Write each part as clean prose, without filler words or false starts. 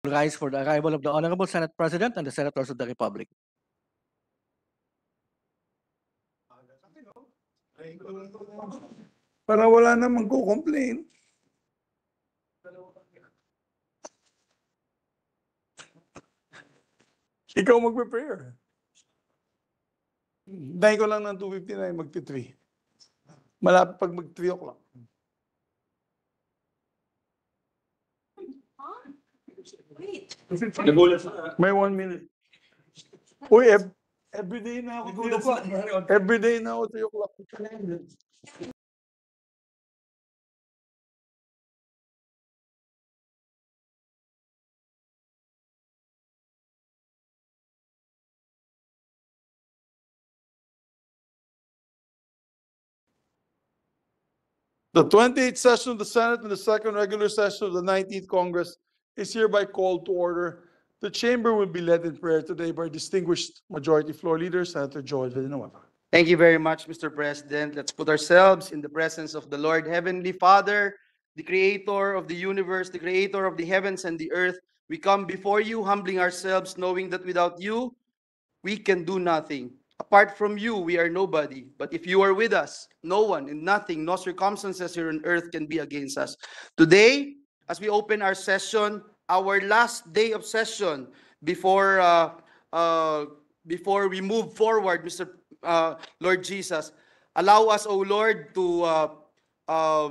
rise for the arrival of the Honorable Senate President and the Senators of the Republic. Para wala namang ko-complain. Ikaw magpe-prayer. Dahil ko lang ng 2:59, magti-3. Malapit pag mag-3 o'clock. Wait. May 1 minute. Uy, everyday na ako 3 o'clock. Everyday na ako 3 o'clock. The 28th session of the Senate and the second regular session of the 19th Congress is hereby called to order. The chamber will be led in prayer today by distinguished Majority Floor Leader, Senator Joel Villanueva. Thank you very much, Mr. President. Let's put ourselves in the presence of the Lord, Heavenly Father, the Creator of the universe, the Creator of the heavens and the earth. We come before you, humbling ourselves, knowing that without you, we can do nothing. Apart from you, we are nobody. But if you are with us, no one and nothing, no circumstances here on earth can be against us. Today, as we open our session, our last day of session before we move forward, Mr. Lord Jesus, allow us, O Lord, to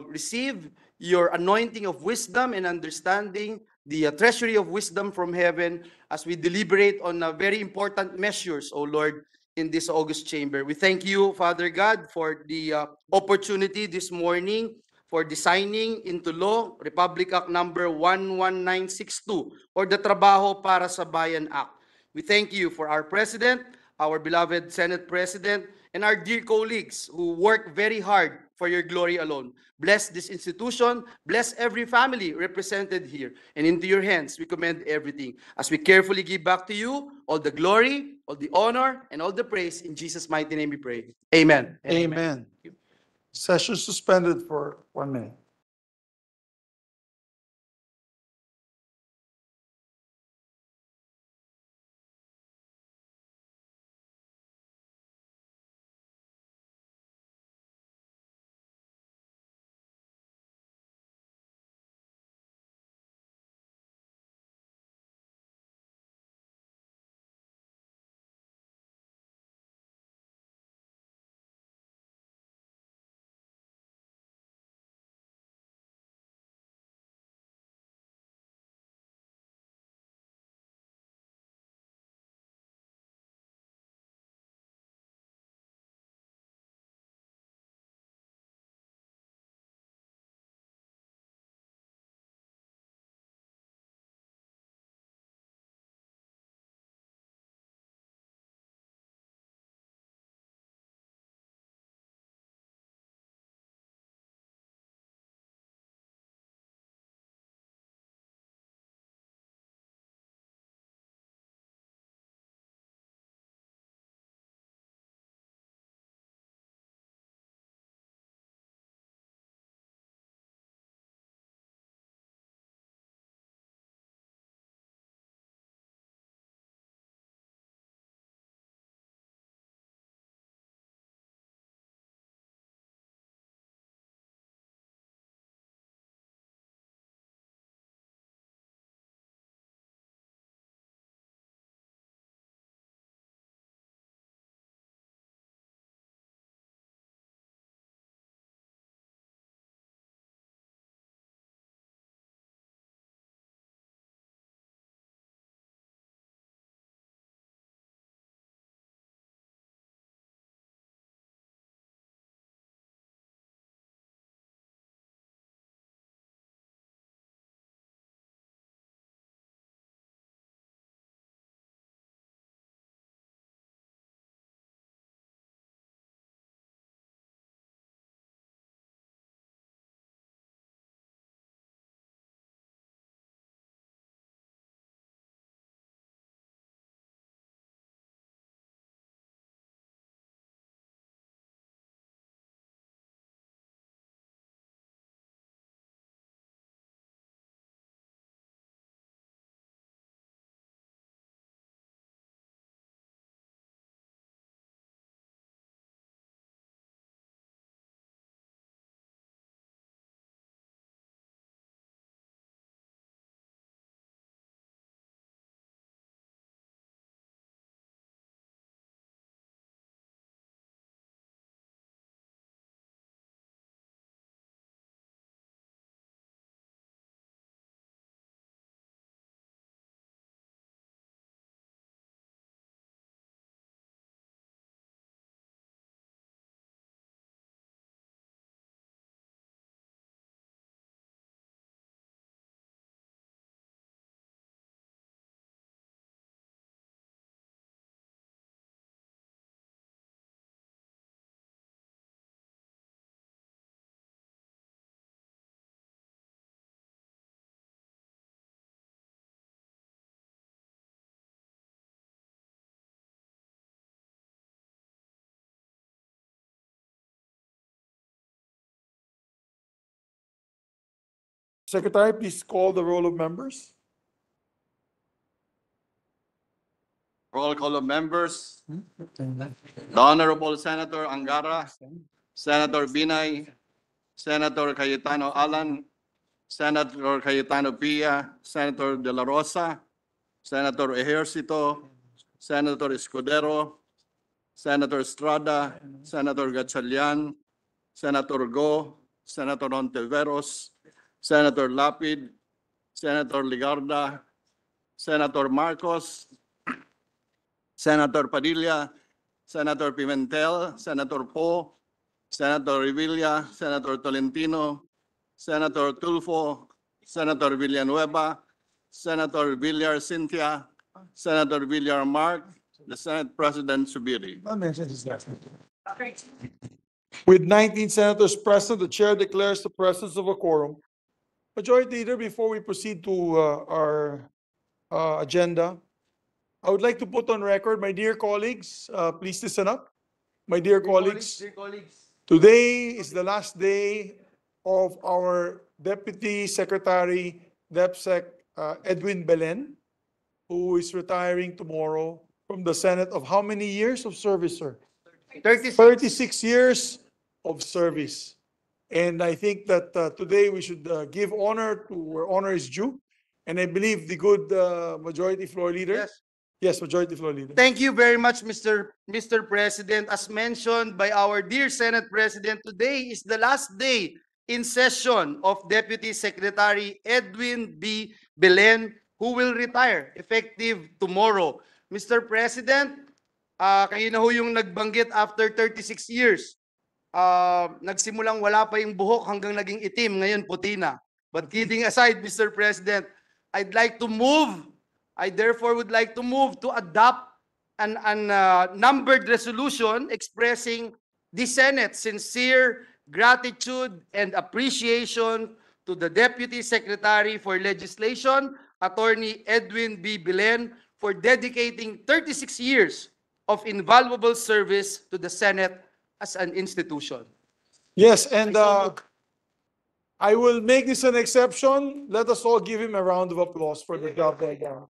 receive your anointing of wisdom and understanding, the treasury of wisdom from heaven as we deliberate on very important measures, O Lord, in this August chamber. We thank you, Father God, for the opportunity this morning for designing into law Republic Act number 11962 or the Trabaho para sa Bayan Act. We thank you for our President, our beloved Senate President, and our dear colleagues who work very hard for your glory alone. Bless this institution, bless every family represented here, and into your hands we commend everything as we carefully give back to you all the glory, all the honor, and all the praise. In Jesus' mighty name we pray. Amen. Amen. Session suspended for 1 minute. Secretary, please call the roll of members. Roll call of members. The Honorable Senator Angara, Senator Binay, Senator Cayetano Alan, Senator Cayetano Pia, Senator De La Rosa, Senator Ejercito, Senator Escudero, Senator Estrada, Senator Gatchalian, Senator Go, Senator Ontiveros, Senator Lapid, Senator Ligarda, Senator Marcos, Senator Padilla, Senator Pimentel, Senator Poe, Senator Revilla, Senator Tolentino, Senator Tulfo, Senator Villanueva, Senator Villar Cynthia, Senator Villar Mark, the Senate President Subiri. With 19 senators present, the chair declares the presence of a quorum. Majority Leader, before we proceed to our agenda, I would like to put on record, my dear colleagues, please listen up. My dear colleagues, today is the last day of our Deputy Secretary, DepSec Edwin Belen, who is retiring tomorrow from the Senate of how many years of service, sir? 36 years of service. And I think that today we should give honor to where honor is due. And I believe the good Majority Floor Leader. Yes. Yes, Majority Floor Leader. Thank you very much, Mr. President. As mentioned by our dear Senate President, today is the last day in session of Deputy Secretary Edwin B. Belen, who will retire effective tomorrow. Mr. President, kayo na ho yung nagbanggit after 36 years. Nagsimulang wala pa yung buhok hanggang naging itim, ngayon puti na. But kidding aside, Mr. President, I therefore would like to move to adopt an numbered resolution expressing the Senate's sincere gratitude and appreciation to the Deputy Secretary for Legislation, Attorney Edwin B. Belen, for dedicating 36 years of invaluable service to the Senate as an institution. Yes, and I will make this an exception. Let us all give him a round of applause for the job well done.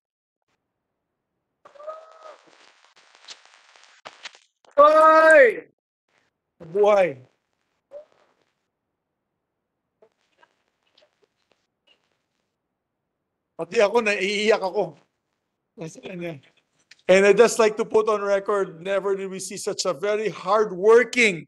Hoy! Buhay. Pati ako, naiiyak ako. And I'd just like to put on record, never did we see such a very hardworking,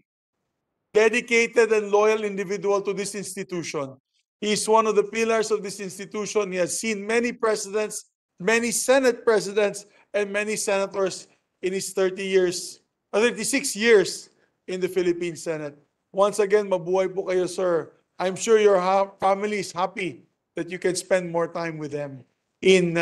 dedicated and loyal individual to this institution. He is one of the pillars of this institution. He has seen many presidents, many Senate presidents, and many senators in his 36 years in the Philippine Senate. Once again, mabuhay po kayo, sir. I'm sure your family is happy that you can spend more time with them in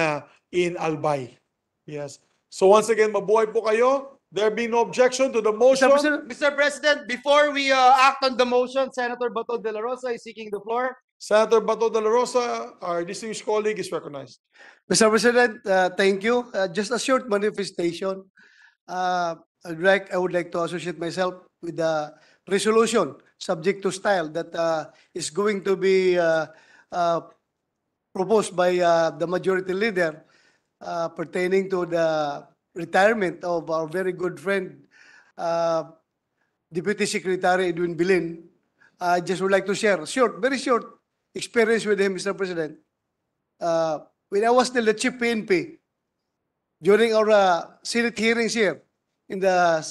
Albay. Yes. So once again, mabuhay po kayo. There being no objection to the motion. Mr. President, before we act on the motion, Senator Bato de la Rosa is seeking the floor. Senator Bato de la Rosa, our distinguished colleague, is recognized. Mr. President, thank you. Just a short manifestation. I would like to associate myself with the resolution subject to style that is going to be proposed by the majority leader pertaining to the retirement of our very good friend, Deputy Secretary Edwin Belen. I just would like to share very short experience with him, Mr. President. When I was still the chief PNP, during our Senate hearings here in the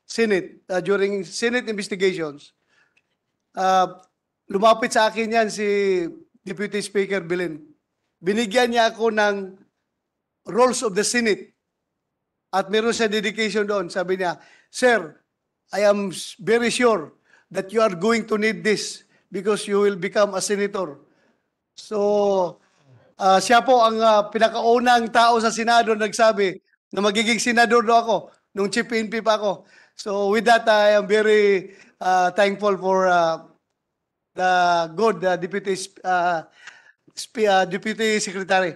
Senate, during Senate investigations, lumapit sa akin yan si Deputy Speaker Belen. Binigyan niya ako ng rules of the Senate. At meron siya dedication doon. Sabi niya, Sir, I am very sure that you are going to need this because you will become a senator. So, siya po ang pinakaunang tao sa Senado nagsabi na magiging senador do ako nung chief PNP pa ako. So, with that, I am very thankful for the good Deputy Secretary.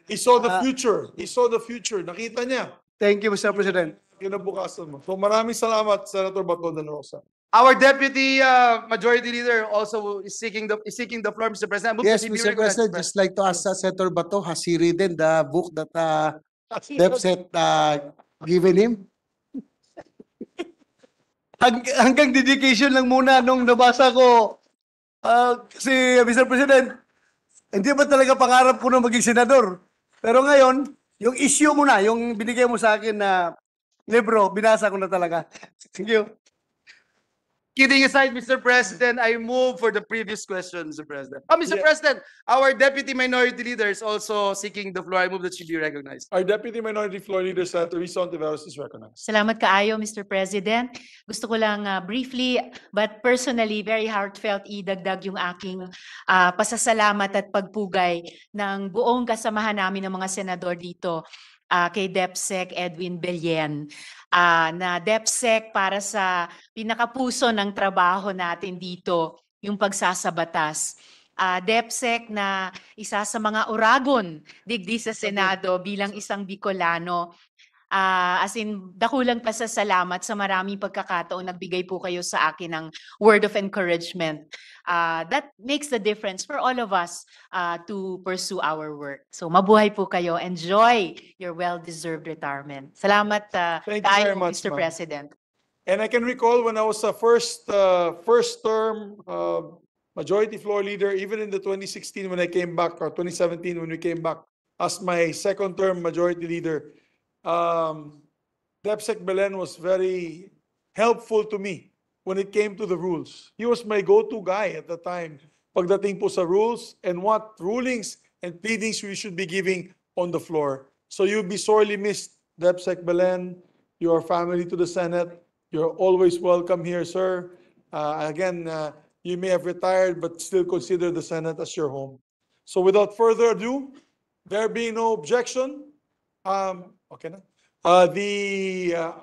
He saw the future. He saw the future. Nakita niya. Thank you, Mr. President. Kinabukasan mo. So maraming salamat, Senator Bato de la Rosa. Our Deputy Majority Leader also is seeking the floor, Mr. President. I move that Yes, he be Mr. recognized, President, just like to ask Senator Bato, has he readden the book that DepSec given him? Hanggang dedication lang muna nung nabasa ko. Kasi Mr. President, hindi ba talaga pangarap ko na maging senador? Pero ngayon, yung issue mo na, yung binigay mo sa akin na libro, binasa ko na talaga. Thank you. Kidding aside, Mr. President, I move for the previous question, Mr. President. Oh, Mr. Yeah. President, our Deputy Minority Leader is also seeking the floor. I move that she be recognized. Our Deputy Minority Floor Leader, Senator Risa Ontiveros, is recognized. Salamat kaayo, Mr. President. Gusto ko lang briefly but personally very heartfelt idagdag yung aking pasasalamat at pagpugay ng buong kasamahan namin ng mga senador dito kay DepSec Edwin Belien. Na DepSec para sa pinakapuso ng trabaho natin dito, yung pagsasabatas. DepSec na isa sa mga oragon digdi sa Senado bilang isang Bicolano. As in, dakulang pasasalamat sa maraming pagkakataon nagbigay po kayo sa akin ng word of encouragement. That makes the difference for all of us to pursue our work. So mabuhay po kayo. Enjoy your well-deserved retirement. Salamat Thank you very tayo, much, Mr. ma'am. President. And I can recall when I was a first term Majority Floor Leader, even in the 2016 when I came back, or 2017 when we came back as my second term Majority Leader, DepSec Belen was very helpful to me when it came to the rules. He was my go-to guy at the time pagdating po sa rules and what rulings and pleadings we should be giving on the floor. So you'll be sorely missed, DepSec Belen, your family to the Senate. You're always welcome here, sir. Again, you may have retired, but still consider the Senate as your home. So without further ado, there being no objection, okay na? The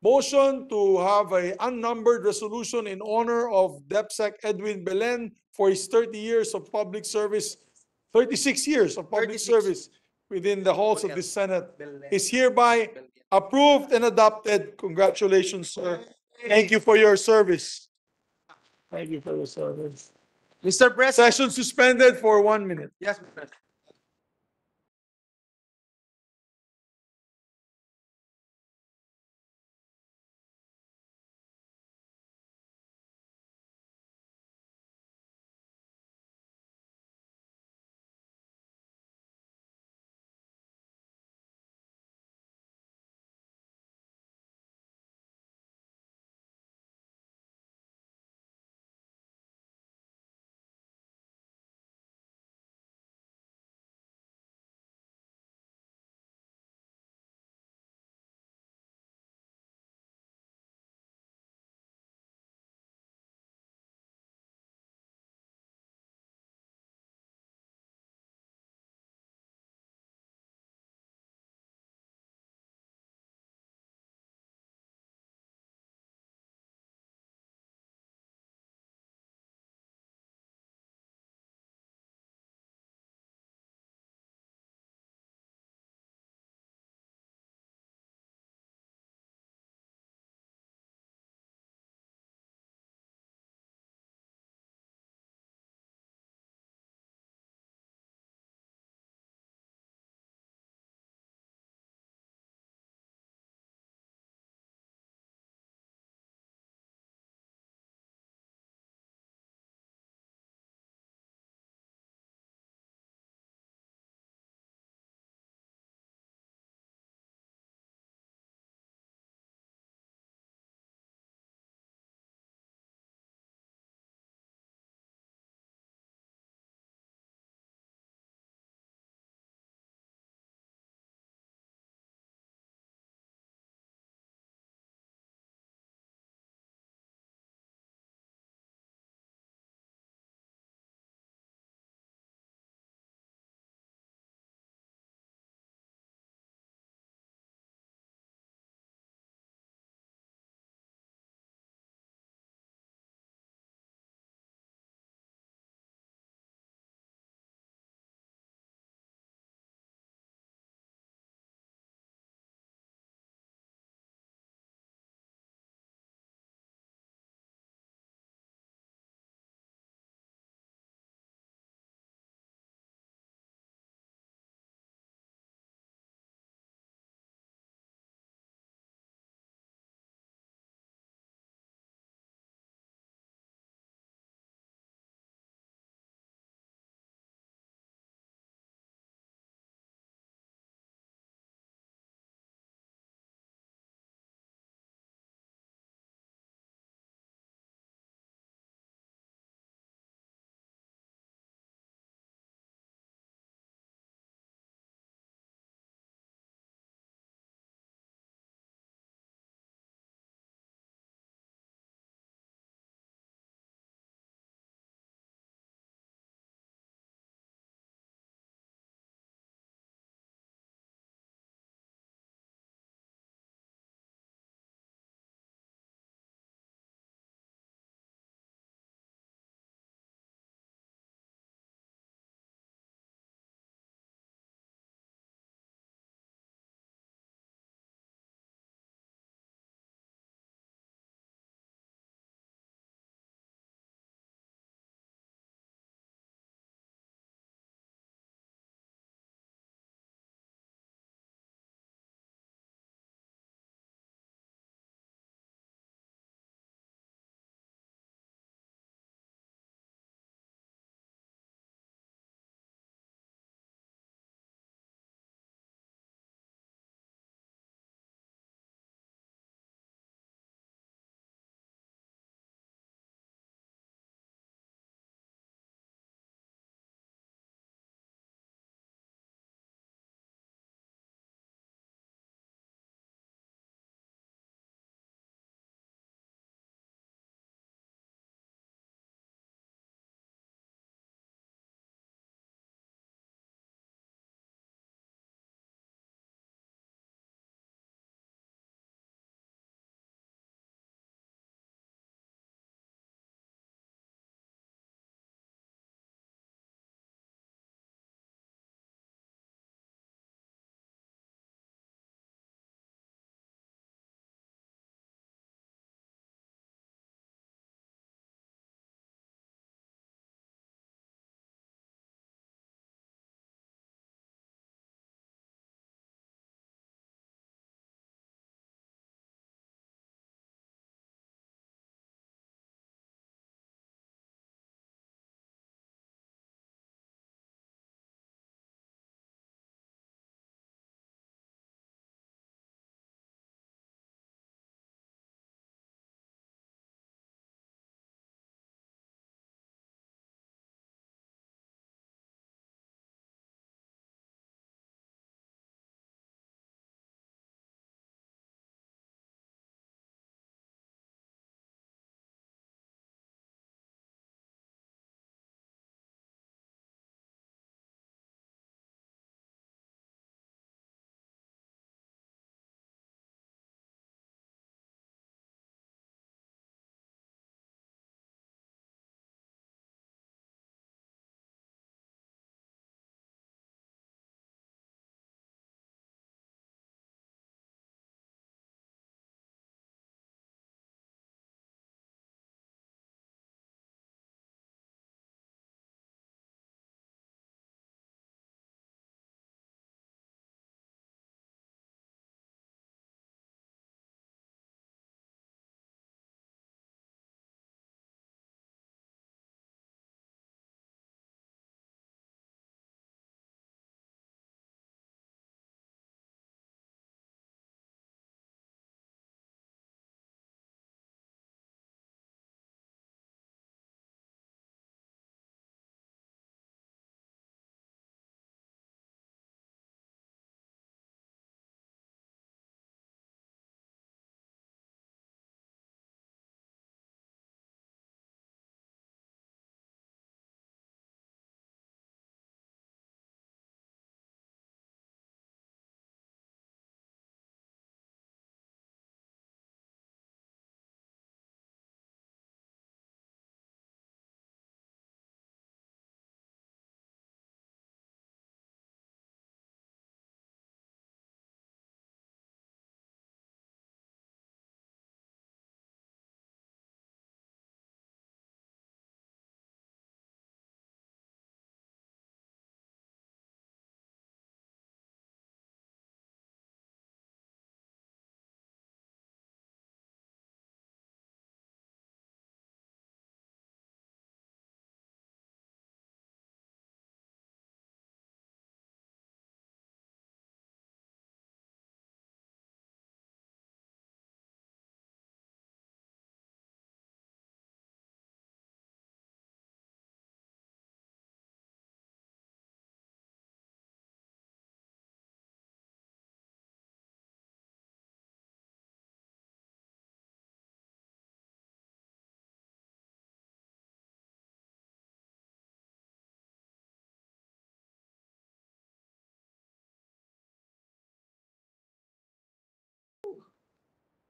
motion to have a unnumbered resolution in honor of DepSec Edwin Belen for his 30 years of public service, 36 years of public 36. service within the halls of the Senate is hereby approved and adopted. Congratulations, sir. Thank you for your service. Thank you for your service. Mr. President. Session suspended for 1 minute. Yes, Mr. President.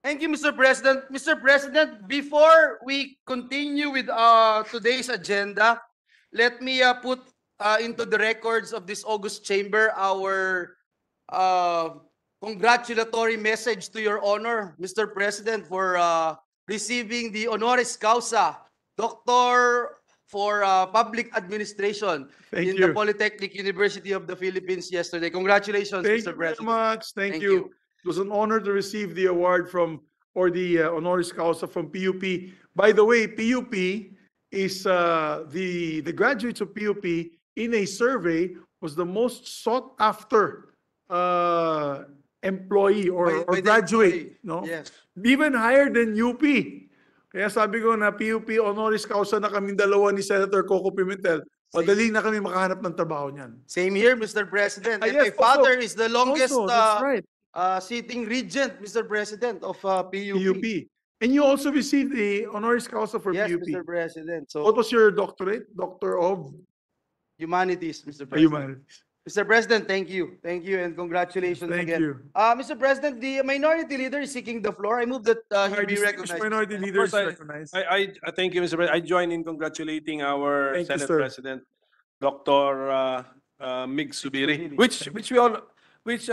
Thank you, Mr. President. Mr. President, before we continue with today's agenda, let me put into the records of this August chamber our congratulatory message to your honor, Mr. President, for receiving the honoris causa, Doctor for Public Administration Thank in the you. Polytechnic University of the Philippines yesterday. Congratulations, Thank Mr. you very President. much. Thank Thank you. you. It was an honor to receive the award from, or the honoris causa from PUP. By the way, PUP is the graduates of PUP in a survey was the most sought after employee or By the graduate, employee. no? Yes. Even higher than UP. Kaya sabi ko na PUP honoris causa na kaming dalawa ni Senator Coco Pimentel. Madali na kami makahanap ng trabaho niyan. Same here, Mr. President. Ah, And yes, my father also- is the longest Also, that's right. sitting regent, Mr. President, of PUP. PUP. And you also received the honoris causa for Yes, PUP. Mr. President. So, What was your doctorate? Doctor of humanities, Mr. President. Humanities. Mr. President, thank you. Thank you and congratulations Thank again. you. Mr. President, the minority leader is seeking the floor. I move that he Our be distinguished recognized. minority Of leaders course, recognized. I thank you, Mr. President. I join in congratulating our Thank you, Senate sir. President, Dr. Mig Subiri, which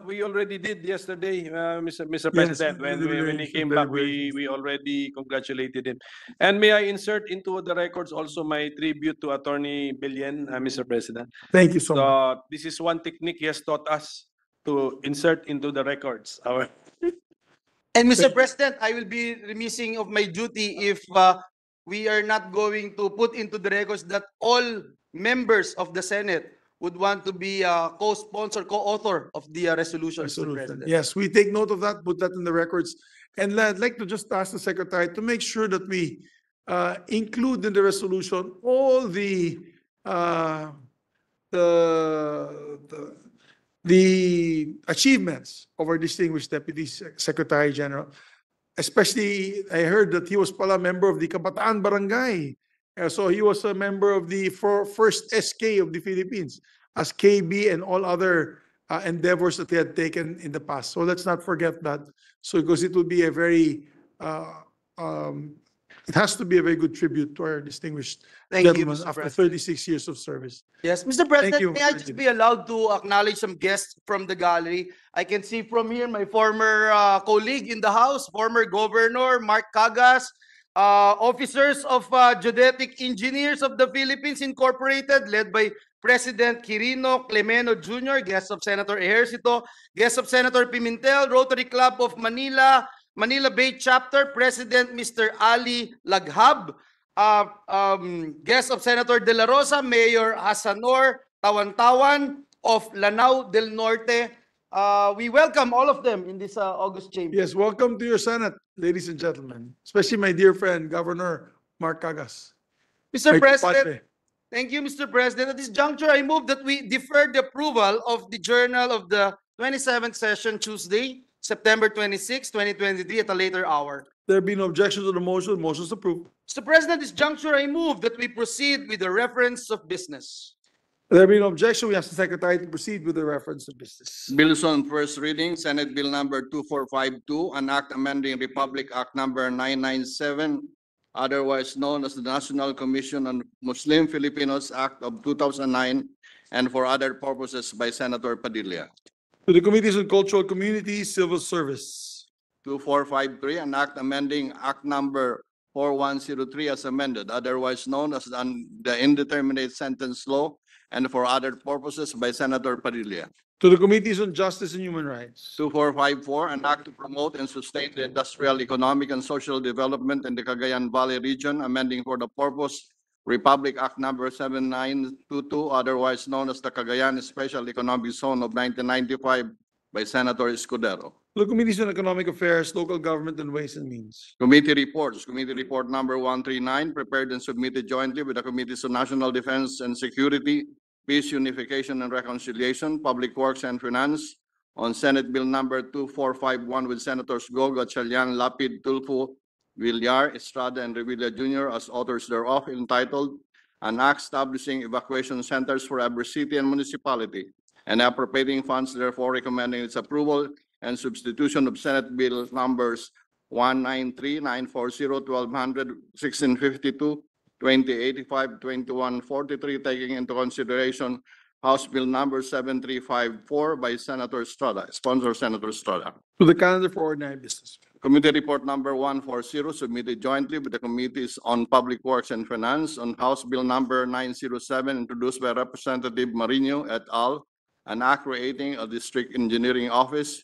we already did yesterday, Mr. Yes, President. the When he came deliberations, back, deliberations. we already congratulated him. And may I insert into the records also my tribute to Attorney Billion, Mr. President. Thank you so much. So this is one technique he has taught us to insert into the records. Our And Mr. President, I will be remissing of my duty if we are not going to put into the records that all members of the Senate would want to be co-sponsor, co-author of the resolution, Mr. Resolution. President. Yes, we take note of that, put that in the records. And I'd like to just ask the secretary to make sure that we include in the resolution all the the achievements of our distinguished Deputy Secretary General. Especially, I heard that he was pala member of the Kabataan Barangay. So he was a member of the first SK of the Philippines, as KB and all other endeavors that he had taken in the past. So let's not forget that. So because it will be a very, it has to be a very good tribute to our distinguished Thank you, gentleman Mr. after President. 36 years of service. Yes, Mr. President, you, may I just be allowed to acknowledge some guests from the gallery? I can see from here my former colleague in the House, former Governor Mark Cagas, officers of Geodetic Engineers of the Philippines Incorporated, led by President Quirino Clemeno Jr., guests of Senator Ejercito, guests of Senator Pimentel, Rotary Club of Manila, Manila Bay Chapter, President Mr. Ali Laghab, guest of Senator De La Rosa, Mayor Hasanor Tawan-Tawan of Lanao del Norte. We welcome all of them in this August chamber. Yes, welcome to your Senate, ladies and gentlemen, especially my dear friend, Governor Mark Cagas. Mr. My President, kumpadre. thank you, Mr. President. At this juncture, I move that we defer the approval of the journal of the 27th session Tuesday, September 26, 2023 at a later hour. There be no objection to the motion, motion is approved. Mr. President, at this juncture, I move that we proceed with the reference of business. There be no objection, we ask the Secretary to proceed with the reference of business. Bills on first reading, Senate Bill number 2452, an act amending Republic Act number 997, otherwise known as the National Commission on Muslim Filipinos Act of 2009, and for other purposes by Senator Padilla. To the Committees on Cultural Communities, Civil Service. 2453, an act amending Act number 4103 as amended, otherwise known as the Indeterminate Sentence Law, and for other purposes by Senator Padilla. To the Committees on Justice and Human Rights. 2454, an act to promote and sustain the industrial, economic, and social development in the Cagayan Valley region, amending for the purpose Republic Act number 7922, otherwise known as the Cagayan Special Economic Zone of 1995 by Senator Escudero. To the Committees on Economic Affairs, Local Government and Ways and Means. Committee reports, Committee Report number 139, prepared and submitted jointly with the Committees on National Defense and Security, Peace, Unification, and Reconciliation, Public Works and Finance, on Senate Bill number 2451 with Senators Go, Gatchalian, Lapid, Tulfo, Villar, Estrada, and Revilla Jr. as authors thereof, entitled An Act Establishing Evacuation Centers for Every City and Municipality, and appropriating funds therefore recommending its approval, and substitution of Senate Bill numbers 193, 940, 1200, 1652, 2085, 2143, taking into consideration House Bill number 7354 by Senator Estrada, sponsor Senator Estrada. To the calendar for ordinary business. Committee report number 140 submitted jointly with the Committees on Public Works and Finance on House Bill number 907 introduced by Representative Marino et al. An act creating a district engineering office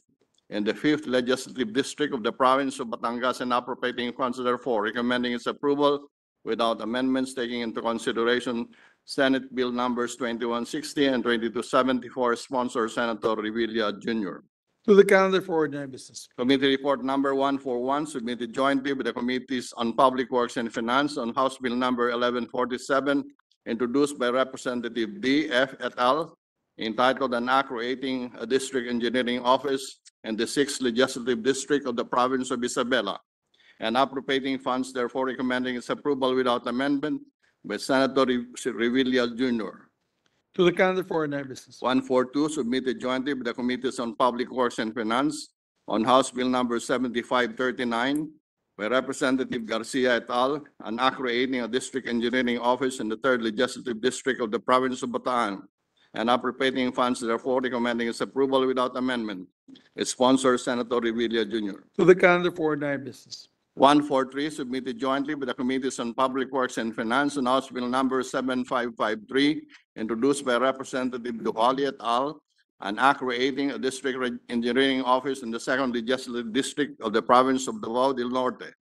in the 5th Legislative District of the Province of Batangas and appropriating funds therefore, recommending its approval without amendments, taking into consideration Senate Bill numbers 2160 and 2274, sponsor Senator Revilla Jr. To the calendar for ordinary business. Committee report number 141 submitted jointly with the Committees on Public Works and Finance on House Bill number 1147 introduced by Representative D.F. et al. Entitled an act creating a district engineering office in the 6th Legislative District of the Province of Isabela and appropriating funds, therefore recommending its approval without amendment by Senator Revilla Jr. To the calendar for ordinary business. 142 submitted jointly with the Committees on Public Works and Finance on House Bill number 7539 by Representative Garcia et al. An act creating a district engineering office in the 3rd Legislative District of the Province of Bataan and appropriating funds, therefore recommending its approval without amendment. Its sponsor, Senator Revilla Jr. To the calendar for ordinary business. 143 submitted jointly with the Committees on Public Works and Finance on House Bill number 7553 introduced by Representative Duhali et al. An act creating a district engineering office in the 2nd Legislative District of the Province of Davao del Norte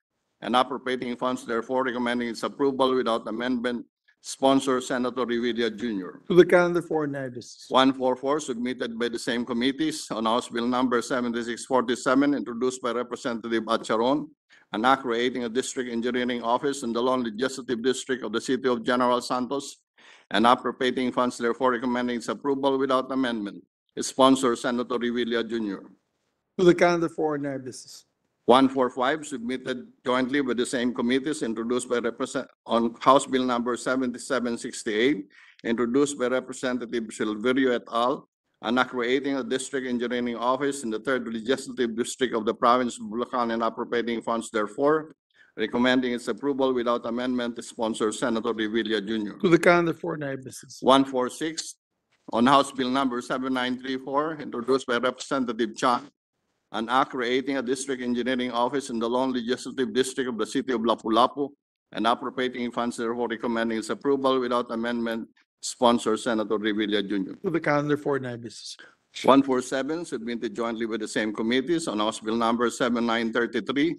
and appropriating funds, therefore recommending its approval without amendment. Sponsor Senator Revilla Jr. To the calendar for ordinary business. 144 submitted by the same committees on House Bill number 7647 introduced by Representative Acharon, an act creating a district engineering office in the Lone Legislative District of the City of General Santos and appropriating funds, therefore recommending its approval without amendment. Its sponsor, Senator Revilla Jr. To the calendar for ordinary business. 145 submitted jointly with the same committees introduced by on House Bill number 7768 introduced by Representative Silverio et al. An act creating a district engineering office in the 3rd Legislative District of the Province of Bulacan and appropriating funds, therefore recommending its approval without amendment. Sponsor Senator Revilla Jr. To the calendar for ordinary business. 146 on House Bill number 7934 introduced by Representative Chan. An act creating a district engineering office in the Lone Legislative District of the City of Lapu-Lapu and appropriating funds, therefore recommending its approval without amendment. Sponsor Senator Revilla Jr. To the calendar for ordinary business. 147 submitted jointly with the same committees on House Bill number 7933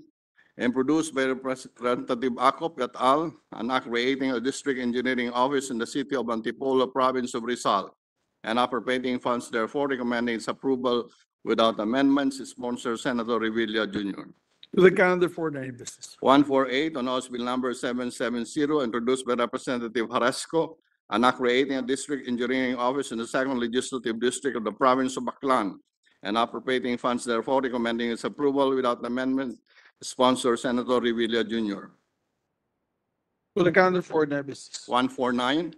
and produced by Representative Acop et al. An act creating a district engineering office in the City of Antipolo, Province of Rizal and appropriating funds, therefore recommending its approval without amendments. Sponsor Senator Revilla Jr. To the calendar for ordinary business. 148 on House Bill number 770 introduced by Representative Jarasco, an act creating a district engineering office in the 2nd Legislative District of the Province of Baclan and appropriating funds, therefore recommending its approval without amendment. Sponsor Senator Revilla Jr. To the calendar for ordinary business. 149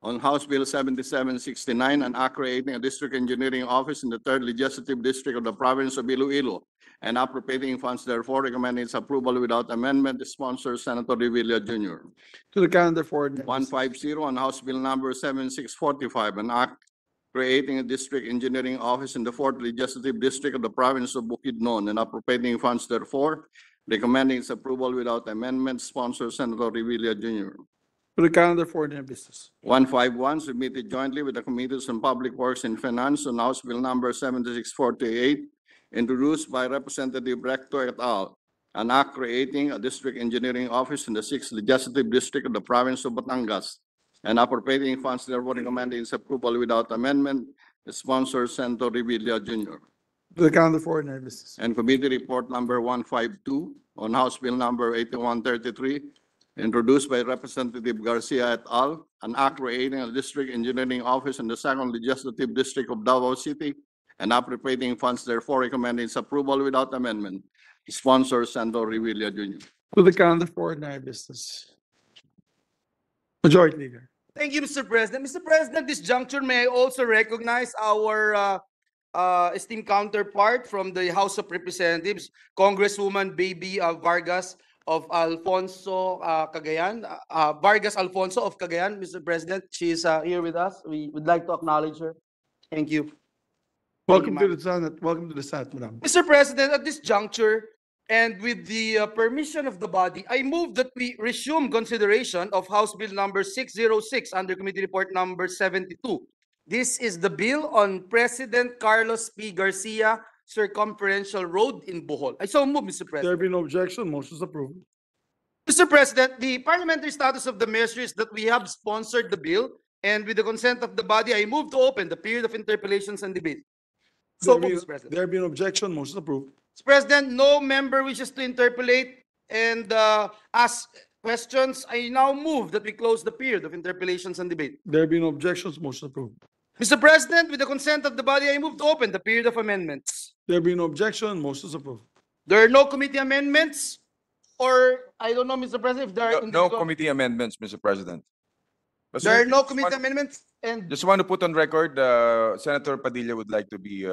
on House Bill 7769, an act creating a district engineering office in the 3rd Legislative District of the Province of Iloilo and appropriating funds, therefore recommending its approval without amendment. Sponsor Senator Revilla Jr. To the calendar for ordinary business. 150 on House Bill number 7645, an act creating a district engineering office in the 4th Legislative District of the Province of Bukidnon and appropriating funds, therefore recommending its approval without amendment. Sponsor Senator Revilla Jr. To the calendar for ordinary business. 151 submitted jointly with the Committees on Public Works and Finance on House Bill number 7648 introduced by Representative Rector et al. An act creating a district engineering office in the 6th Legislative District of the Province of Batangas and appropriating funds, therefore recommending its approval without amendment. Sponsor Senator Revilla Jr. To the calendar for ordinary business. And committee report number 152 on House Bill number 8133 introduced by Representative Garcia et al. An act creating a district engineering office in the 2nd Legislative District of Davao City and appropriating funds, therefore recommending its approval without amendment. Sponsor Senator Revilla Jr. To the calendar for ordinary business. Majority Leader. Thank you, Mr. President. Mr. President, this juncture, may I also recognize our esteemed counterpart from the House of Representatives, Congresswoman Baby Vargas of Alfonso Cagayan. Vargas Alfonso of Cagayan, Mr. President. She is here with us. We would like to acknowledge her. Thank you. Welcome to ma'am. the Senate. Welcome to the Senate, madam. Mr. President, at this juncture, and with the permission of the body, I move that we resume consideration of House Bill number 606 under Committee Report number 72. This is the bill on President Carlos P. Garcia Circumferential Road in Bohol. I so move, Mr. There President. be no objection, motion is approved. Mr. President, the parliamentary status of the measure is that we have sponsored the bill, and with the consent of the body, I move to open the period of interpellations and debate. So There move, be- Mr. President. There be an objection, motion is approved. Mr. President, no member wishes to interpolate and ask questions. I now move that we close the period of interpellations and debate. There be no objections, motion is approved. Mr. President, with the consent of the body, I move to open the period of amendments. There be no objection, motion is approved. There are no committee amendments, or I don't know, Mr. President, if there are No individual- committee amendments, Mr. President. There are no Just committee want- amendments, and Just want to put on record, Senator Padilla would like to be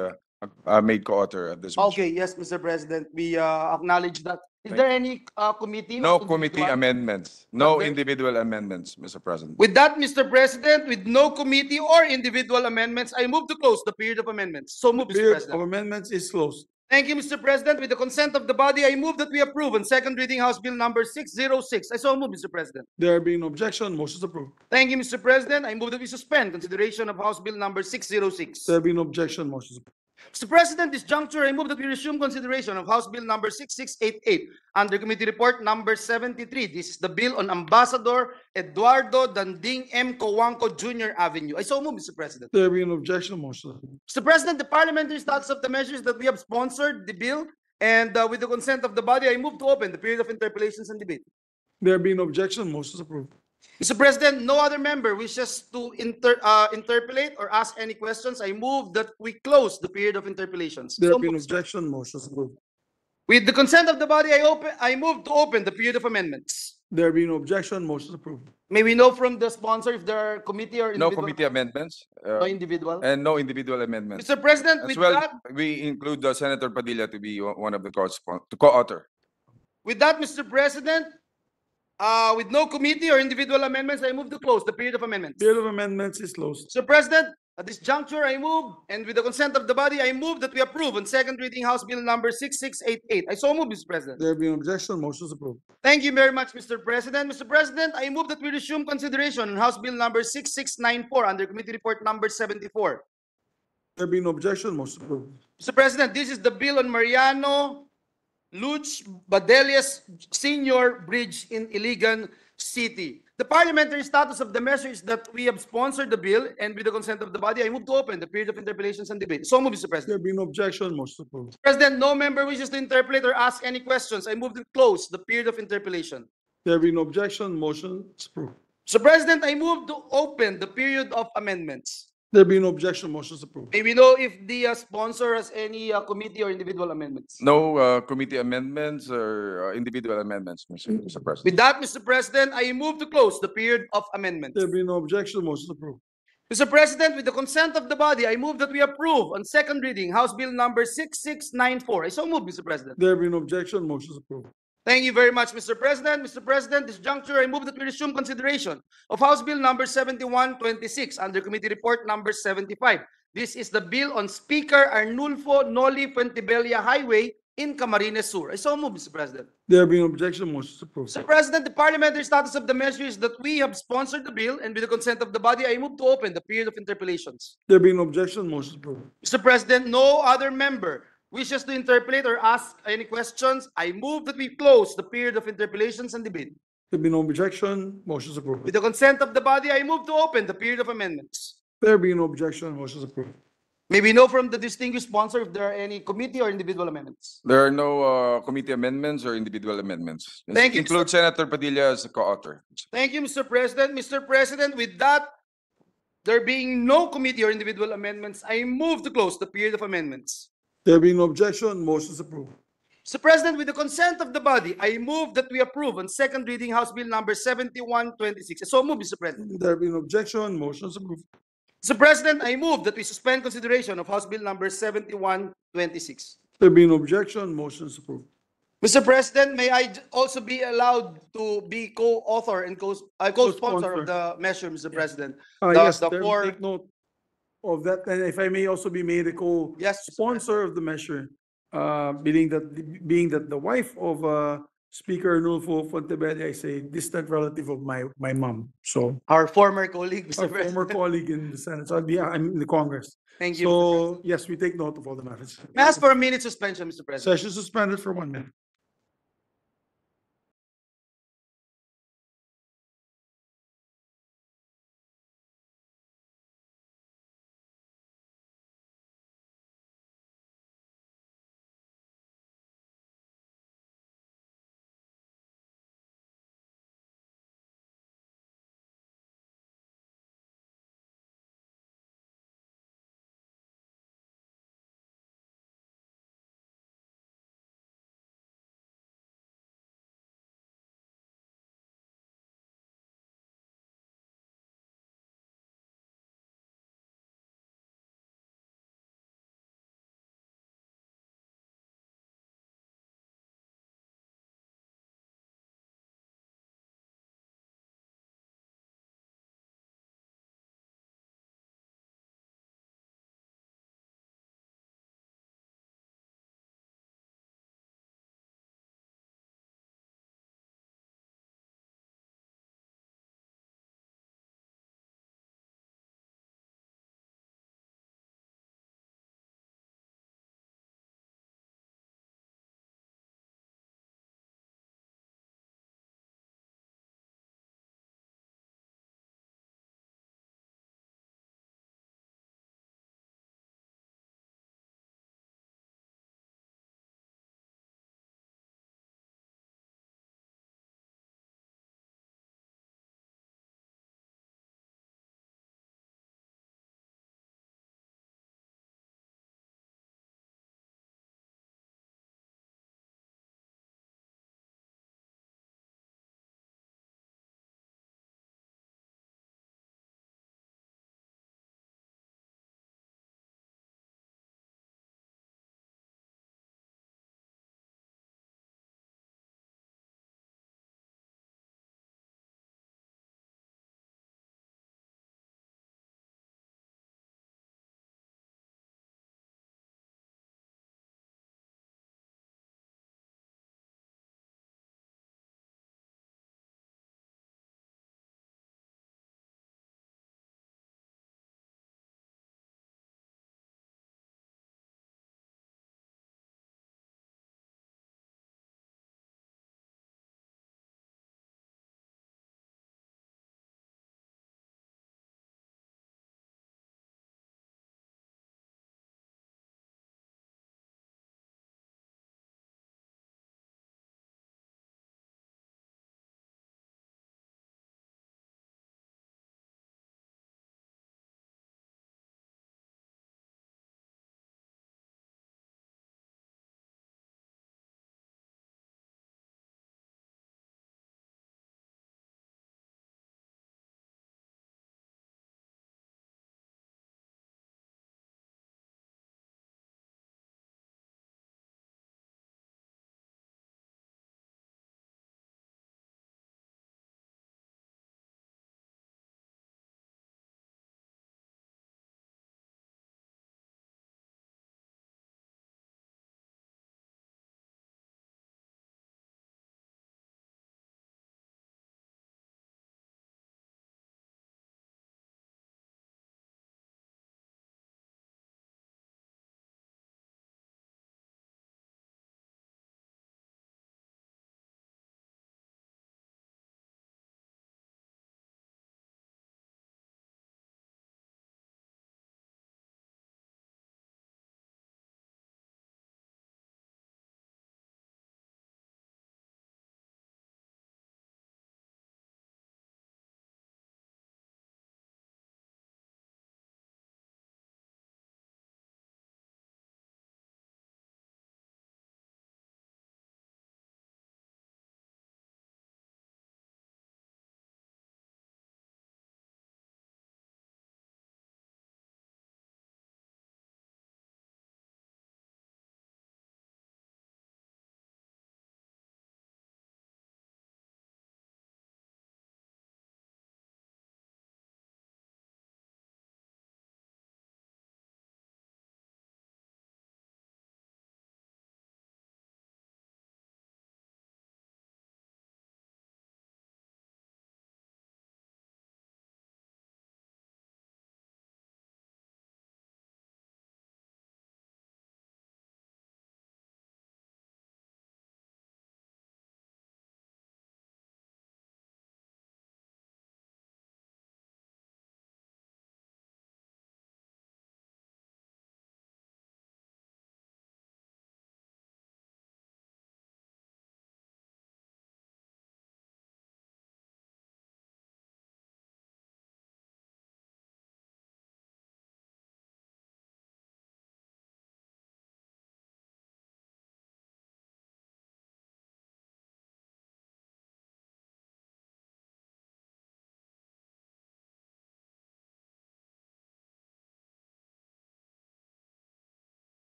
made co-author of this. motion. okay, yes, Mr. President, we acknowledge that. Is Thank there any committee? No or committee individual? amendments, no Okay. individual amendments, Mr. President. With that, Mr. President, with no committee or individual amendments, I move to close the period of amendments. So move, Mr. Period of President. amendments is closed. Thank you, Mr. President. With the consent of the body, I move that we approve on second reading House Bill number 606. I so move, Mr. President. There being no objection, motion is approved. Thank you, Mr. President. I move that we suspend consideration of House Bill number 606. There being no objection, motion is approved. Mr. President, this juncture, I move that we resume consideration of House Bill number 6688 under Committee Report number 73. This is the bill on Ambassador Eduardo Danding M. Cojuangco Jr. Avenue. I so move, Mr. President. There being no objection, motion is approved. Mr. President, the parliamentary status of the measures that we have sponsored the bill, and with the consent of the body, I move to open the period of interpellations and debate. There being no objection, motion is approved. Mr. President, no other member wishes to interpolate or ask any questions. I move that we close the period of interpellations. There So being no moved. objection, motion is approved. With the consent of the body, I move to open the period of amendments. There being no objection, motion is approved. May we know from the sponsor if there are committee or No individual? committee amendments, No individual. and no individual amendments. Mr. President, As with well, that, we include Senator Padilla to be one of the co-author. Mr. President, with no committee or individual amendments, I move to close the period of amendments. Period of amendments is closed. Mr. President, at this juncture, I move, and with the consent of the body, I move that we approve on second reading House Bill number 6688. I so move, Mr. President. There being no objection, motion is approved. Thank you very much, Mr. President. Mr. President, I move that we resume consideration on House Bill number 6694 under Committee Report number 74. There being no objection, motion is approved. Mr. President, this is the bill on Mariano Luch Badelias Senior Bridge in Iligan City. The parliamentary status of the measure is that we have sponsored the bill, and with the consent of the body, I move to open the period of interpellations and debate. So move, Mr. President. There being no objection, motion is approved. President, no member wishes to interpolate or ask any questions. I move to close the period of interpellation. There being no objection, motion is approved. Mr. President, I move to open the period of amendments. There being no objection, motion is approved. May we know if the sponsor has any committee or individual amendments? No committee amendments or individual amendments, Mr. President. With that, Mr. President, I move to close the period of amendments. There being no objection, motion is approved. Mr. President, with the consent of the body, I move that we approve on second reading House Bill number 6694. I so move, Mr. President. There being no objection, motion is approved. Thank you very much, Mr. President. Mr. President, this juncture, I move that we resume consideration of House Bill number 7126 under Committee Report number 75. This is the bill on Speaker Arnulfo Noli Fuentebella Highway in Camarines Sur. I so move, Mr. President. There being no objection, motion is approved. Mr. President, the parliamentary status of the measure is that we have sponsored the bill, and with the consent of the body, I move to open the period of interpellations. There being no objection, motion is approved. Mr. President, no other member wishes to interpolate or ask any questions. I move that we close the period of interpellations and debate. There being no objection, motion is approved. With the consent of the body, I move to open the period of amendments. There being no objection, motion is approved. May we know from the distinguished sponsor if there are any committee or individual amendments? There are no committee amendments or individual amendments. Just Thank you, include Senator Padilla as a co-author. Thank you, Mr. President. Mr. President, with that, there being no committee or individual amendments, I move to close the period of amendments. There being no objection, motion is approved. Mr. President, with the consent of the body, I move that we approve on second reading House Bill number 7126. So move, Mr. President. There being no objection, motion is approved. Mr. President, I move that we suspend consideration of House Bill number 7126. There being no objection, motion is approved. Mr. President, may I also be allowed to be co-author and co-sponsor of the measure, Mr. President? Yes, the there, four- take note of that, and if I may also be made a Yes, co-sponsor of the measure, being that the wife of Speaker Nulfo Fontebelle is a distant relative of my mom, so our former colleague, our Mr. President. former colleague in the Senate, so I'm in the Congress. Thank you. Mr. President. So, yes, we take note of all the matters. May I ask for a minute suspension, Mr. President? Session suspended for 1 minute.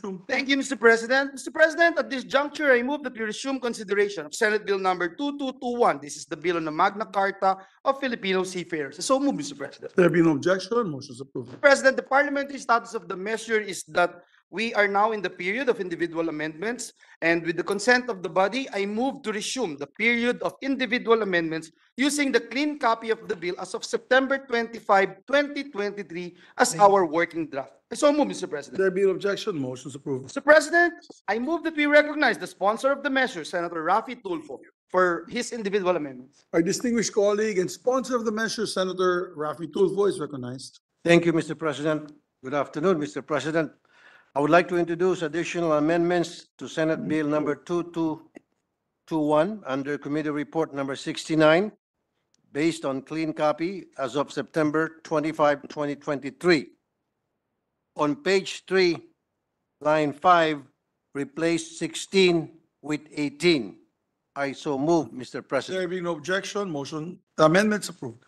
resume. Thank you, Mr. President. Mr. President, at this juncture, I move that we resume consideration of Senate Bill number 2221. This is the bill on the Magna Carta of Filipino seafarers. So move, Mr. President. There being no objection, motion is approved. President, the parliamentary status of the measure is that we are now in the period of individual amendments, and with the consent of the body, I move to resume the period of individual amendments using the clean copy of the bill as of September 25, 2023 as our working draft. I so move, Mr. President. There being no objection, motion is approved. Mr. President, I move that we recognize the sponsor of the measure, Senator Raffy Tulfo, for his individual amendments. Our distinguished colleague and sponsor of the measure, Senator Raffy Tulfo, is recognized. Thank you, Mr. President. Good afternoon, Mr. President. I would like to introduce additional amendments to Senate Bill number 2221 under Committee Report number 69, based on clean copy as of September 25, 2023. On page 3, line 5, replace 16 with 18. I so move, Mr. President. There being no objection, motion, amendments approved.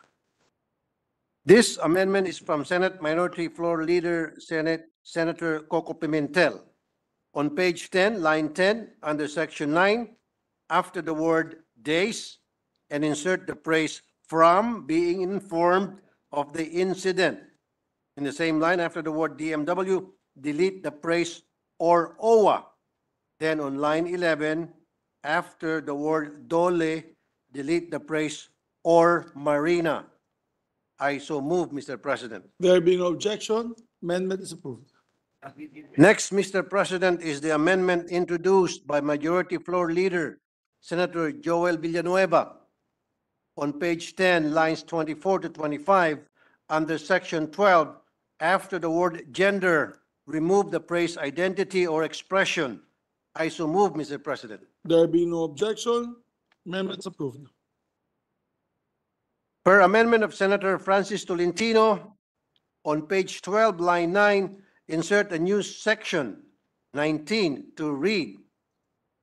This amendment is from Senate Minority Floor Leader Senator Coco Pimentel. On page 10, line 10, under section 9, after the word days, and insert the phrase from being informed of the incident. In the same line, after the word DMW, delete the phrase or OWA. Then on line 11, after the word dole, delete the phrase or marina. I so move, Mr. President. There being no objection, amendment is approved. Next, Mr. President, is the amendment introduced by Majority Floor Leader Senator Joel Villanueva. On page 10, lines 24 to 25, under section 12, after the word gender, remove the phrase identity or expression. I so move, Mr. President. There being no objection, amendments approved. Per amendment of Senator Francis Tolentino, on page 12, line 9, insert a new section 19 to read.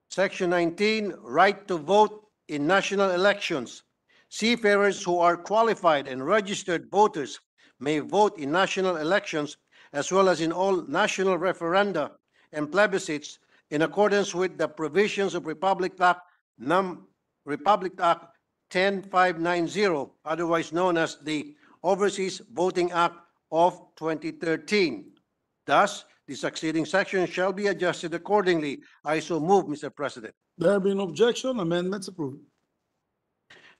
Section 19, right to vote in national elections. Seafarers who are qualified and registered voters may vote in national elections as well as in all national referenda and plebiscites in accordance with the provisions of Republic Act 10590, otherwise known as the Overseas Voting Act of 2013. Thus, the succeeding section shall be adjusted accordingly. I so move, Mr. President. There being no objection, amendments approved.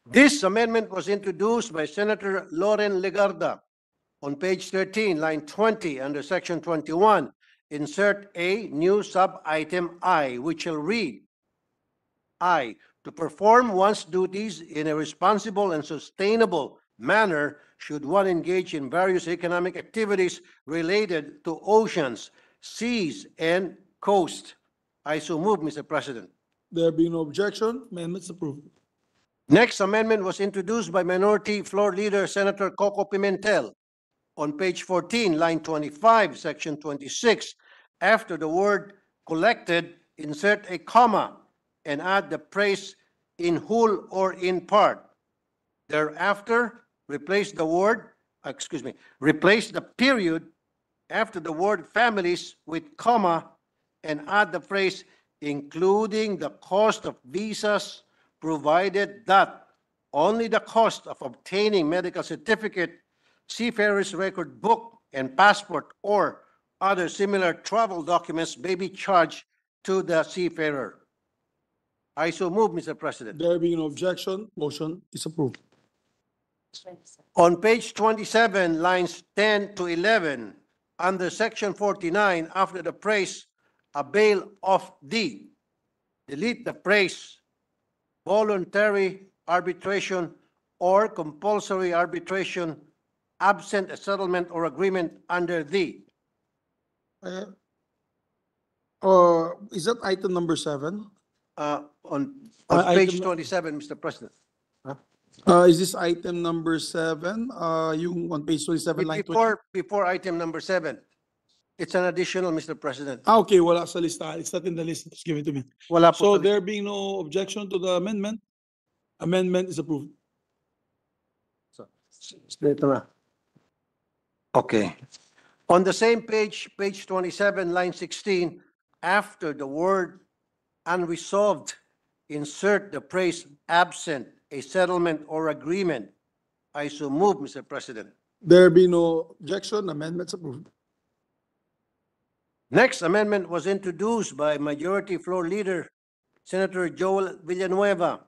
This amendment was introduced by Senator Loren Legarda. On page 13, line 20, under section 21, insert a new sub-item I, which shall read, I, to perform one's duties in a responsible and sustainable manner should one engage in various economic activities related to oceans, seas, and coast. I so move, Mr. President. There being no objection, amendments approved. Next amendment was introduced by Minority Floor Leader Senator Coco Pimentel. On page 14, line 25, section 26, after the word collected, insert a comma and add the phrase in whole or in part. Thereafter, replace the period after the word families with comma and add the phrase including the cost of visas, provided that only the cost of obtaining medical certificate, seafarer's record book, and passport or other similar travel documents may be charged to the seafarer. I so move, Mr. President. There being no objection, motion is approved. On page 27, lines 10 to 11, under section 49, after the phrase a bail of the, delete the phrase voluntary arbitration or compulsory arbitration absent a settlement or agreement under the. Is that item number 7? On Item page nu- 27, Mr. President. Is this item number 7? Yung on page 27, line 20? Before item number 7. It's an additional, Mr. President. Okay, wala sa lista. It's not in the list. Just give it to me. Wala po So sa- there being no objection to the amendment, amendment is approved. Ito na. Okay. On the same page, page 27, line 16, after the word unresolved, insert the phrase absent a settlement or agreement. I so move, Mr. President. There be no objection, amendments approved. Next amendment was introduced by Majority Floor Leader Senator Joel Villanueva.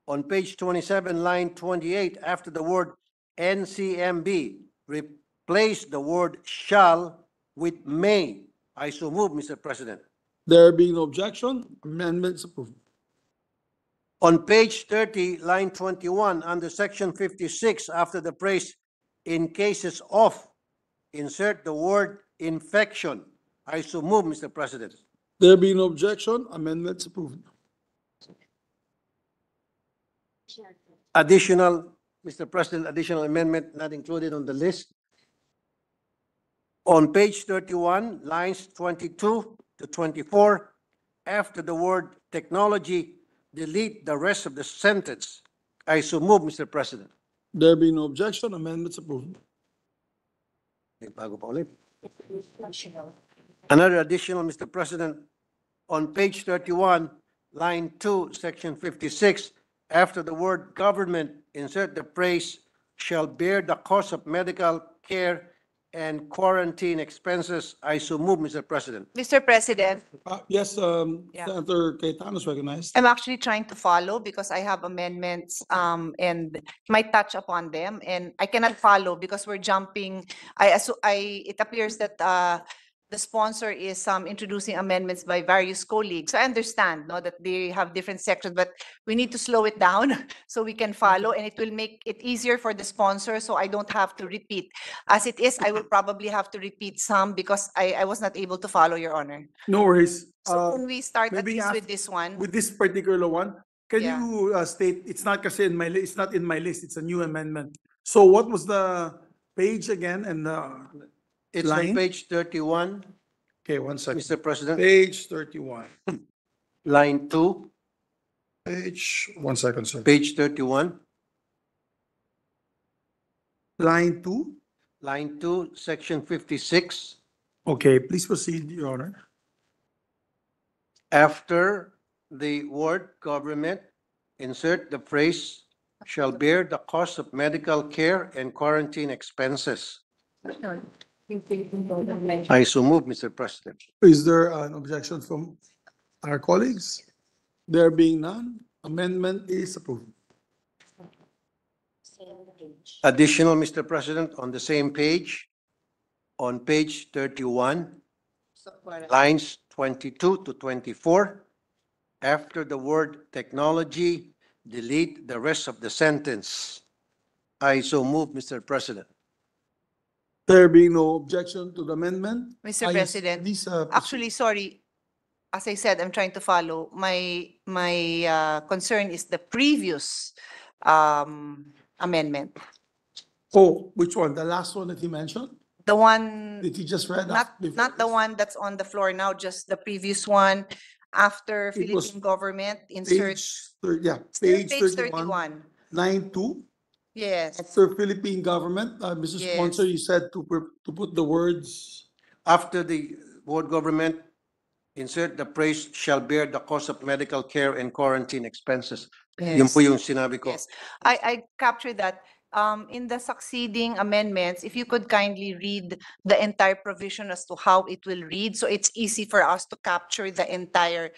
On page 27, line 28, after the word NCMB, replace the word shall with may. I so move, Mr. President. There being no objection, amendments approved. On page 30, line 21, under section 56, after the phrase in cases of, insert the word infection. I so move, Mr. President. There being no objection, amendments approved. Additional, Mr. President, additional amendment not included on the list. On page 31, lines 22 to 24, after the word technology, delete the rest of the sentence. I so move, Mr. President. There being no objection, amendments approved. May bago pa ulit. Another additional, Mr. President, on page 31, line 2, section 56, after the word government, insert the phrase shall bear the cost of medical care and quarantine expenses. I so move, Mr. President. Mr. President, Yes, Yeah. Senator Cayetano is recognized. I'm actually trying to follow because I have amendments and might touch upon them, and I cannot follow because we're jumping. It appears that the sponsor is introducing amendments by various colleagues. I understand, no, that they have different sections, but we need to slow it down so we can follow, and it will make it easier for the sponsor, so I don't have to repeat. As it is, I will probably have to repeat some because I was not able to follow, Your Honor. No worries. So can we start at maybe least with ask- this one? With this particular one, can Yeah. you state, it's not kasi in my list, it's not in my list, it's a new amendment. So what was the page again and It's on line? page 31, Okay, one second. Mr. President, Page 31. line 2, One second, sir. page 31, Line 2. line 2, section 56, Okay, please proceed, Your Honor. after the word government, insert the phrase shall bear the cost of medical care and quarantine expenses. I so move, Mr. President. Is there an objection from our colleagues? There being none, amendment is approved. Additional, Mr. President, on the same page, on page 31, lines 22 to 24, after the word technology, delete the rest of the sentence. I so move, Mr. President. There being no objection to the amendment? Mr. Yes, President, please, proceed. Actually, sorry, as I said, I'm trying to follow. My concern is the previous amendment. Oh, which one? The last one that he mentioned? The one, That he just read? not before not the this? one that's on the floor now, just the previous one after It was Philippine government, insert. Page Page 31, 31. line 2. Yes. After Philippine government, Mr. Yes. Sponsor, you said to put the words, After the word government, insert the phrase shall bear the cost of medical care and quarantine expenses. Yun po yung sinabi ko. Yes, I captured that. In the succeeding amendments, if you could kindly read the entire provision as to how it will read, so it's easy for us to capture the entire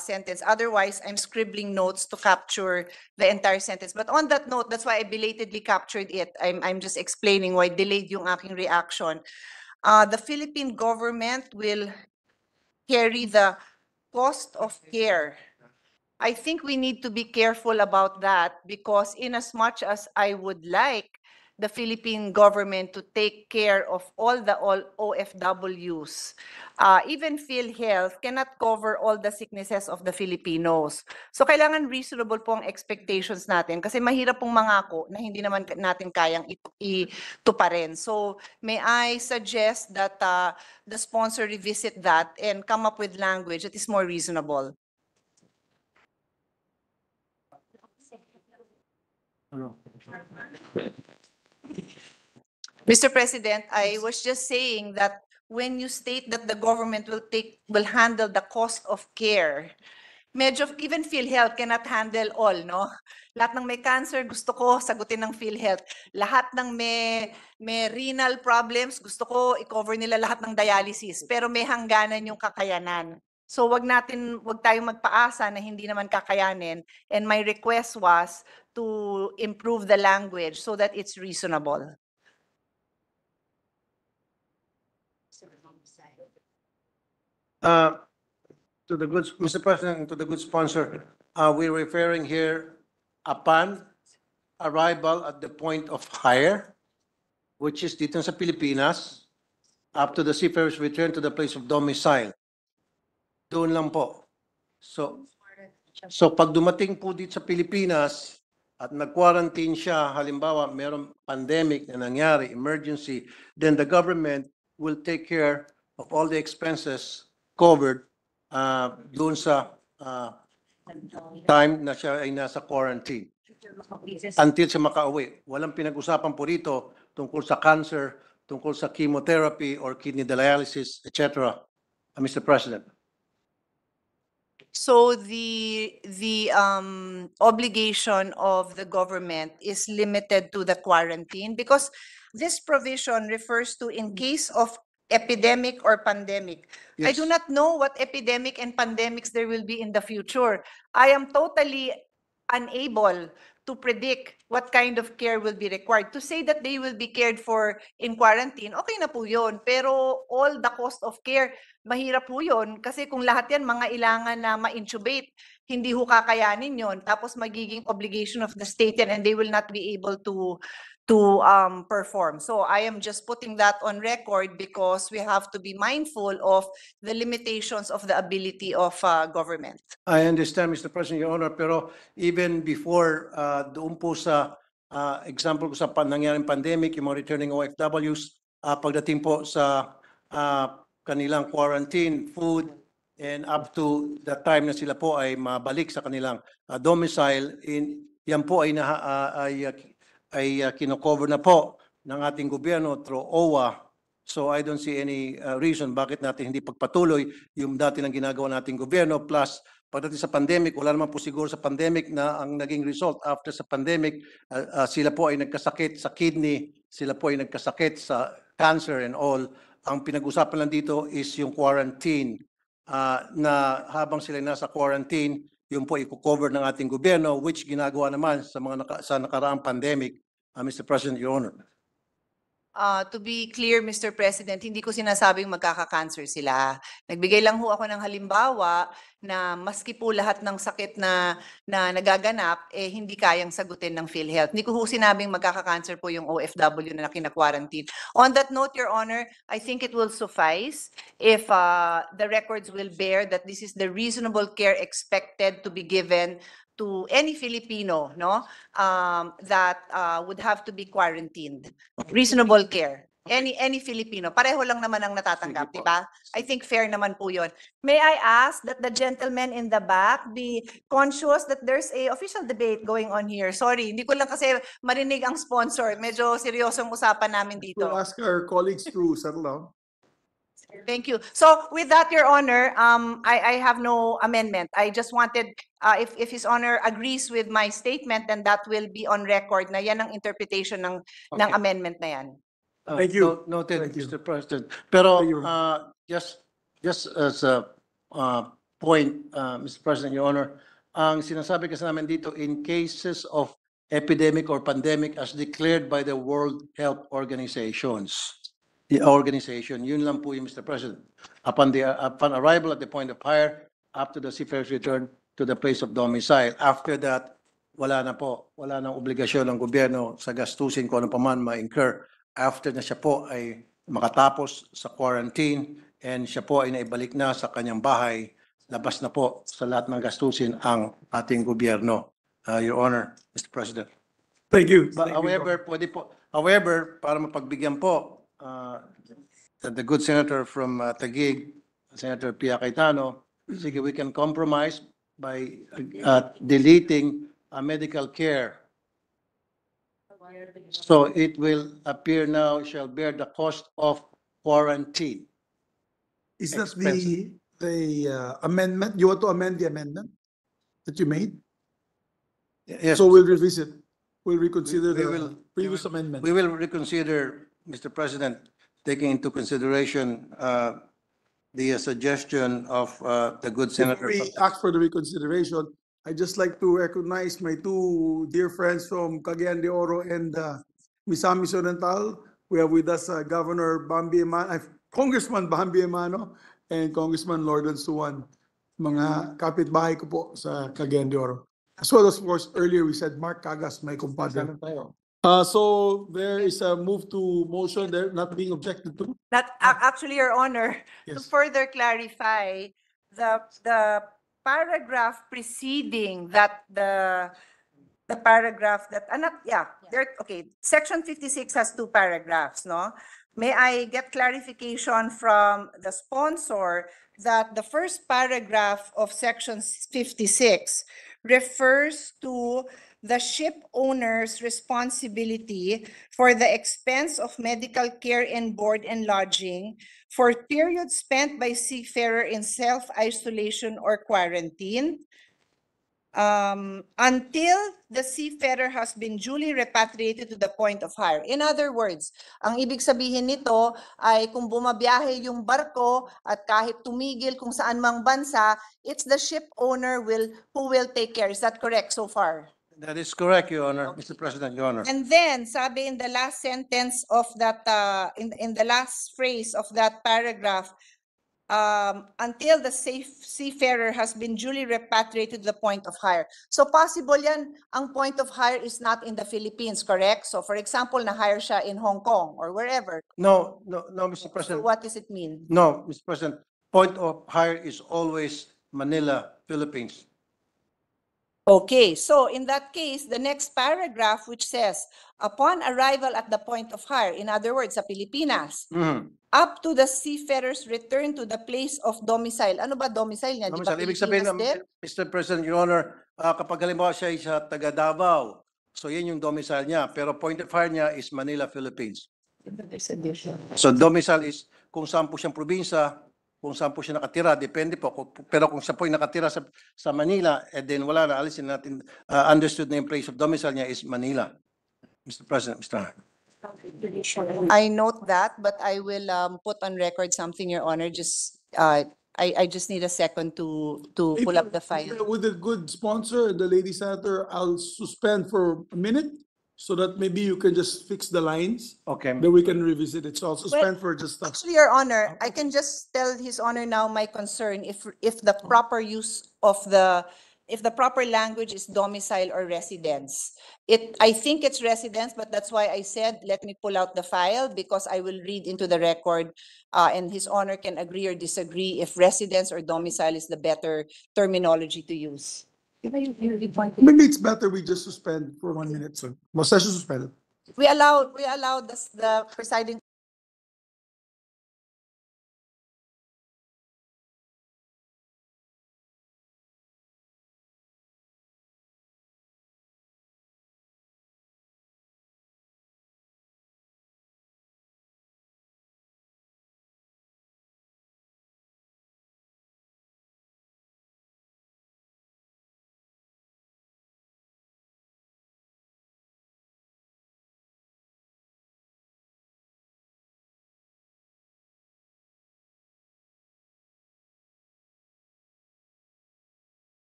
sentence. Otherwise, I'm scribbling notes to capture the entire sentence. But on that note, that's why I belatedly captured it. I'm just explaining why delayed yung aking reaction. The Philippine government will carry the cost of care. I think we need to be careful about that because in as much as I would like the Philippine government to take care of all OFWs, even PhilHealth cannot cover all the sicknesses of the Filipinos. So kailangan reasonable po ang expectations natin kasi mahirap pong mangako na hindi naman natin kayang ituparin. So may I suggest that the sponsor revisit that and come up with language that is more reasonable. Mr. President, I was just saying that when you state that the government will handle the cost of care, medyo even PhilHealth cannot handle all, no? Lahat ng may cancer, gusto ko sagutin ng PhilHealth. Lahat ng may renal problems, gusto ko i-cover nila lahat ng dialysis. Pero may hangganan yung kakayanan. So wag tayong magpaasa na hindi naman kakayanin. And my request was to improve the language so that it's reasonable. To the good, Mr. President, to the good sponsor, we're referring here upon arrival at the point of hire, which is dito sa Pilipinas, up to the seafarer's return to the place of domicile. Doon lang po. So pag dumating po dito sa Pilipinas at nag-quarantine siya, halimbawa mayroong pandemic na nangyari, emergency, then the government will take care of all the expenses covered doon sa time na siya ay nasa quarantine until siya makauwi. Walang pinag-usapan po rito tungkol sa cancer, tungkol sa chemotherapy or kidney dialysis, etc. Mr. President. So the obligation of the government is limited to the quarantine because this provision refers to in case of epidemic or pandemic. I do Yes. not know what epidemic and pandemics there will be in the future. I am totally unable to predict what kind of care will be required. To say that they will be cared for in quarantine, okay na po yun. Pero all the cost of care, mahirap po yun. Kasi kung lahat yan, mga ilangan na ma-intubate, hindi ho kakayanin yun. Tapos magiging obligation of the state yan and they will not be able to perform. So I am just putting that on record because we have to be mindful of the limitations of the ability of government. I understand, Mr. President, Your Honor, pero even before doon po sa example ko sa nangyaring pandemic, yung mga returning OFWs, pagdating po sa kanilang quarantine, food, and up to the time na sila po ay mabalik sa kanilang domicile, yan po ay kino-cover na po ng ating gobyerno through OWA. So I don't see any reason bakit natin hindi pagpatuloy yung dati ng ginagawa nating gobyerno. Plus, pagdating sa pandemic, wala naman po siguro sa pandemic na ang naging result after sa pandemic, sila po ay nagkasakit sa kidney, sila po ay nagkasakit sa cancer and all. Ang pinag-usapan lang dito is yung quarantine na habang sila nasa quarantine, yun po i-cover ng ating gobyerno, which ginagawa naman sa sa nakaraang pandemic, Mr. President, Your Honor. To be clear, Mr. President, hindi ko sinasabing magkaka-cancer sila. Nagbigay lang ho ako ng halimbawa na maski po lahat ng sakit na nagaganap, hindi kayang sagutin ng PhilHealth. Hindi ko ho sinabing magkaka-cancer po yung OFW na kina-quarantine. On that note, Your Honor, I think it will suffice if the records will bear that this is the reasonable care expected to be given to any Filipino, no, that would have to be quarantined. Reasonable care. Any Filipino. Pareho lang naman ang natatanggap, di ba? I think fair naman po yun. May I ask that the gentleman in the back be conscious that there's a official debate going on here. Sorry, hindi ko lang kasi marinig ang sponsor. Medyo seryosong usapan namin dito. We'll ask our colleagues to settle down. Thank you. So with that, Your Honor, I have no amendment. I just wanted, if His Honor agrees with my statement, then that will be on record na yan ang interpretation ng amendment na yan. Thank you. Noted, Thank you. Mr. President. Pero Thank you. just as a point, Mr. President, Your Honor, ang sinasabi kasi namin dito, in cases of epidemic or pandemic as declared by the World Health Organizations, the organization, yun lang po yung Mr. President. Upon arrival at the point of hire, up to the seafarer's return to the place of domicile. After that, wala na po, wala nang obligasyon ng gobyerno sa gastusin kung ano pa man ma-incur. After na siya po ay makatapos sa quarantine and siya po ay naibalik na sa kanyang bahay, labas na po sa lahat ng gastusin ang ating gobyerno, Your Honor, Mr. President. Thank you. But however, para mapagbigyan po, the good senator from Taguig, Senator Pia Cayetano, sige, we can compromise by deleting medical care So it will appear now shall bear the cost of quarantine. Is that Expensive. the amendment? You want to amend the amendment that you made? Yes. So we'll revisit, we'll reconsider We the will- previous amendment. We will reconsider, Mr. President, taking into consideration the suggestion of the good senator. Before we ask for the reconsideration, I'd just like to recognize my two dear friends from Cagayan de Oro and Misamis Oriental. We have with us Governor Bambi Emano, Congressman Bambi Emano, and Congressman Lorden Suwan, mga kapitbahay ko po sa Cagayan de Oro. As well as, of course, earlier we said Mark Cagas, my compadre. So there is a move to motion there not being objected to. Actually, Your Honor, to Yes. further clarify, the paragraph preceding that, the paragraph that, okay, section 56 has two paragraphs, no? May I get clarification from the sponsor that the first paragraph of section 56 refers to the ship owner's responsibility for the expense of medical care and board and lodging for periods spent by seafarer in self-isolation or quarantine, until the seafarer has been duly repatriated to the point of hire. In other words, ang ibig sabihin nito ay kung bumabiyahe yung barko at kahit tumigil kung saan mang bansa, it's the ship owner who will take care. Is that correct so far? That is correct, Your Honor, Mr. President, Your Honor. And then, sabi in the last sentence of that, in the last phrase of that paragraph, until the seafarer has been duly repatriated to the point of hire. So possible yan, ang point of hire is not in the Philippines, correct? So for example, na-hire siya in Hong Kong or wherever. No, Mr. So President. what does it mean? No, Mr. President, point of hire is always Manila, Philippines. Okay, so in that case, the next paragraph which says, upon arrival at the point of hire, in other words, sa Pilipinas, up to the seafarer's return to the place of domicile. Ano ba domicile niya? Di ba Ibig sabihin, Pilipinas din? Mr. President, Your Honor, kapag halimbawa siya ay sa taga Davao, so yan yung domicile niya, pero point of hire niya is Manila, Philippines. So domicile is kung saan po siyang probinsya, kung saan po siya nakatira, depende po. Pero kung siya po ay nakatira sa Manila, then wala na, alisin natin, understood na yung place of domicile niya is Manila. Mr. President, Mr. I note that, but I will put on record something, Your Honor. Just I just need a second to pull up the file. With a good sponsor, the lady senator, I'll suspend for a minute so that maybe you can just fix the lines. Okay. Then we can revisit it. So I'll suspend for just a. Actually, Your Honor, I can just tell His Honor now my concern if the proper use of if the proper language is domicile or residence. I think it's residence, but that's why I said, let me pull out the file because I will read into the record and His Honor can agree or disagree if residence or domicile is the better terminology to use. Maybe it's better we just suspend for 1 minute, sir. Session suspended. We allow the presiding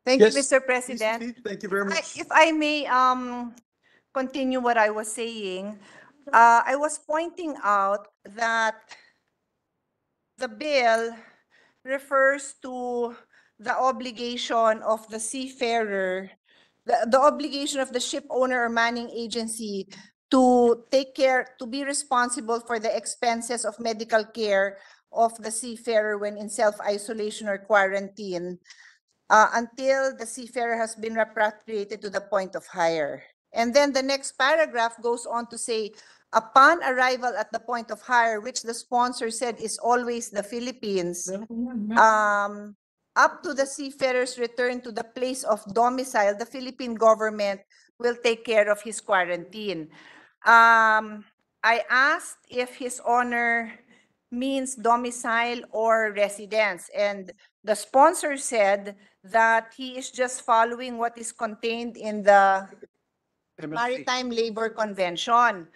Thank you, Yes, Mr. please President. proceed. Thank you very much. If I may continue what I was saying, I was pointing out that the bill refers to the obligation of the seafarer, the obligation of the ship owner or manning agency to take care, to be responsible for the expenses of medical care of the seafarer when in self-isolation or quarantine until the seafarer has been repatriated to the point of hire. And then the next paragraph goes on to say, upon arrival at the point of hire, which the sponsor said is always the Philippines, up to the seafarer's return to the place of domicile, the Philippine government will take care of his quarantine. I asked if His Honor means domicile or residence, and the sponsor said that he is just following what is contained in the Maritime Labor Convention.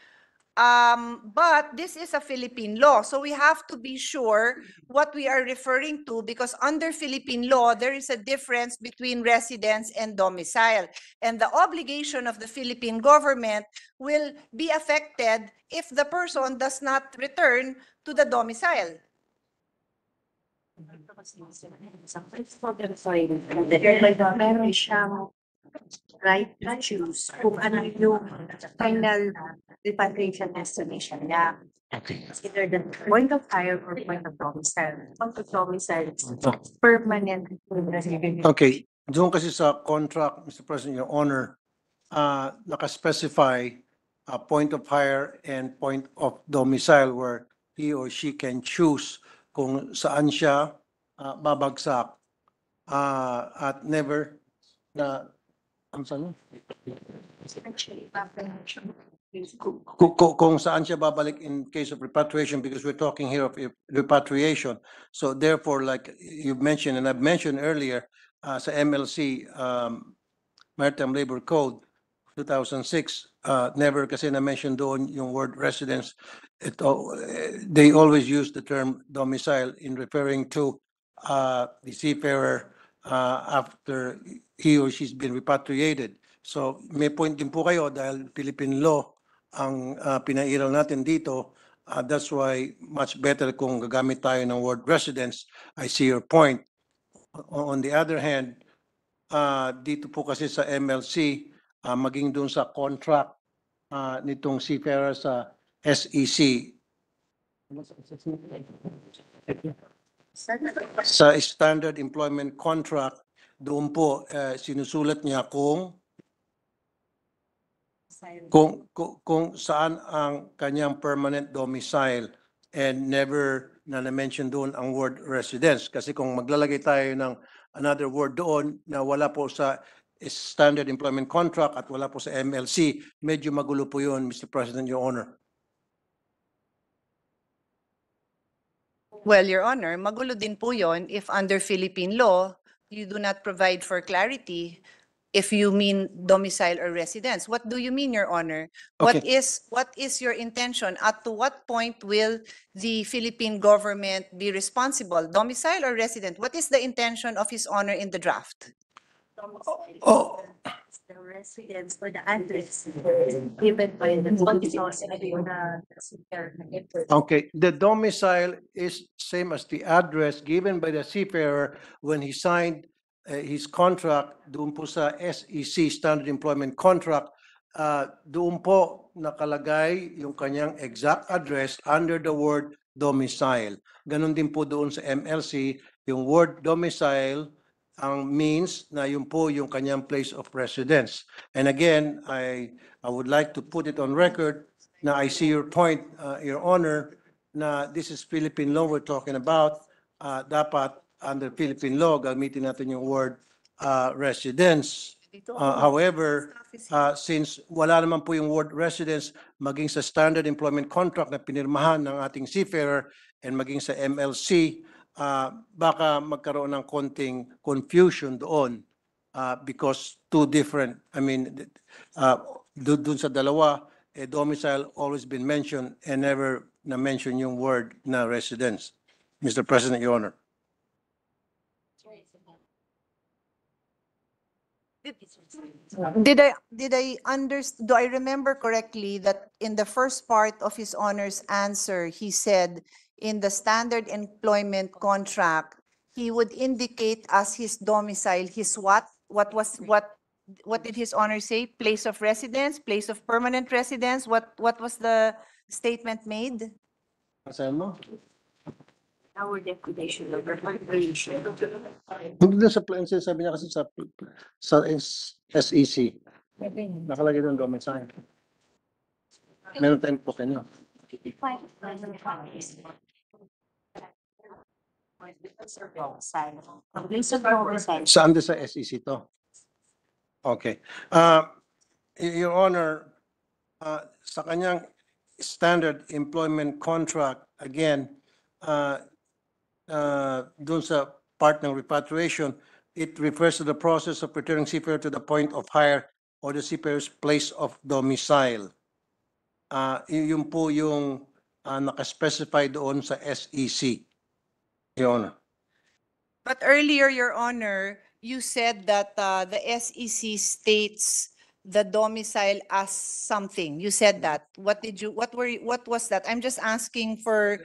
But this is a Philippine law, so we have to be sure what we are referring to, because under Philippine law, there is a difference between residence and domicile. And the obligation of the Philippine government will be affected if the person does not return to the domicile. Meron siyang right to choose kung ano yung final repatriation destination niya. Either the point of hire or point of domicile. Point of domicile is permanent resident. Okay, doon kasi sa contract, Mr. President, Your Honor, nakaspecify point of hire and point of domicile where he or she can choose kung saan siya babagsak at never na ang saan? Kung saan siya babalik in case of repatriation, because we're talking here of repatriation. So therefore, like you mentioned and I've mentioned earlier, sa MLC Maritime Labor Code 2006, never kasi na-mention doon yung word residence. They always use the term domicile in referring to the seafarer after he or she's been repatriated. So may point din po kayo dahil Philippine law ang pinairal natin dito. That's why much better kung gagamit tayo ng word residence. I see your point. On the other hand, dito po kasi sa MLC, maging doon sa contract nitong seafarer sa SEC, sa standard employment contract, doon po sinusulat niya kung saan ang kanyang permanent domicile and never na-mention doon ang word residence. Kasi kung maglalagay tayo ng another word doon na wala po sa standard employment contract at wala po sa MLC, medyo magulo po yun, Mr. President, Your Honor. Well, Your Honor, magulo din po yon if under Philippine law, you do not provide for clarity if you mean domicile or residence. What do you mean, Your Honor? What Okay. is your intention? At to what point will the Philippine government be responsible, domicile or resident? What is the intention of His Honor in the draft? Oh, The residence or the address given by the sponsor okay. The domicile is same as the address given by the seafarer when he signed his contract doon po sa SEC, Standard Employment Contract. Doon po nakalagay yung kanyang exact address under the word domicile. Ganon din po doon sa MLC, yung word domicile ang means na yun po yung kanyang place of residence. And again, I would like to put it on record na I see your point, Your Honor, na this is Philippine law we're talking about. Dapat under Philippine law, gamitin natin yung word residence. However, since wala naman po yung word residence maging sa standard employment contract na pinirmahan ng ating seafarer and maging sa MLC, baka magkaroon ng konting confusion doon because two different, I mean, dun sa dalawa, domicile always been mentioned and never na-mention yung word na residence. Mr. President, Your Honor. Do I remember correctly that in the first part of his honor's answer, he said in the standard employment contract, he would indicate as his domicile, his what? What did his honor say? Place of residence, place of permanent residence? What was the statement made? Basahin mo. Our declaration of repatriation. Hindi na sa plan, sabi niya kasi sa SEC. Nakalagay doon domicile. Meron tayong po kanyo. Saan din sa SEC to? Okay. Your Honor, sa kanyang standard employment contract, again, dun sa part ng repatriation, it refers to the process of returning seafarer to the point of hire or the seafarer's place of domicile. Yun po yung nakaspecify doon sa SEC, Your Honor. But earlier, Your Honor, you said that the SEC states the domicile as something. You said that. What was that? I'm just asking for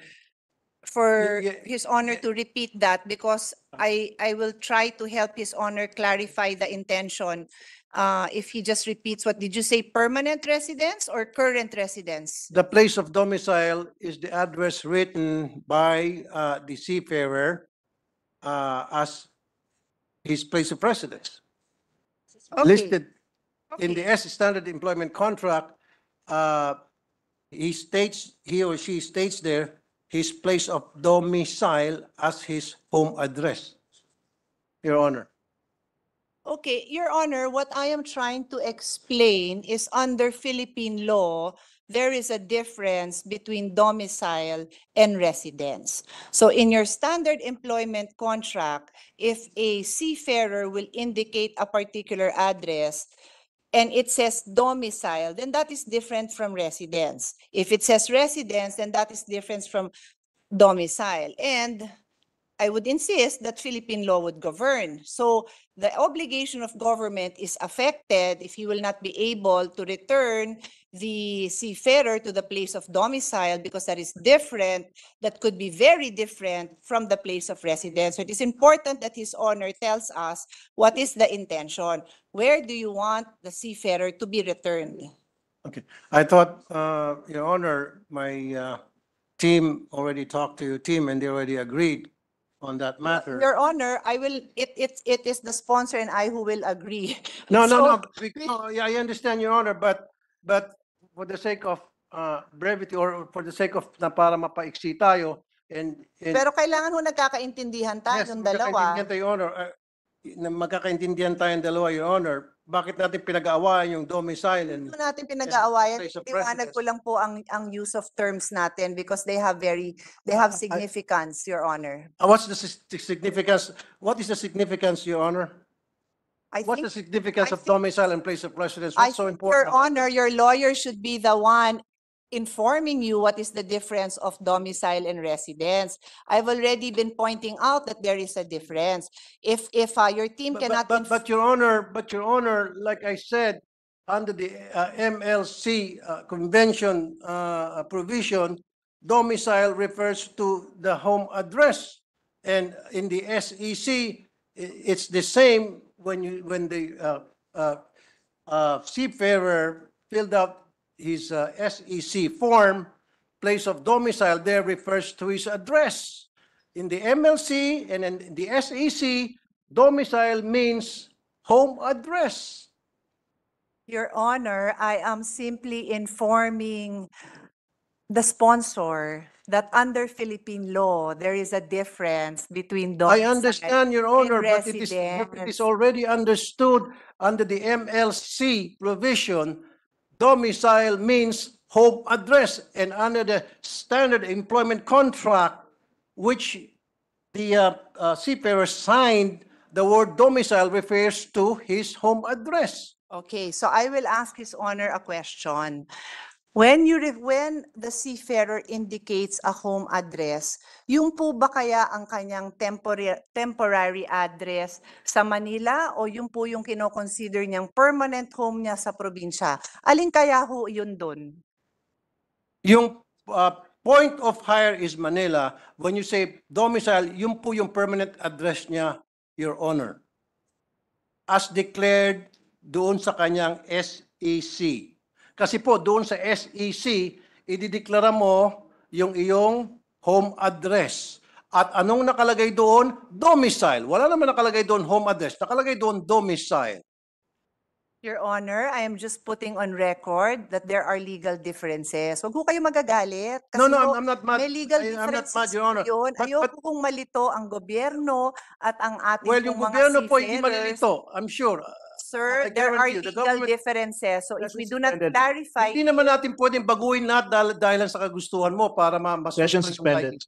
Yeah, His Honor to repeat that because I will try to help His Honor clarify the intention. If he just repeats, what did you say, permanent residence or current residence? The place of domicile is the address written by the seafarer as his place of residence. Okay. Listed in Okay. the standard employment contract, he or she states there his place of domicile as his home address, Your Honor. Okay, Your Honor, what I am trying to explain is under Philippine law, there is a difference between domicile and residence. So in your standard employment contract, if a seafarer will indicate a particular address and it says domicile, then that is different from residence. If it says residence, then that is different from domicile. And I would insist that Philippine law would govern. So the obligation of government is affected if he will not be able to return the seafarer to the place of domicile because that is different, that could be very different from the place of residence. So it is important that His Honor tells us what is the intention. Where do you want the seafarer to be returned? Okay, I thought, Your Honor, my team already talked to your team and they already agreed on that matter. Your Honor, it is the sponsor and I who will agree. No, So- yeah, I understand, Your Honor, but for the sake of brevity or for the sake of na para mapaiksi tayo and Pero kailangan ho nagkakaintindihan yes, tayong dalawa. magkakaintindihan tayo, Your Honor. Magkakaintindihan tayong dalawa, Your Honor. Bakit natin pinag-aawayan yung domicile and Ito natin pinag-aawayan, place of liwanag ko residence. lang po ang use of terms natin because they have significance, Your Honor. what's the significance? What is the significance, Your Honor? I What's think, the significance I of think- domicile and place of residence? I What's so think, Your important? Honor, your lawyer should be the one informing you what is the difference of domicile and residence. I've already been pointing out that there is a difference. If your team cannot. But Your Honor, like I said, under the MLC convention provision, domicile refers to the home address. And in the SEC, it's the same when the seafarer filled out his SEC form, place of domicile there refers to his address. In the MLC and in the SEC, domicile means home address. Your Honor, I am simply informing the sponsor that under Philippine law, there is a difference between I domicile. understand, Your Honor, and but it is residence. already understood under the MLC provision, domicile means home address. And under the standard employment contract, which the seafarer signed, the word domicile refers to his home address. Okay, so I will ask His Honor a question. When the seafarer indicates a home address, yung po ba kaya ang kanyang temporary address sa Manila o yung po yung kino-consider niyang permanent home niya sa probinsya? Alin kaya ho yun dun? Yung point of hire is Manila. When you say domicile, yun po yung permanent address niya, Your Honor. As declared doon sa kanyang SEC. Kasi po doon sa SEC, idideklara mo yung iyong home address. At anong nakalagay doon? Domicile. Wala naman nakalagay doon home address. Nakalagay doon domicile. Your Honor, I am just putting on record that there are legal differences. Huwag ho kayo magagalit. No, Kasi no, ho, I'm not mad. may legal I'm not differences mad, Your po Honor. yun. But- Ayoko kong malito ang gobyerno at ang ating Well, pong yung mga gobyerno po hindi seafarers. malilito. I'm sure. Sir, I there are guarantee you, the legal government differences. So if has we do not suspended. clarify, Hindi naman natin pwedeng baguhin lahat dahil sa kagustuhan mo para mas Session suspended.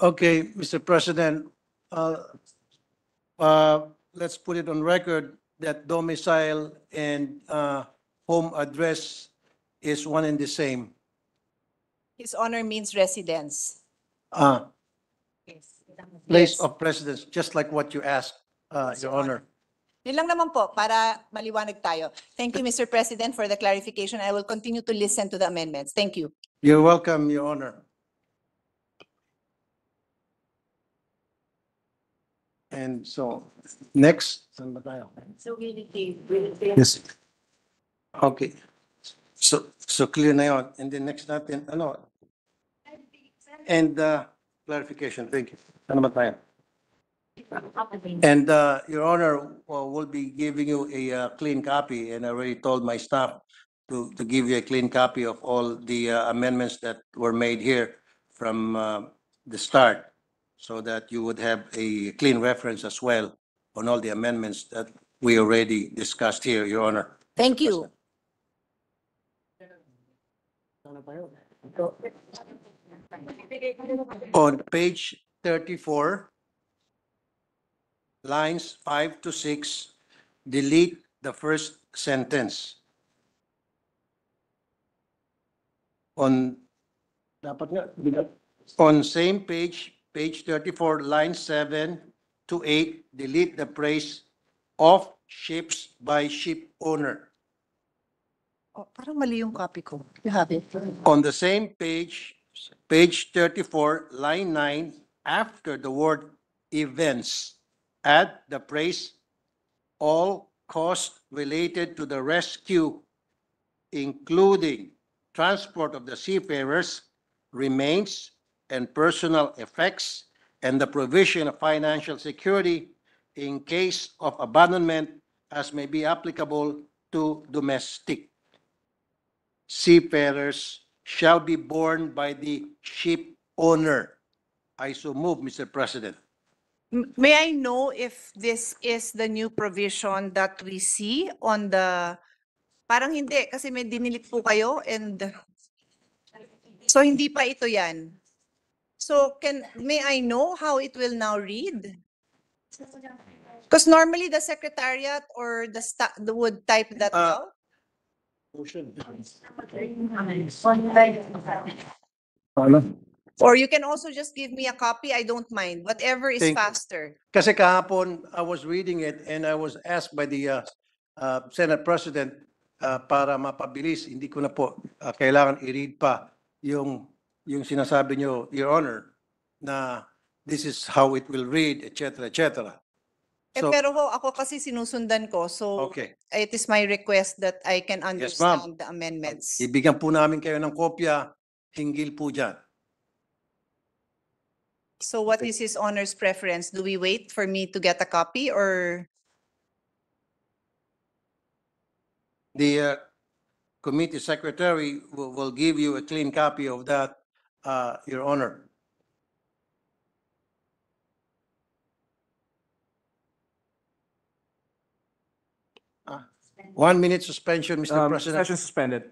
Okay, Mr. President, let's put it on record that domicile and home address is one and the same. His honor means residence. Place Yes. of residence, just like what you asked, Yes, Your Your Honor. Yun lang naman po, para maliwanag tayo. Thank you, Mr. President, for the clarification. I will continue to listen to the amendments. Thank you. You're welcome, Your Honor. And so, next. Saan ba tayo? Yes. Okay. So clear na yun. And then next natin, ano? And clarification, thank you. Ano ba tayo? And Your Honor, we'll be giving you a clean copy, and I already told my staff to give you a clean copy of all the amendments that were made here from the start, so that you would have a clean reference as well on all the amendments that we already discussed here, Your Honor. Thank you. On page 34, lines 5 to 6, delete the first sentence. On on same page, page 34, line 7 to 8, delete the phrase of ships by ship owner. Oh, parang mali yung copy ko. You have it. On the same page, page 34, line 9, after the word events, add the phrase all costs related to the rescue, including transport of the seafarers, remains, and personal effects, and the provision of financial security in case of abandonment as may be applicable to domestic seafarers shall be borne by the ship owner. I so move, Mr. President. May I know if this is the new provision that we see on the, parang hindi, kasi may dinilit po kayo and, so hindi pa ito yan. So may I know how it will now read? Because normally the secretariat or the would type that out. Or you can also just give me a copy, I don't mind, whatever is Thank you. faster. Kasi kahapon, I was reading it and I was asked by the Senate President para mapabilis, hindi ko na po kailangan i-read pa yung sinasabi nyo, Your Honor, na this is how it will read, etc., etc. So, Pero ako kasi sinusundan ko, so okay. it is my request that I can Yes, ma'am. understand the amendments. Ibigyan po namin kayo ng kopya, hinggil po dyan. So what is his honor's preference? Do we wait for me to get a copy or? The committee secretary will give you a clean copy of that, Your Honor. Uh, 1 minute suspension, Mr. President. Session suspended.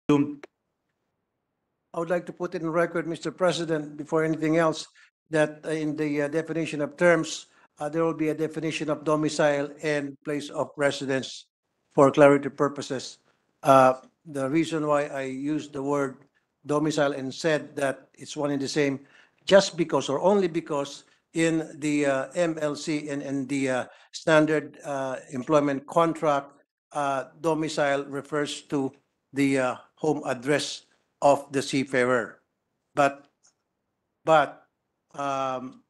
I would like to put it in record, Mr. President, before anything else, that in the definition of terms, there will be a definition of domicile and place of residence for clarity purposes. The reason why I used the word domicile and said that it's one and the same, just because or only because in the MLC and in the standard employment contract, domicile refers to the home address of the seafarer. But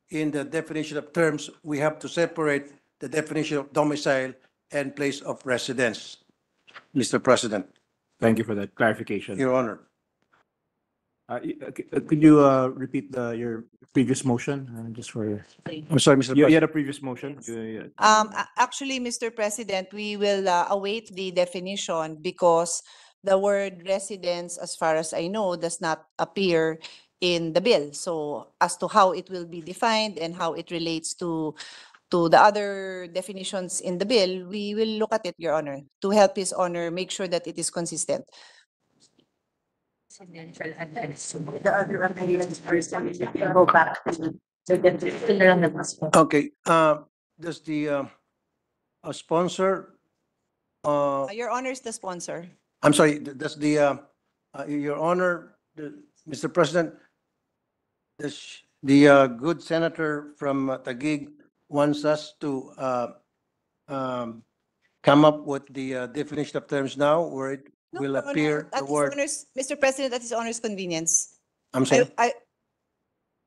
in the definition of terms, we have to separate the definition of domicile and place of residence, Mr. President, Thank you for that clarification. Your Honor. Could you repeat your previous motion, just for, I'm sorry, Mr. you President. had a previous motion? Actually, Mr. President, we will await the definition because the word residence, as far as I know, does not appear in the bill. So as to how it will be defined and how it relates to the other definitions in the bill, we will look at it, Your Honor, to help His Honor make sure that it is consistent. The other amendments first, go back to the Okay, does the sponsor, Your Honor is the sponsor. I'm sorry, does the, Your Honor, Mr. President, does the good senator from Taguig wants us to come up with the definition of terms now, where it No, will Your Honor, appear at the His word, Honor's- Mr. President, at His Honor's convenience. I'm sorry?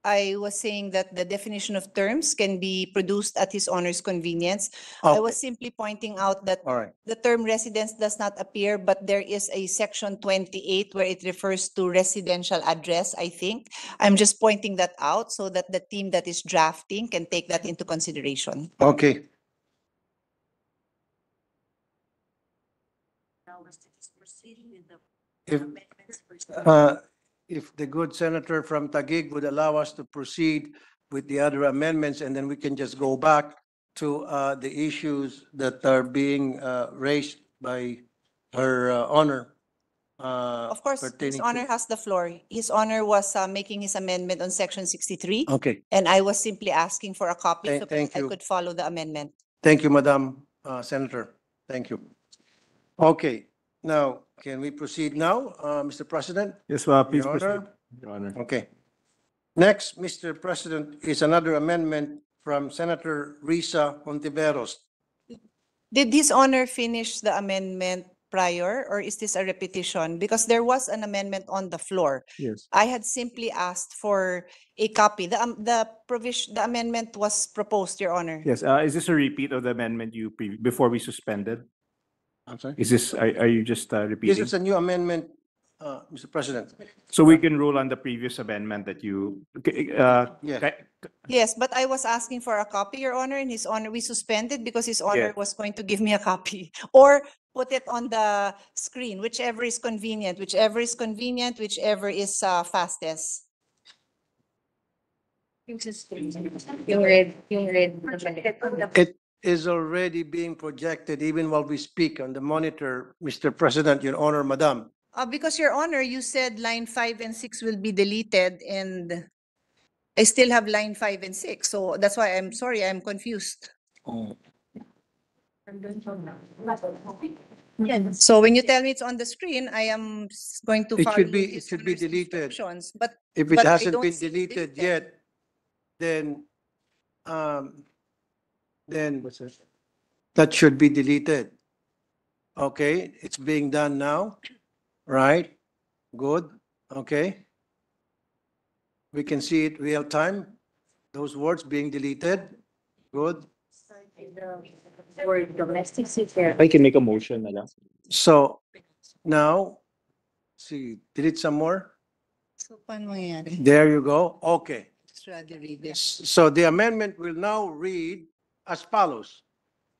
I was saying that the definition of terms can be produced at His Honor's convenience. I Okay, was simply pointing out that all right. the term residence does not appear, but there is a section 28 where it refers to residential address, I think. I'm just pointing that out so that the team that is drafting can take that into consideration. Okay, if, if the good senator from Taguig would allow us to proceed with the other amendments, and then we can just go back to the issues that are being raised by her honor. Of course, His pertaining to- Honor has the floor. His Honor was making his amendment on section 63, Okay, and I was simply asking for a copy so Thank I you. could follow the amendment. Thank you, Madam Senator. Thank you. Okay, now, can we proceed now, Mr. President? Yes, please Your proceed, Honor. Your Honor. Okay. Next, Mr. President, is another amendment from Senator Risa Hontiveros. Did His Honor finish the amendment prior, or is this a repetition? Because there was an amendment on the floor. Yes. I had simply asked for a copy. The amendment was proposed, Your Honor. Yes, is this a repeat of the amendment before we suspended? I'm sorry? Is this, are you just This repeating? is a new amendment, Mr. President. So we can rule on the previous amendment that you, Yes. Yes, but I was asking for a copy, Your Honor, and His Honor, we suspended because His Honor Yeah. was going to give me a copy. Or put it on the screen, whichever is convenient, whichever is convenient, whichever is fastest. It is already being projected even while we speak on the monitor, Mr. President, Your Honor, Madam. Because Your Honor, you said line 5 and 6 will be deleted and I still have line 5 and 6. So that's why I'm sorry, I'm confused. So when you tell me it's on the screen, I am going to It follow should be- His it should be Honor's deleted. instructions. But If it But I hasn't don't been see it deleted deleted. yet, then that should be deleted. Okay, it's being done now, right? Good, okay. We can see it real time, those words being deleted. Good. I can make a motion na lang. So now, see, delete some more. so paano mangyayari? There you go. Okay. Just rather read this. So the amendment will now read as follows.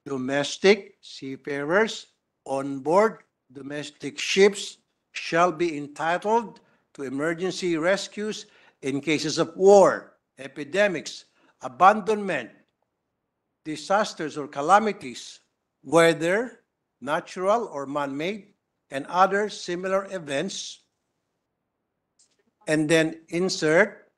Domestic seafarers on board domestic ships shall be entitled to emergency rescues in cases of war, epidemics, abandonment, disasters or calamities, whether natural or man-made, and other similar events, and then insert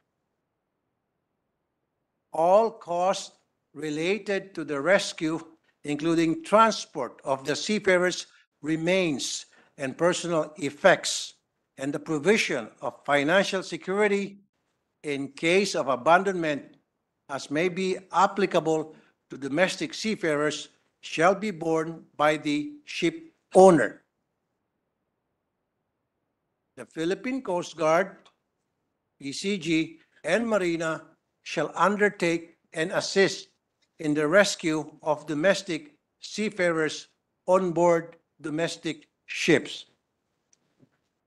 all costs related to the rescue, including transport of the seafarers' remains and personal effects, and the provision of financial security in case of abandonment, as may be applicable to domestic seafarers, shall be borne by the ship owner. The Philippine Coast Guard, PCG, and Marina shall undertake and assist in the rescue of domestic seafarers on board domestic ships.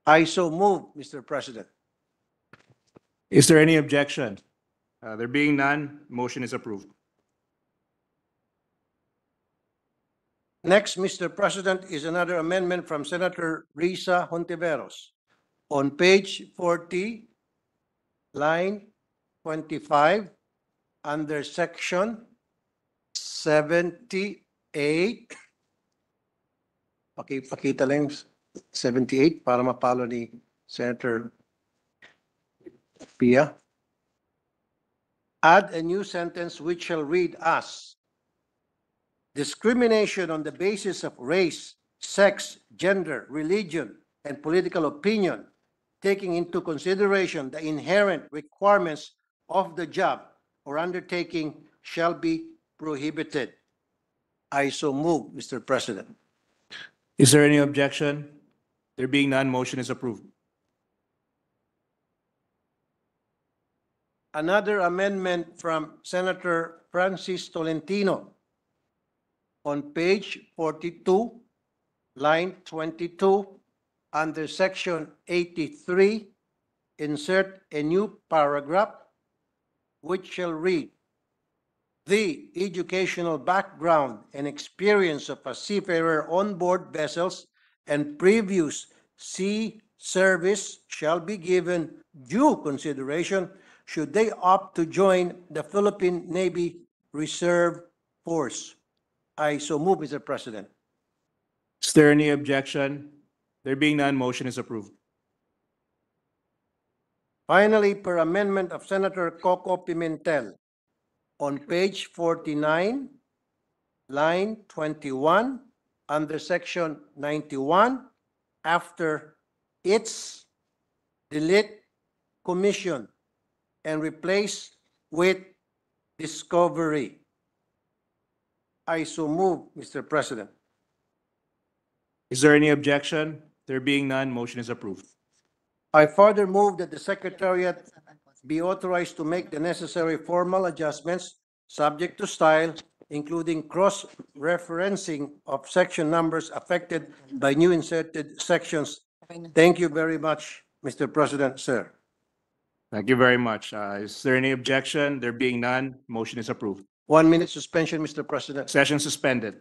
I so move, Mr. President. Is there any objection? There being none, motion is approved. Next, Mr. President, is another amendment from Senator Risa Hontiveros. On page 40, line 25, under section 78. Pakita lang yung 78 para mapalo ni Senator Pia. Add a new sentence which shall read as: discrimination on the basis of race, sex, gender, religion, and political opinion, taking into consideration the inherent requirements of the job or undertaking, shall be prohibited. I so move, Mr. President. Is there any objection? There being none, motion is approved. Another amendment from Senator Francis Tolentino. On page 42, line 22, under section 83, insert a new paragraph which shall read: the educational background and experience of a seafarer on board vessels and previous sea service shall be given due consideration should they opt to join the Philippine Navy Reserve Force. I so move, Mr. President. Is there any objection? There being none, motion is approved. Finally, per amendment of Senator Coco Pimentel, on page 49, line 21, under section 91, after its, delete commission and replace with discovery. I so move, Mr. President. Is there any objection? There being none, motion is approved. I further move that the Secretariat be authorized to make the necessary formal adjustments subject to style, including cross-referencing of section numbers affected by new inserted sections. Thank you very much, Mr. President, sir. Thank you very much. Is there any objection? There being none, motion is approved. 1 minute suspension, Mr. President. Session suspended.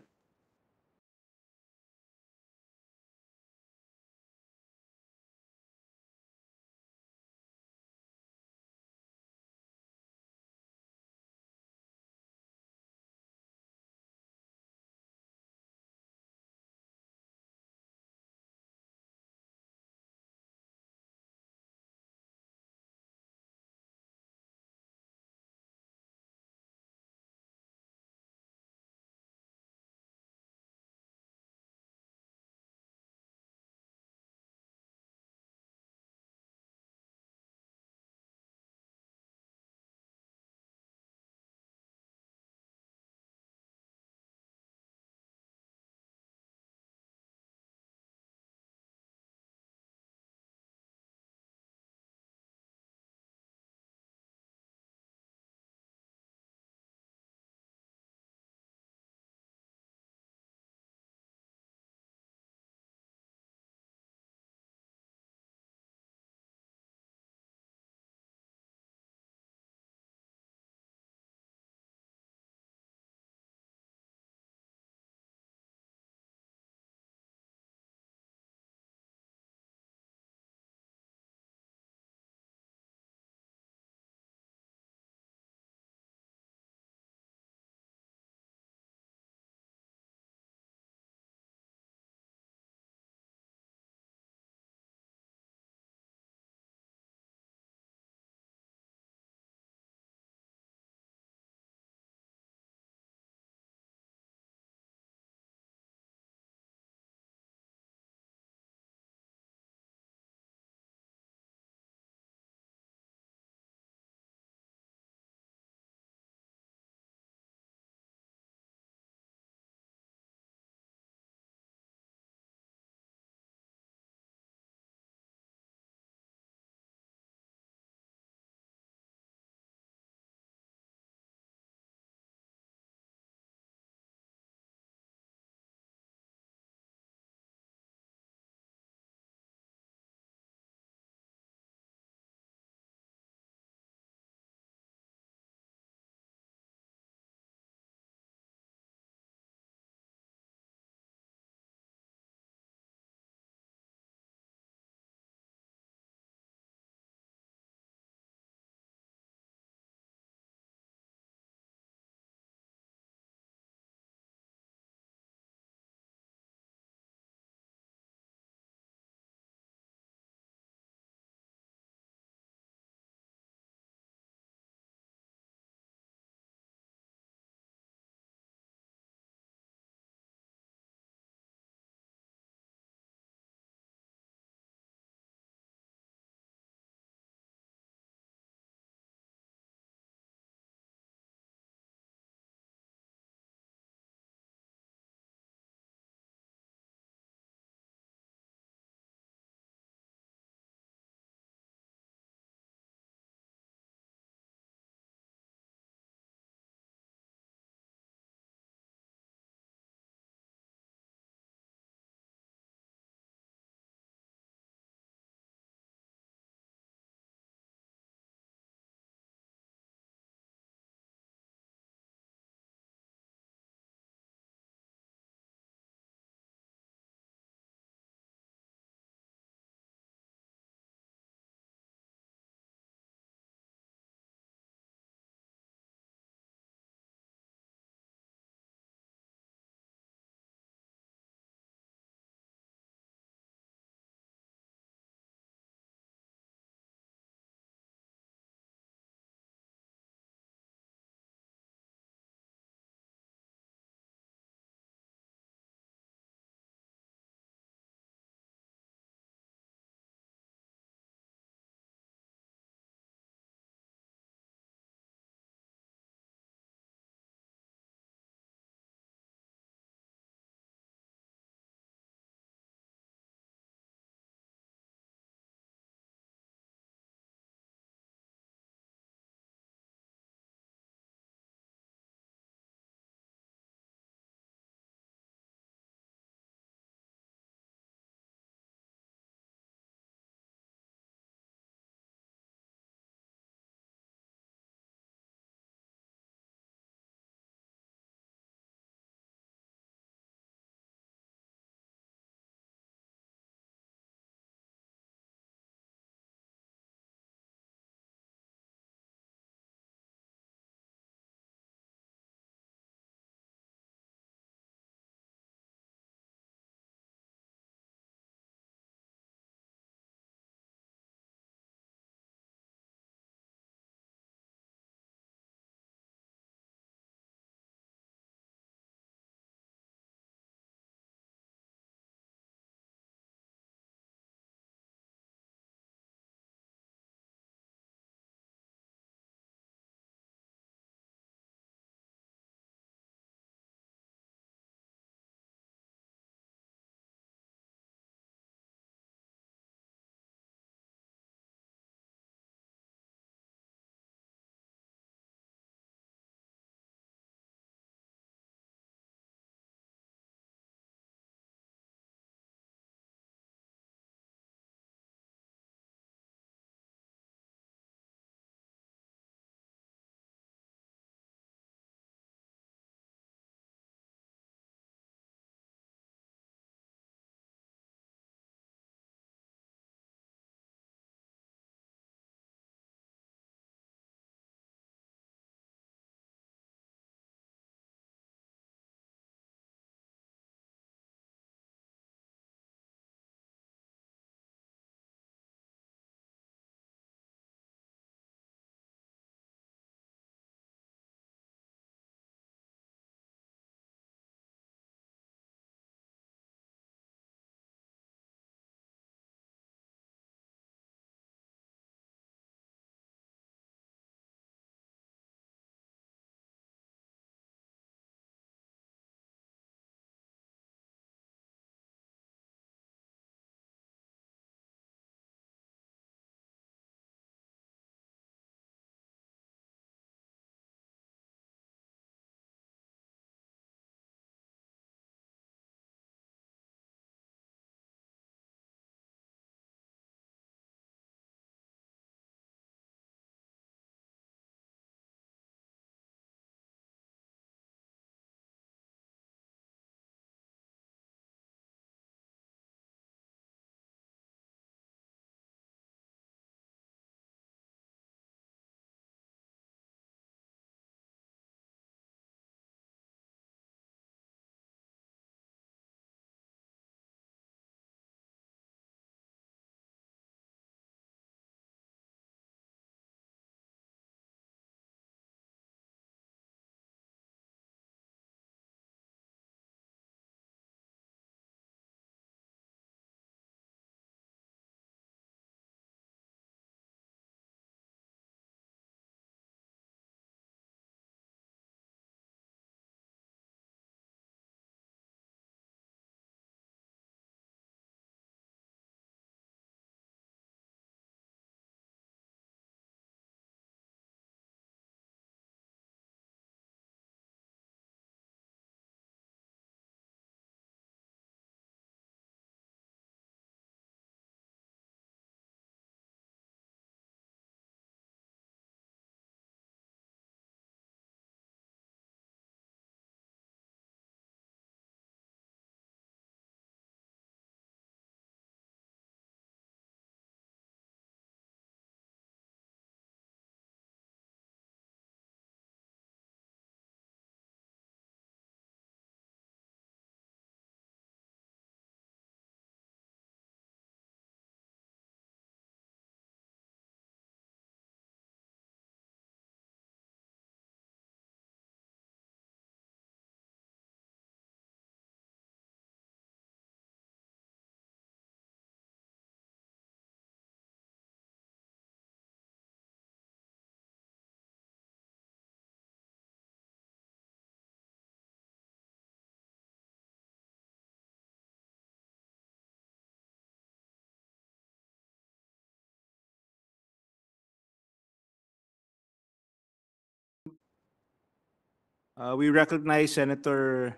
We recognize Senator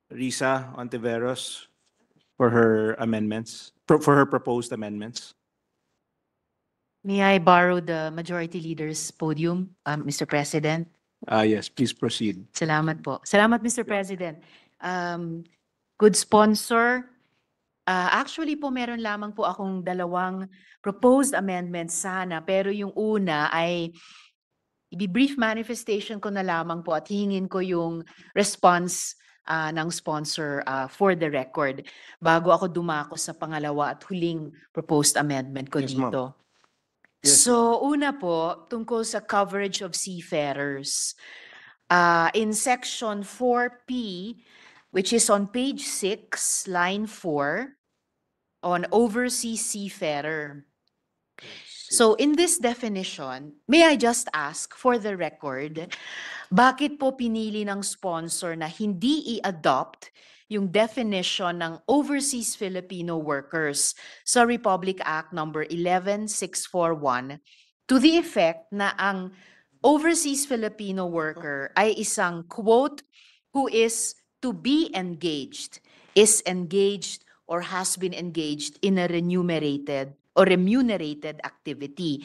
Risa Ontiveros for her amendments, for her proposed amendments. May I borrow the Majority Leader's podium, Mr. President? Yes, please proceed. Salamat po. Salamat, Mr. President. Good sponsor. Actually po, meron lamang po akong dalawang proposed amendments sana, pero yung una ay i-brief manifestation ko na lamang po at hingin ko yung response ng sponsor for the record bago ako dumako sa pangalawa at huling proposed amendment ko Yes, ma'am. dito. Yes. So, una po, tungkol sa coverage of seafarers. In section 4P, which is on page 6, line 4, on overseas seafarer. So, in this definition, may I just ask for the record, bakit po pinili ng sponsor na hindi i-adopt yung definition ng overseas Filipino workers sa Republic Act number 11641 to the effect na ang overseas Filipino worker ay isang quote who is to be engaged, is engaged or has been engaged in a remunerated activity.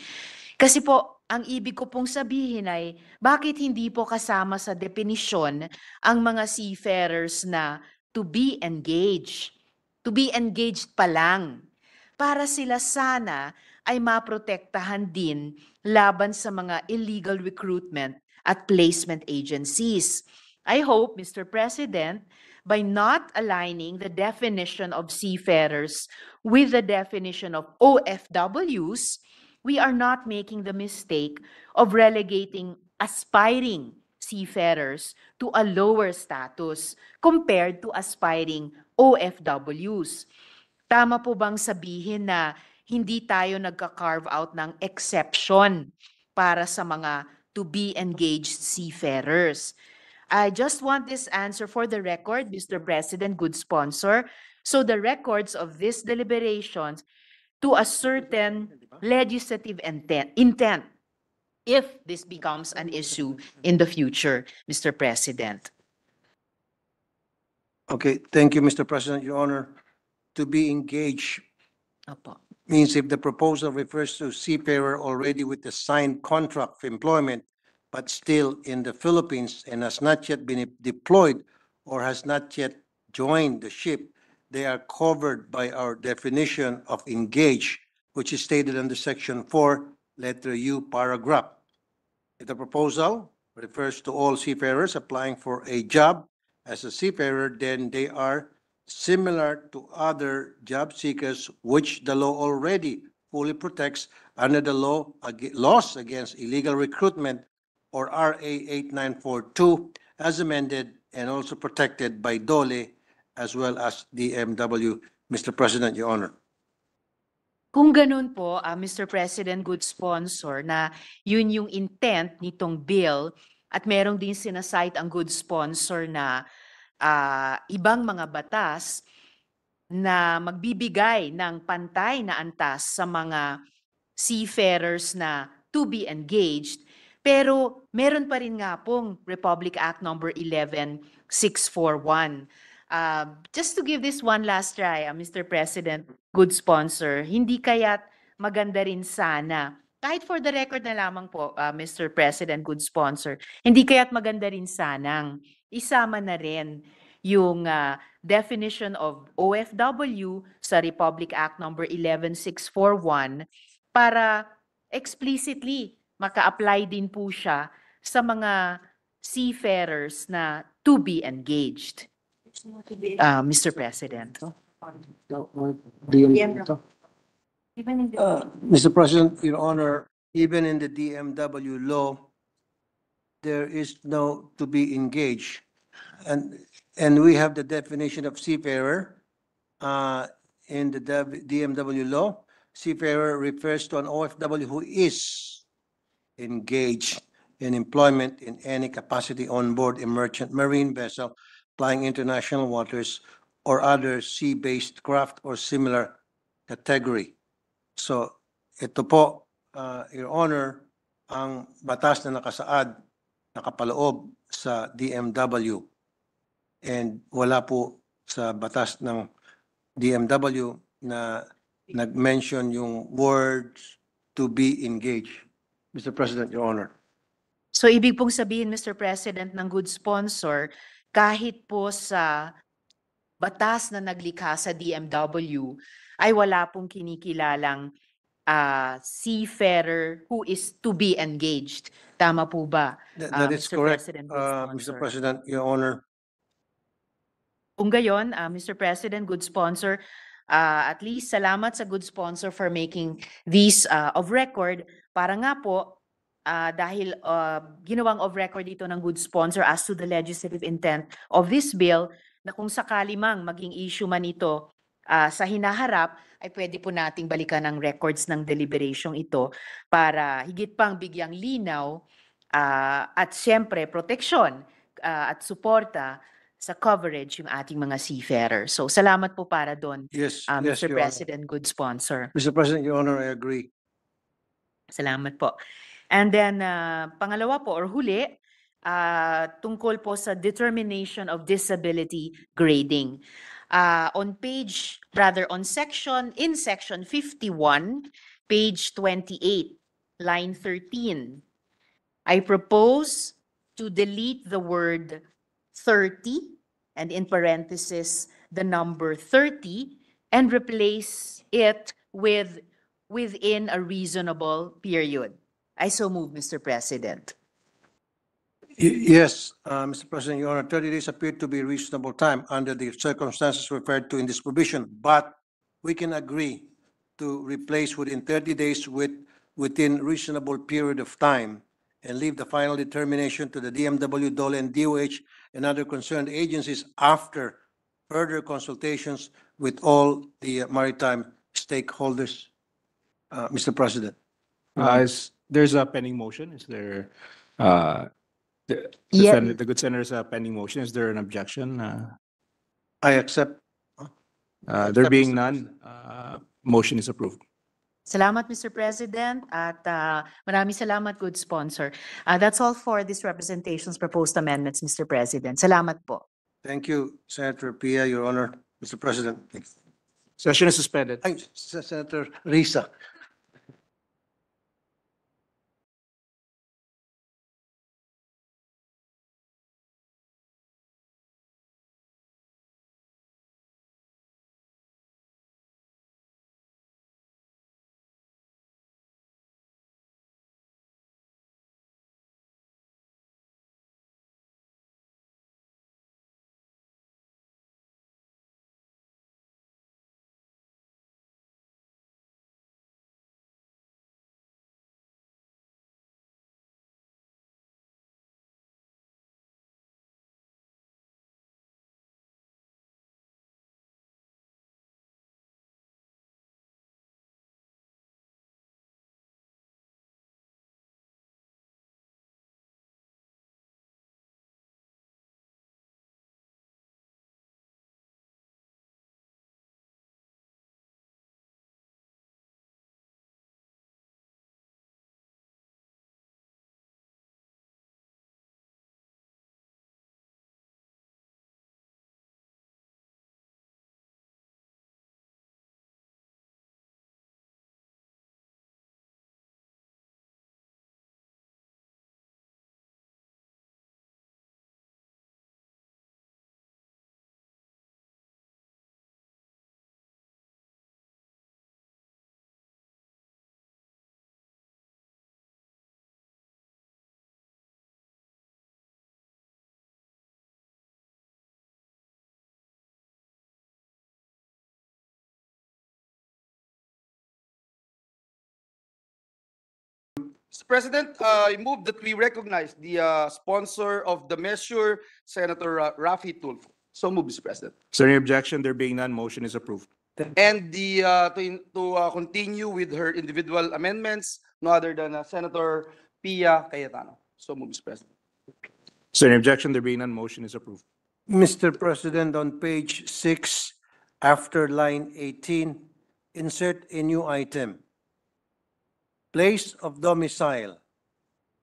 Kasi po, ang ibig ko pong sabihin ay, bakit hindi po kasama sa definisyon ang mga seafarers na to be engaged? To be engaged pa lang. Para sila sana ay maprotektahan din laban sa mga illegal recruitment at placement agencies. I hope, Mr. President, by not aligning the definition of seafarers with the definition of OFWs, we are not making the mistake of relegating aspiring seafarers to a lower status compared to aspiring OFWs. Tama po bang sabihin na hindi tayo nagka-carve out ng exception para sa mga to be engaged seafarers? I just want this answer for the record, Mr. President, good sponsor, so the records of these deliberations to a certain legislative intent if this becomes an issue in the future, Mr. President. Okay, thank you, Mr. President, Your Honor. To be engaged Opo. means if the proposal refers to seafarer already with a signed contract of employment, but still in the Philippines and has not yet been deployed or has not yet joined the ship, they are covered by our definition of engaged, which is stated under section 4, letter U, paragraph. If the proposal refers to all seafarers applying for a job as a seafarer, then they are similar to other job seekers which the law already fully protects under the laws against illegal recruitment or RA 8942 as amended and also protected by DOLE as well as DMW. Mr. President, Your Honor. Kung ganun po, Mr. President, good sponsor, na yun yung intent nitong bill at merong din sinasite ang good sponsor na ibang mga batas na magbibigay ng pantay na antas sa mga seafarers na to be engaged, pero meron pa rin nga pong Republic Act number 11641. Just to give this one last try, Mr. President, good sponsor, hindi kaya't maganda rin sana, kahit for the record na lamang po, Mr. President, good sponsor, hindi kaya't maganda rin sanang isama na rin yung definition of OFW sa Republic Act number 11641 para explicitly maka-apply din po siya sa mga seafarers na to be engaged. Mr. President. Mr. President, Your Honor, even in the DMW law, there is no to be engaged. And we have the definition of seafarer in the DMW law. Seafarer refers to an OFW who is engaged in employment in any capacity on board a merchant marine vessel plying international waters or other sea-based craft or similar category. So ito po, Your Honor, ang batas na nakasaad nakapaloob sa DMW and wala po sa batas ng DMW na nag-mention yung words to be engaged. Mr. President, Your Honor. So ibig pong sabihin, Mr. President, ng good sponsor, kahit po sa batas na naglikha sa DMW, ay wala pong kinikilalang seafarer who is to be engaged. Tama po ba, That is Mr. correct, President, good Mr. sponsor? President, Your Honor. Kung gayon, Mr. President, good sponsor, at least salamat sa good sponsor for making these of record para nga po dahil ginawang of record dito ng good sponsor as to the legislative intent of this bill na kung sakali mang maging issue man ito sa hinaharap ay pwede po nating balikan ang records ng deliberation ito para higit pang bigyang linaw at siyempre proteksyon at suporta sa coverage yung ating mga seafarer. So salamat po para doon, Yes, yes, Mr. Your Honor. President, good sponsor. Mr. President, Your Honor, I agree. Salamat po. And then pangalawa po or huli, tungkol po sa determination of disability grading. On section 51, page 28, line 13, I propose to delete the word 30 and in parenthesis the number 30 and replace it with within a reasonable period. I so move, Mr. President. Yes, Mr. President, Your Honor, 30 days appear to be reasonable time under the circumstances referred to in this provision, but we can agree to replace within 30 days with within reasonable period of time and leave the final determination to the DMW, DOLE, and DOH and other concerned agencies after further consultations with all the maritime stakeholders. Mr. President. There's a pending motion. Is there, Yeah. the good senator's a pending motion. Is there an objection? I accept. There being none, motion is approved. Salamat, Mr. President, at maraming salamat, good sponsor. That's all for this representation's proposed amendments, Mr. President. Salamat po. Thank you, Senator Pia, Your Honor, Mr. President. Session is suspended. Ay, Senator Risa. Mr. President, I move that we recognize the sponsor of the measure, Senator Rafi Tulfo. So move, Mr. President. Is there any objection? There being none, motion is approved. And to continue with her individual amendments, no other than Senator Pia Cayetano. So move, Mr. President. Is there any objection? There being none, motion is approved. Mr. President, on page 6, after line 18, insert a new item. Place of domicile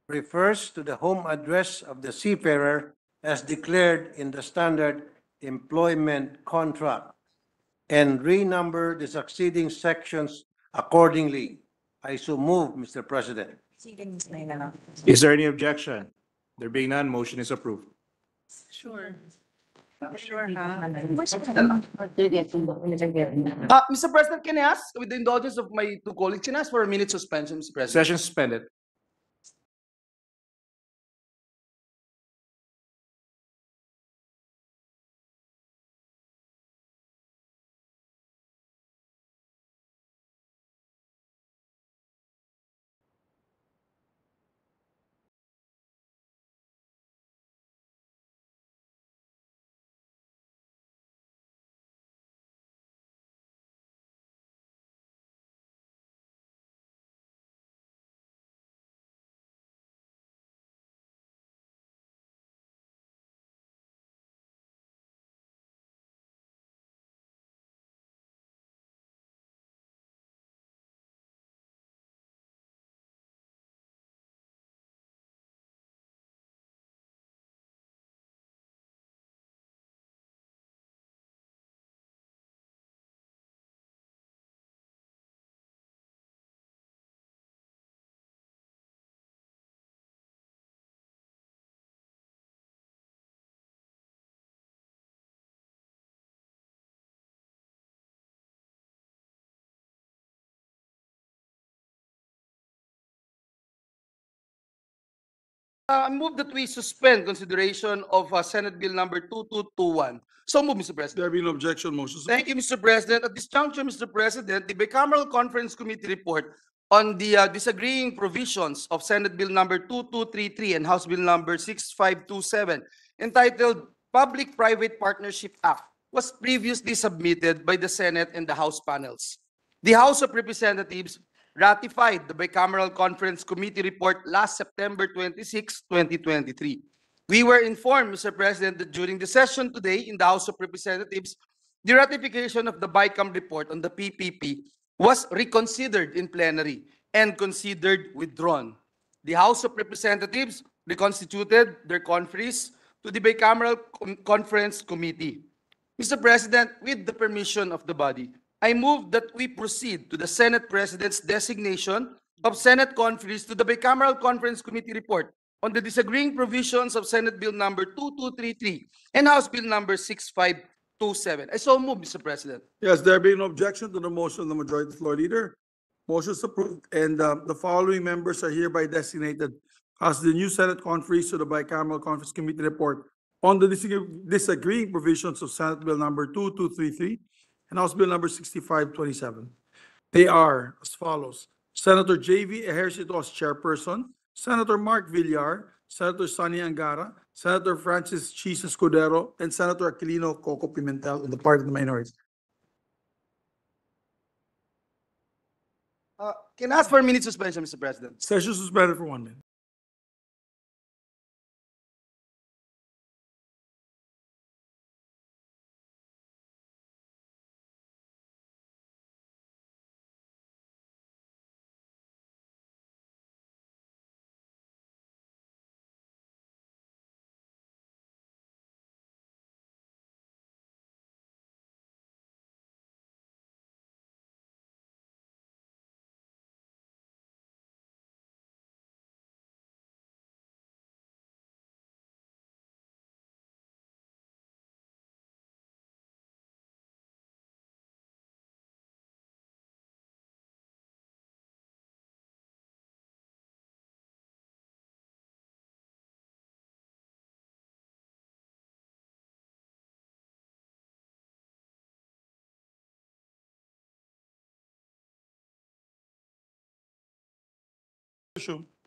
refers to the home address of the seafarer as declared in the standard employment contract and renumber the succeeding sections accordingly. I so move, Mr. President. Is there any objection? There being none, motion is approved. Sure. Sure, huh? Mr. President, can I ask, with the indulgence of my two colleagues, can I ask for a minute suspension, Mr. President? Session suspended. I move that we suspend consideration of Senate Bill number 2221. So move, Mr. President. There being no objection, motion is Thank you, Mr. President. At this juncture, Mr. President, the Bicameral Conference Committee report on the disagreeing provisions of Senate Bill number 2233 and House Bill number 6527, entitled Public-Private Partnership Act, was previously submitted by the Senate and the House panels. The House of Representatives ratified the Bicameral Conference Committee report last September 26, 2023. We were informed, Mr. President, that during the session today in the House of Representatives, the ratification of the BICAM report on the PPP was reconsidered in plenary and considered withdrawn. The House of Representatives reconstituted their conferees to the Bicameral Conference Committee. Mr. President, with the permission of the body, I move that we proceed to the Senate President's designation of Senate conferees to the Bicameral Conference Committee report on the disagreeing provisions of Senate Bill number 2233 and House Bill number 6527. I so move, Mr. President. Yes, there being no objection to the motion of the majority floor leader, motion is approved, and the following members are hereby designated as the new Senate conferees to the Bicameral Conference Committee report on the disagreeing provisions of Senate Bill number 2233 and House Bill number 6527. They are as follows: Senator J.V. Ejercito as chairperson, Senator Mark Villar, Senator Sonny Angara, Senator Francis Chis Escudero, and Senator Aquilino Coco Pimentel on the part of the minority. Can I ask for a minute suspension, Mr. President? Session suspended for 1 minute.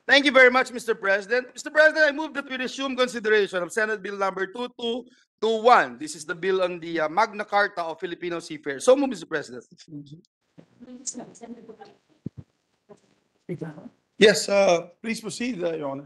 Thank you very much, Mr. President. Mr. President, I move that we resume consideration of Senate Bill number 2221. This is the bill on the Magna Carta of Filipino Seafarers. So move, Mr. President. Yes, please proceed, Your Honor.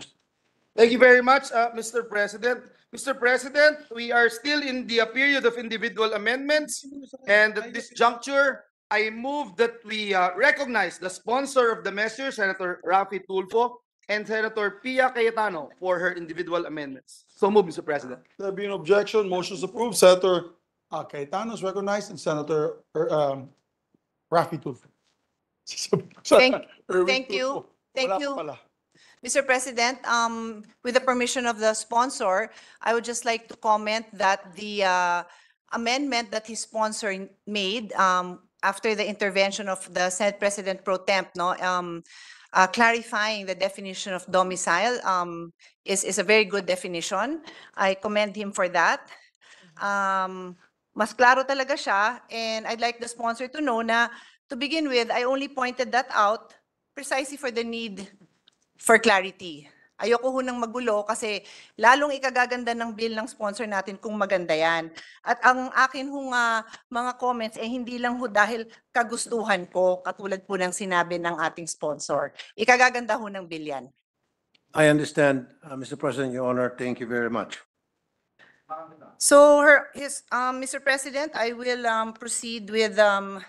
Thank you very much, Mr. President. Mr. President, we are still in the period of individual amendments, and at this juncture, I move that we recognize the sponsor of the measure, Senator Rafi Tulfo, and Senator Pia Cayetano for her individual amendments. So moved, Mr. President. There being no objection, motion is approved. Senator Cayetano is recognized and Senator Raffy Tulfo. Thank you. Thank you. Mr. President, with the permission of the sponsor, I would just like to comment that the amendment that his sponsor made after the intervention of the Senate President Pro Temp, clarifying the definition of domicile is a very good definition. I commend him for that. Mas klaro talaga siya, and I'd like the sponsor to know na, to begin with, I only pointed that out precisely for the need for clarity. Ayoko ho nang magulo kasi lalong ikagaganda ng bill ng sponsor natin kung maganda yan. At ang akin hong mga comments hindi lang ho dahil kagustuhan ko, katulad po ng sinabi ng ating sponsor. Ikagaganda ho ng bill yan. I understand, Mr. President, Your Honor. Thank you very much. So, Mr. President, I will proceed with a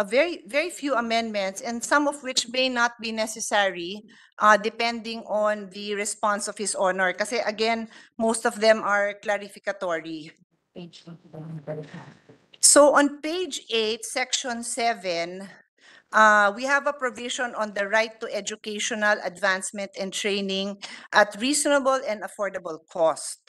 very few amendments, and some of which may not be necessary, depending on the response of His Honor. Kasi again, most of them are clarificatory. So on page 8, section 7, we have a provision on the right to educational advancement and training at reasonable and affordable cost.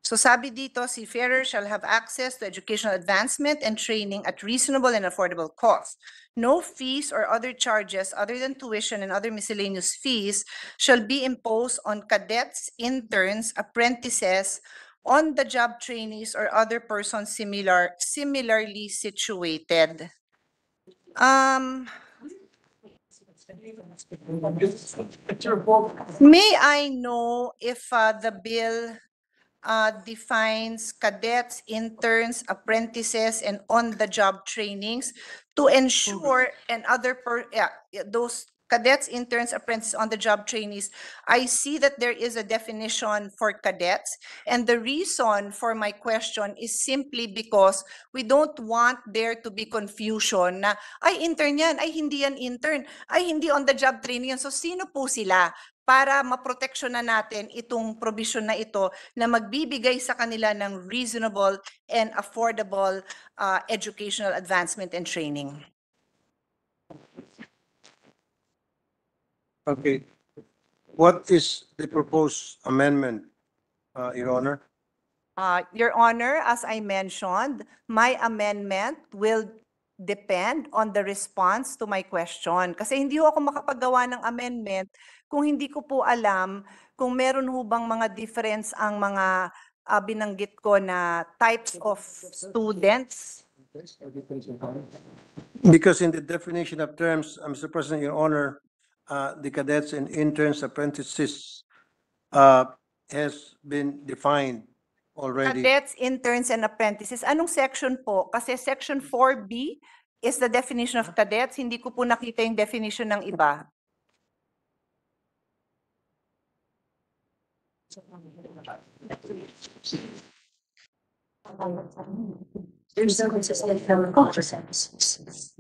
So sabi dito, seafarer shall have access to educational advancement and training at reasonable and affordable cost. No fees or other charges other than tuition and other miscellaneous fees shall be imposed on cadets, interns, apprentices, on-the-job trainees, or other persons similarly situated. May I know if the bill defines cadets, interns, apprentices, and on-the-job trainings to ensure and those cadets, interns, apprentices, on-the-job trainees. I see that there is a definition for cadets, and the reason for my question is simply because we don't want there to be confusion na, ay intern yan, ay hindi yan intern, ay hindi on-the-job training yan. So sino po sila? Para maproteksyon na natin itong provision na ito na magbibigay sa kanila ng reasonable and affordable educational advancement and training. Okay. What is the proposed amendment, Your Honor? Your Honor, as I mentioned, my amendment will depend on the response to my question. Kasi hindi ako makapagawa ng amendment kung hindi ko po alam kung meron ho bang mga difference ang mga binanggit ko na types of students. Because in the definition of terms, Mr. President, Your Honor, the cadets and interns, apprentices has been defined already. Cadets, interns, and apprentices. Anong section po? Kasi section 4B is the definition of cadets. Hindi ko po nakita yung definition ng iba. There's no consistent culture services.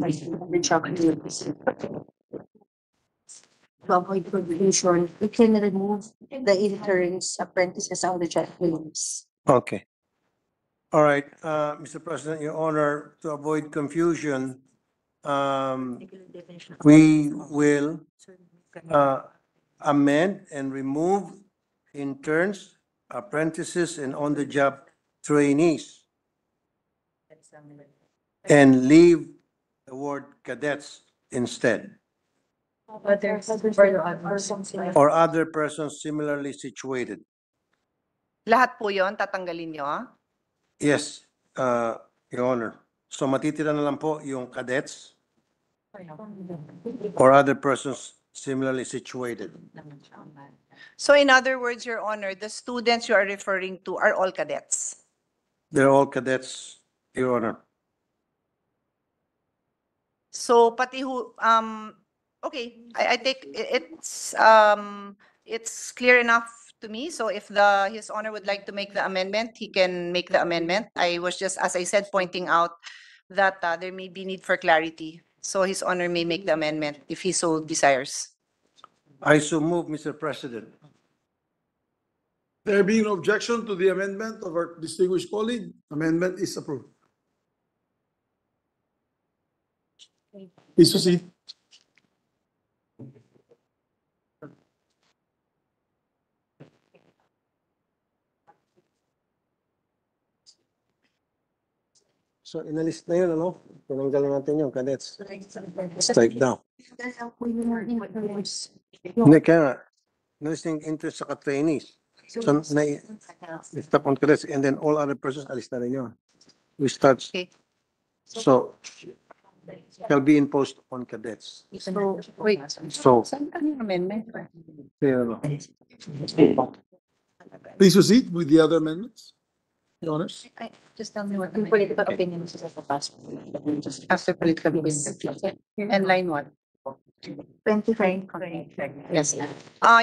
To avoid confusion, we can remove the interns, apprentices, on the job trainings. Okay. All right, Mr. President, Your Honor, to avoid confusion, we will amend and remove interns, apprentices, and on-the-job trainees, and leave the word cadets instead, or other persons similarly situated. Lahat po yon tatanggalin nyo? Yes, Your Honor. So matitira na lang po yung cadets or other persons similarly situated. So in other words, Your Honor, the students you are referring to are all cadets. They're all cadets, Your Honor. So pati who, okay, I take it's clear enough to me. So if His Honor would like to make the amendment, he can make the amendment. I was just, as I said, pointing out that there may be need for clarity. So His Honor may make the amendment if he so desires. I so move, Mr. President. There being no objection to the amendment of our distinguished colleague, amendment is approved. Please proceed. So inalis na yun, ano? Tinanggal na natin yung cadets. Strike down. Hindi, kaya nga, inalis na yung interest sa trainees. So, stop on cadets and then all other persons, alis na rin yun. We start. Okay. So, shall be imposed on cadets. So, wait. So, Saan ka yung amendment? kaya ano? Please proceed with the other amendments. Your honors. Just tell me what the political opinions is the past. After political opinions. And line what? 25. Yes.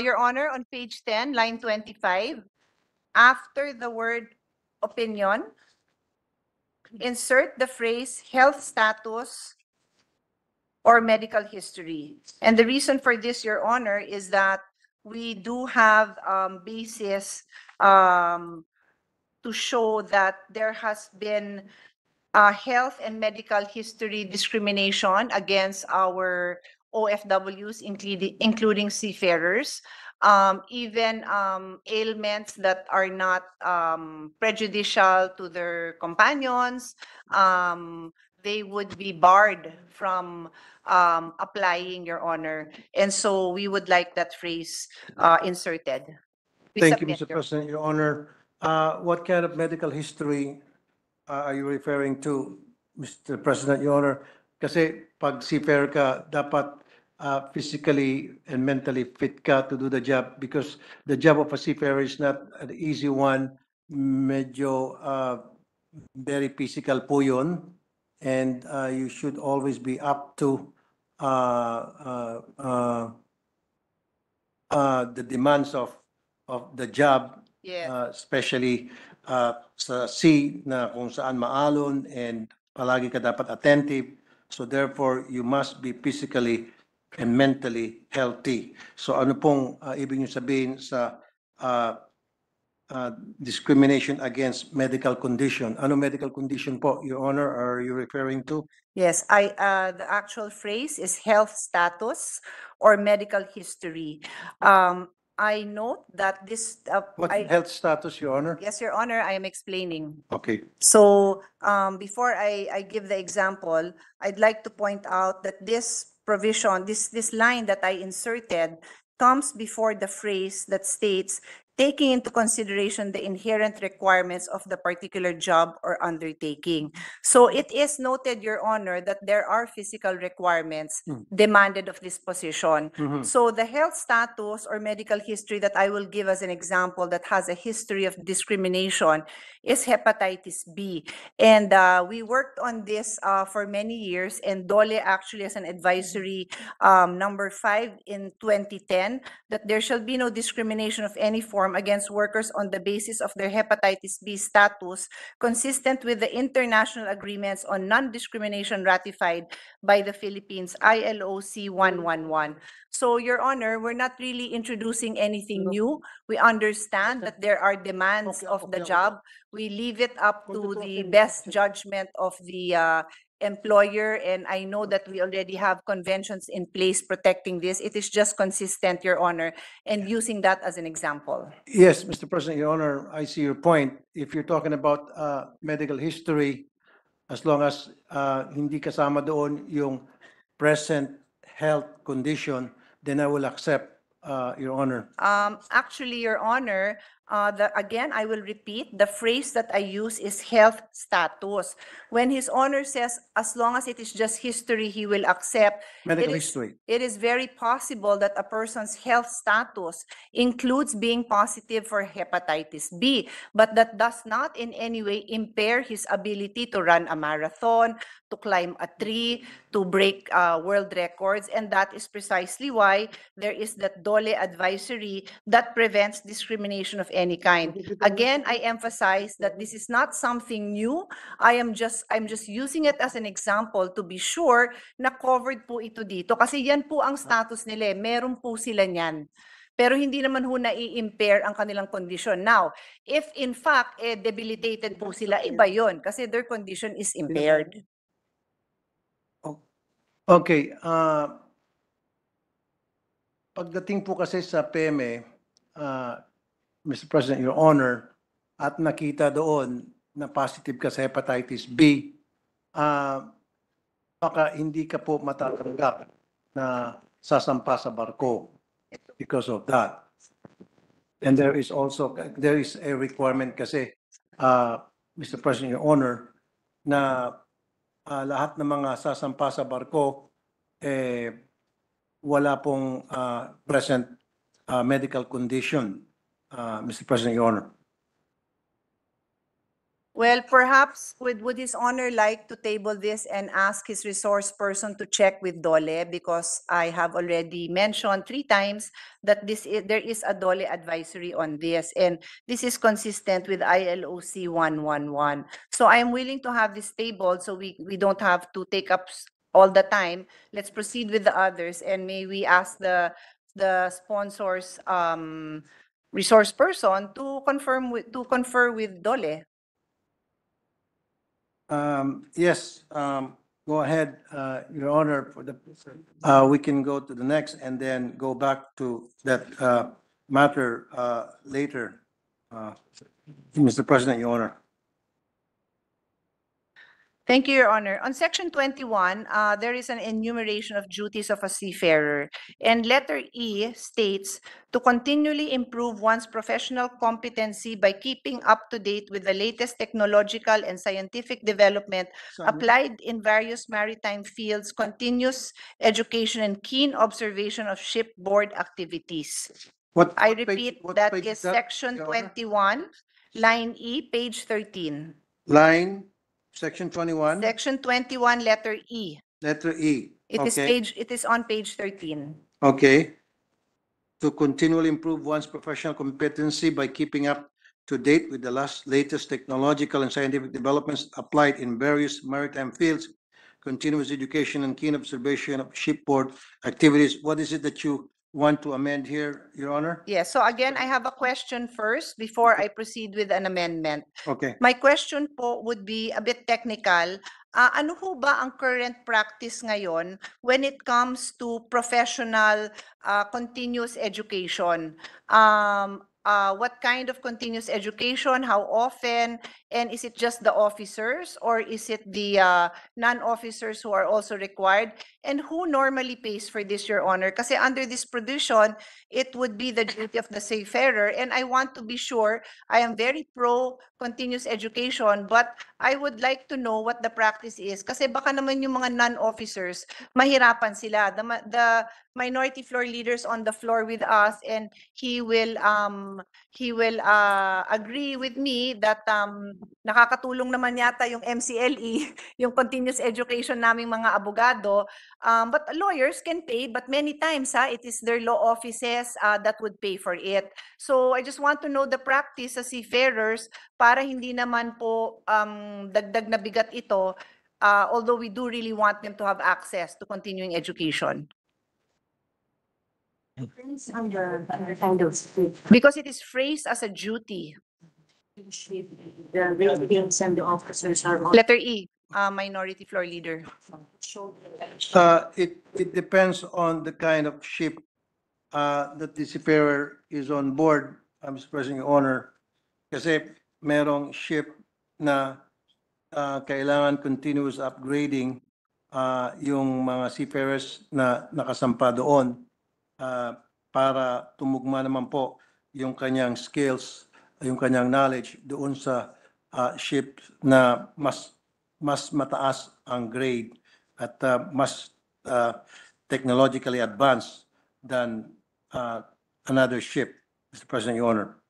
Your Honor, on page 10, line 25, after the word opinion, insert the phrase health status or medical history. And the reason for this, Your Honor, is that we do have basis to show that there has been health and medical history discrimination against our OFWs, including seafarers, even ailments that are not prejudicial to their companions. They would be barred from applying, Your Honor. And so we would like that phrase inserted. We Thank you, submit, Mr. Your- President, Your Honor. What kind of medical history are you referring to, Mr. President, Your Honor? Kasi pag seafarer ka, dapat physically and mentally fit ka to do the job because the job of a seafarer is not an easy one. Medyo very physical po yun. And you should always be up to the demands of the job. Yes. Especially sa sea na kung saan maalon and palagi ka dapat attentive. So therefore, you must be physically and mentally healthy. So ano pong ibig niyo sabihin sa discrimination against medical condition? Ano medical condition po, Your Honor, are you referring to? Yes, the actual phrase is health status or medical history. I note that this, What health status, Your Honor? yes, Your Honor, I am explaining. Okay. So, before I give the example, I'd like to point out that this provision, this line that I inserted comes before the phrase that states, taking into consideration the inherent requirements of the particular job or undertaking. So it is noted, Your Honor, that there are physical requirements demanded of this position. Mhm. So the health status or medical history that I will give as an example that has a history of discrimination is hepatitis B. And we worked on this for many years, and DOLE actually has an advisory number 5 in 2010 that there shall be no discrimination of any form against workers on the basis of their hepatitis B status, consistent with the international agreements on non-discrimination ratified by the Philippines, ILOC 111. So, Your Honor, we're not really introducing anything new. We understand that there are demands of the job. We leave it up to the best judgment of the employer, and I know that we already have conventions in place protecting this. It is just consistent, Your Honor, and using that as an example. Yes, Mr. President, Your Honor, I see your point. If you're talking about medical history, as long as hindi kasama doon yung present health condition, then I will accept, Your Honor. Actually, Your Honor, again, I will repeat, the phrase that I use is health status. When His Honor says, as long as it is just history, he will accept. Medical it is- history. It is very possible that a person's health status includes being positive for hepatitis B, but that does not in any way impair his ability to run a marathon, to climb a tree, to break world records, and that is precisely why there is that DOLE advisory that prevents discrimination of any kind. Again, I emphasize that this is not something new. I'm just using it as an example to be sure na covered po ito dito. Kasi yan po ang status nila. Meron po sila niyan. Pero hindi naman ho na-i-impair ang kanilang kondisyon. Now, if in fact, debilitated po sila, iba yun. Kasi their condition is impaired. Okay, pagdating po kasi sa PME, Mr. President, Your Honor, at nakita doon na positive ka sa hepatitis B, baka hindi ka po matatanggap na sasampa sa barko because of that. And there is a requirement kasi, Mr. President, Your Honor, na lahat ng mga sasampa sa barko, wala pong present medical condition, Mr. President, Your Honor. Well, perhaps would His Honor like to table this and ask his resource person to check with DOLE, because I have already mentioned 3 times that there is a DOLE advisory on this, and this is consistent with ILOC 111. So I'm willing to have this tabled so we don't have to take up all the time. Let's proceed with the others, and may we ask the sponsors resource person to confer with DOLE. Yes, go ahead, Your Honor. We can go to the next and then go back to that matter later. Mr. President, Your Honor. Thank you, Your Honor. On Section 21, there is an enumeration of duties of a seafarer, and letter E states to continually improve one's professional competency by keeping up to date with the latest technological and scientific development applied in various maritime fields, continuous education, and keen observation of shipboard activities. I repeat, that is Section Your Honor? 21, line E, page 13. Line, Section 21, Section 21, letter E. letter E. It is on page 13. Okay. To continually improve one's professional competency by keeping up to date with the latest technological and scientific developments applied in various maritime fields, continuous education and keen observation of shipboard activities. What is it that you want to amend here, Your Honor? Yes, so again, I have a question first before I proceed with an amendment. Okay. My question po would be a bit technical. Ano ho ba ang current practice ngayon when it comes to professional continuous education? What kind of continuous education, how often, and is it just the officers or is it the non-officers who are also required? And who normally pays for this, Your Honor? Kasi under this provision, it would be the duty of the seafarer, and I want to be sure. I am very pro continuous education, but I would like to know what the practice is. Kasi baka naman yung mga non-officers, mahirapan sila. The minority floor leaders on the floor with us, and he will agree with me that nakakatulong naman yata yung MCLE, yung continuous education naming mga abogado. But lawyers can pay, but many times it is their law offices that would pay for it. So I just want to know the practice sa seafarers para hindi naman po dagdag na bigat ito, although we do really want them to have access to continuing education. Because it is phrased as a duty. The ratings and the officers are. Letter E, minority floor leader. It depends on the kind of ship that the seafarer is on board, Mr. President, Your Honor. Kasi merong ship na kailangan continuous upgrading yung mga seafarers na nakasampa doon para tumugma naman po yung kanyang skills, yung kanyang knowledge doon sa ship na mas mataas ang grade at mas technologically advanced than another ship, Mr. President, Your Honor.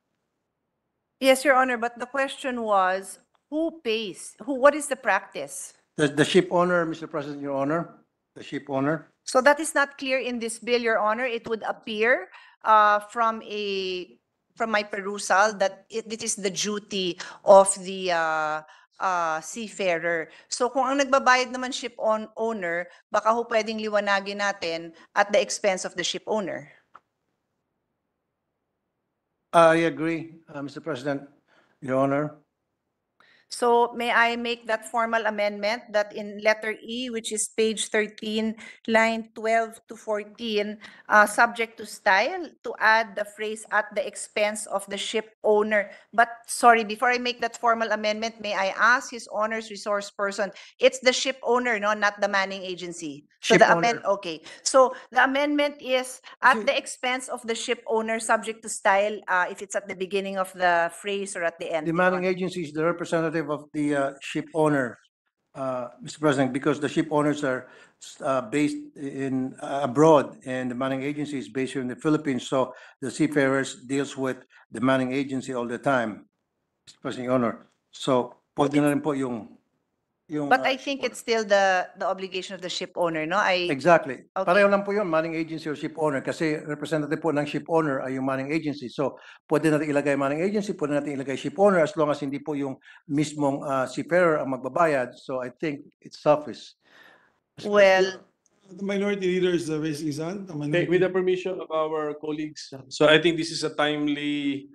Yes, Your Honor, but the question was, who pays? What is the practice? The ship owner, Mr. President, Your Honor, the ship owner. So that is not clear in this bill, Your Honor. It would appear from a from my perusal that it is the duty of the seafarer. So kung ang nagbabayad naman owner, baka ho pwedeng liwanagin natin at the expense of the ship owner. I agree, Mr. President, Your Honor. So may I make that formal amendment that in letter E, which is page 13, line 12 to 14, subject to style, to add the phrase at the expense of the ship owner. But sorry, before I make that formal amendment, may I ask His Honor's resource person, it's the ship owner, no, not the manning agency. So Ship the owner. okay. So the amendment is at See- the expense of the ship owner, subject to style, if it's at the beginning of the phrase or at the end. The Your manning Honor. agency is the representative of the ship owner, Mr. President, because the ship owners are based in abroad, and the manning agency is based here in the Philippines. So the seafarers deals with the manning agency all the time, Mr. President, Your Honor. So pwede na rin po yung But I think it's still the obligation of the ship owner, no? Exactly. Okay. Pareho lang po yun, manning agency or ship owner, kasi representative po ng ship owner ay yung manning agency. So pwede natin ilagay manning agency, pwede natin ilagay ship owner as long as hindi po yung mismong seafarer ang magbabayad. So I think it's suffice. Well, The minority leader is raising his hand. The Okay, minority- with the permission of our colleagues, so I think this is a timely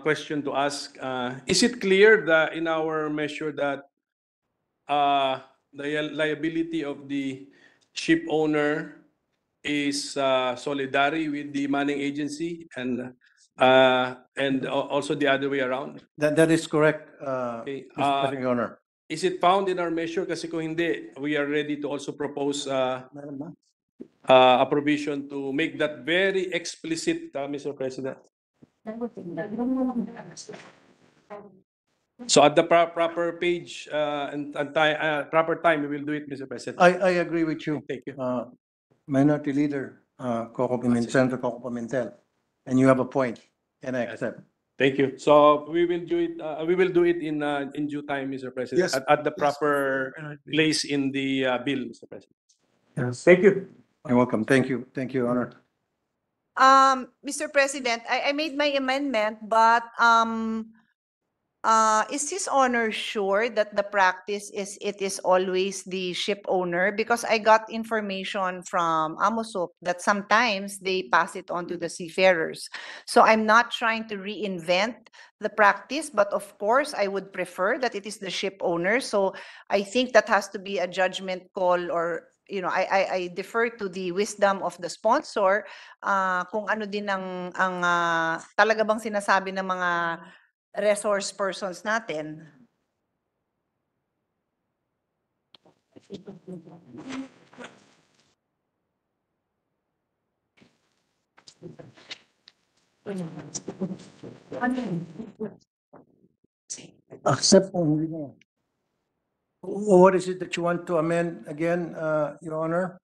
question to ask. Is it clear that in our measure that the liability of the ship owner is solidary with the manning agency and also the other way around? That is correct, Okay, Mr. President, Your Honor. Is it found in our measure? Kasi kung hindi, we are ready to also propose Meron ba? a provision to make that very explicit, Mr. President. So at the proper page and proper time, we will do it, Mr. President. I agree with you. Thank you. Minority leader, Senator Coco Pimentel, and you have a point, and I accept. Thank you. So we will do it. We will do it in due time, Mr. President. Yes. At the proper place in the bill, Mr. President. Thank you. You're welcome. Thank you, Your Honor. Mr. President, I made my amendment, but is His Honor sure that the practice is it is always the ship owner? Because I got information from Amosop that sometimes they pass it on to the seafarers. So I'm not trying to reinvent the practice, but of course I would prefer that it is the ship owner. So I think that has to be a judgment call, or I defer to the wisdom of the sponsor, kung ano din ang talaga bang sinasabi ng mga resource persons natin. Accept. What is it that you want to amend again, Your Honor?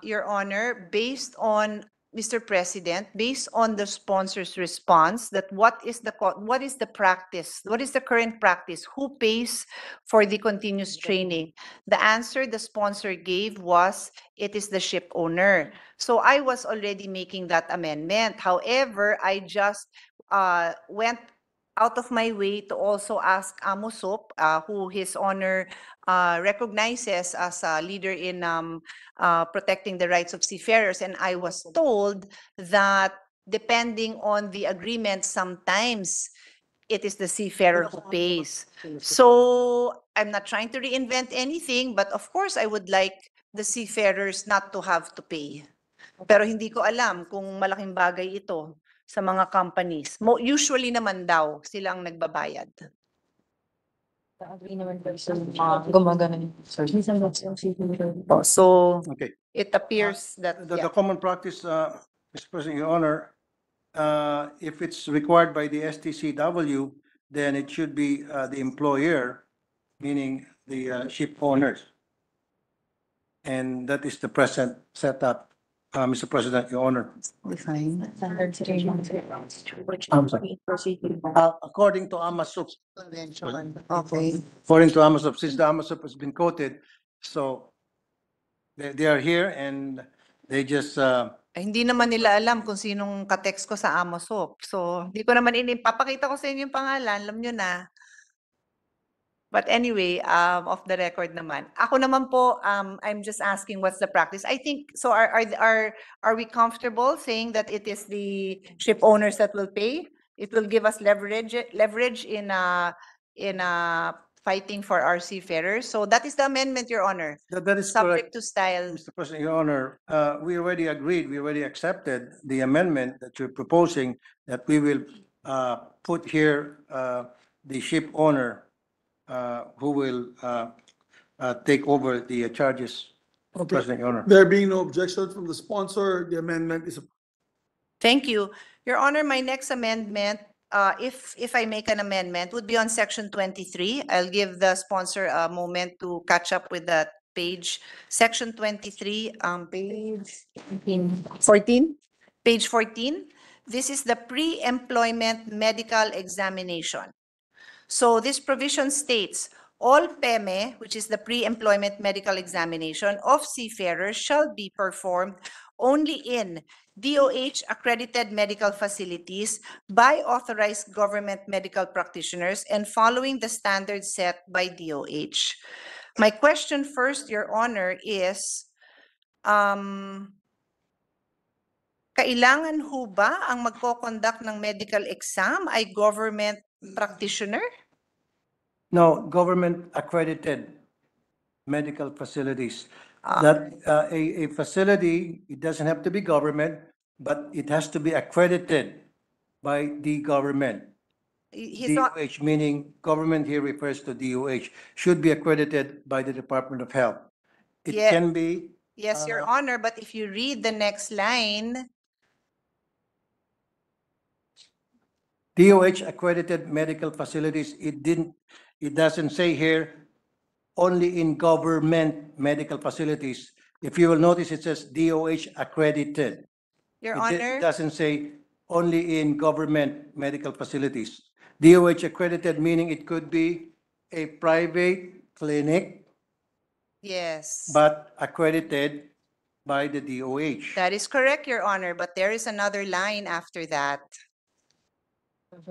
Your Honor, based on, Mr. President, based on the sponsor's response, that what is the practice? What is the current practice? Who pays for the continuous training? The answer the sponsor gave was, it is the ship owner. So I was already making that amendment. However, I just went out of my way to also ask Amosop, who His Honor recognizes as a leader in protecting the rights of seafarers. And I was told that depending on the agreement, sometimes it is the seafarer who pays. So I'm not trying to reinvent anything, but of course I would like the seafarers not to have to pay. Pero hindi ko alam kung malaking bagay ito sa mga companies. Usually naman daw, sila ang nagbabayad. So Okay. it appears that, The common practice, Mr. President, Your Honor, if it's required by the STCW, then it should be the employer, meaning the ship owners. And that is the present setup, Mr. President, Your Honor. I'm sorry. According to Amasop, Okay. according to Amasop, since the Amasop has been quoted, so they are here and they just Hindi naman nila alam kung sinong ka-text ko sa Amosop. So, hindi ko naman papakita ko sa inyo yung pangalan, alam nyo na. But anyway, off the record naman. Ako naman po, I'm just asking what's the practice. I think, so are we comfortable saying that it is the ship owners that will pay? It will give us leverage in fighting for our seafarers. So that is the amendment, Your Honor. That is correct, Subject to style. Mr. President, Your Honor. We already agreed, we already accepted the amendment that you're proposing, that we will put here the ship owner who will take over the charges, Okay. President, Your Honor. There being no objection from the sponsor, the amendment is Thank you. Your Honor, my next amendment, if I make an amendment, would be on section 23. I'll give the sponsor a moment to catch up with that page. Section 23, page 14? Page 14. This is the pre-employment medical examination. So this provision states, all PEME, which is the pre-employment medical examination of seafarers, shall be performed only in DOH accredited medical facilities by authorized government medical practitioners and following the standards set by DOH. My question first, Your Honor, is, kailangan ho ba ang magko-conduct ng medical exam ay government practitioner? No, government accredited medical facilities. That a facility, it doesn't have to be government, but it has to be accredited by the government. He's not, DOH, meaning government here refers to DOH, should be accredited by the Department of Health. It Yeah. can be, yes, Your Honor, but if you read the next line, DOH accredited medical facilities, it doesn't say here only in government medical facilities. If you will notice, it says DOH accredited. Your It Honor, doesn't say only in government medical facilities. DOH accredited, meaning it could be a private clinic, yes. but accredited by the DOH. That is correct, Your Honor, but there is another line after that.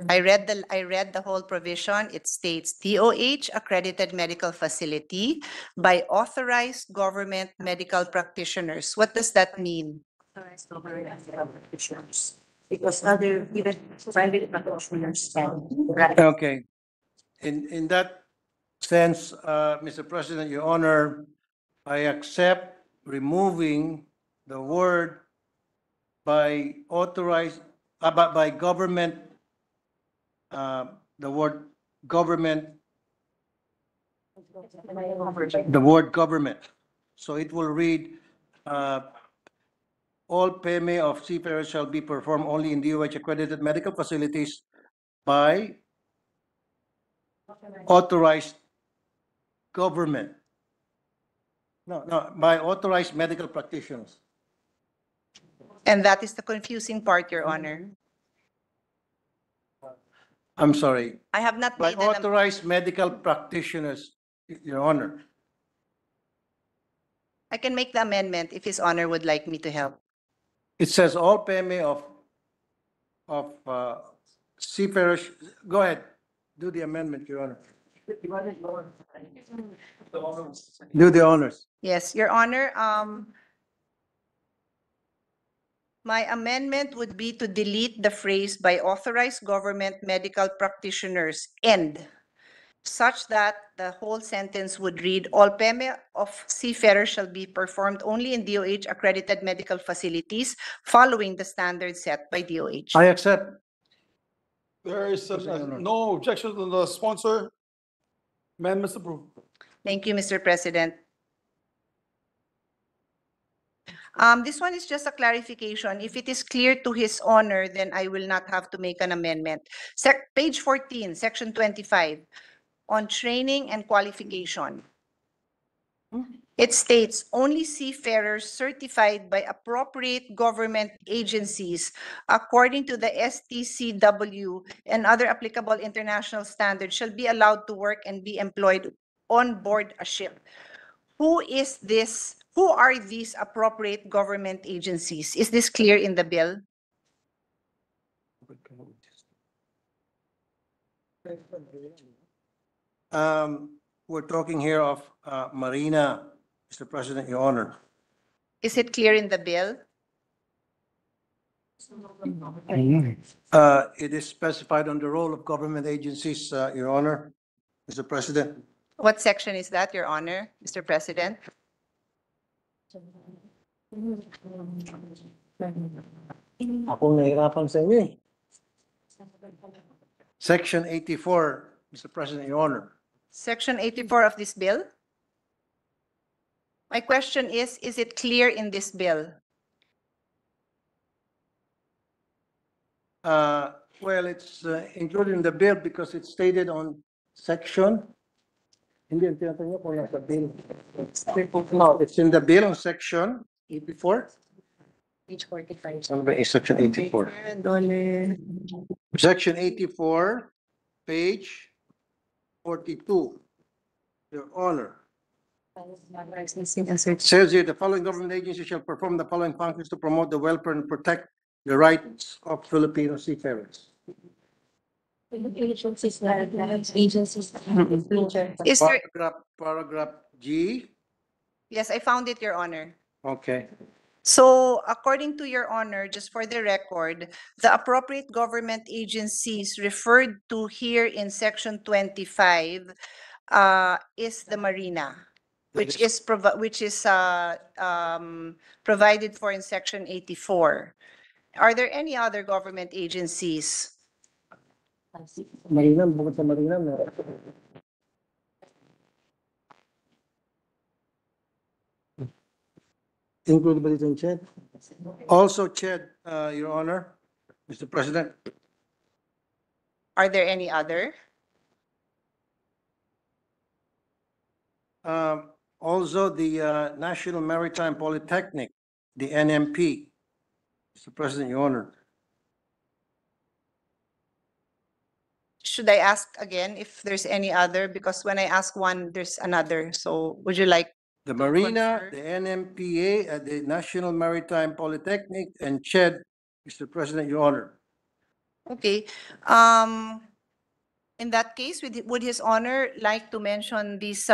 I read the whole provision. It states DOH accredited medical facility by authorized government medical practitioners. What does that mean? Authorized government medical practitioners. Because other, even private practitioners can. Okay. In that sense, Mr. President, Your Honor, I accept removing the word by authorized, by government, the word government, the word government. So it will read, all PME of seafarers shall be performed only in DOH accredited medical facilities by authorized government. No, by authorized medical practitioners. And that is the confusing part, Your Honor. I'm sorry, I have not by made an, authorized medical practitioners, Your Honor. I can make the amendment if His Honor would like me to help. It says all PME of seafarers, go ahead, do the amendment, Your Honor. Do the honors. Yes, Your Honor, my amendment would be to delete the phrase by authorized government medical practitioners and such that the whole sentence would read, all PEME of seafarers shall be performed only in DOH accredited medical facilities following the standards set by DOH. I accept. There is no objection to the sponsor. Amendments approved. Thank you, Mr. President. This one is just a clarification. If it is clear to His Honor, then I will not have to make an amendment. Page 14, section 25, on training and qualification. It states only seafarers certified by appropriate government agencies according to the STCW and other applicable international standards shall be allowed to work and be employed on board a ship. Who is this? Who are these appropriate government agencies? Is this clear in the bill? We're talking here of Marina, Mr. President, Your Honor. Is it clear in the bill? It is specified on the role of government agencies, Your Honor, Mr. President. What section is that, Your Honor, Mr. President? Ako nahirapan sa inyo eh. Section 84, Mr. President, Your Honor. Section 84 of this bill? My question is it clear in this bill? Well, it's included in the bill because it's stated on section. Hindi, ang tinatanong niyo kung nasa bill. No, it's in the bill on section 84. Page 45. Ano ba yung section 84? Section 84, page 42. Your Honor. Says here, the following government agency shall perform the following functions to promote the welfare and protect the rights of Filipino seafarers. Agencies. Is there, Paragraph G. yes, I found it, Your Honor. Okay. So according to Your Honor, just for the record, the appropriate government agencies referred to here in section 25 is the Marina, which is provided for in section 84. Are there any other government agencies? Marina, bukod sa Marina, include ba dito yung CHED? Also CHED, Your Honor, Mr. President. Are there any other? Also the National Maritime Polytechnic, the NMP, Mr. President, Your Honor. Should I ask again if there's any other? Because when I ask one, there's another. So would you like? The Marina, Concur. the NMPA, the National Maritime Polytechnic, and CHED, Mr. President, Your Honor. Okay. In that case, would His Honor like to mention these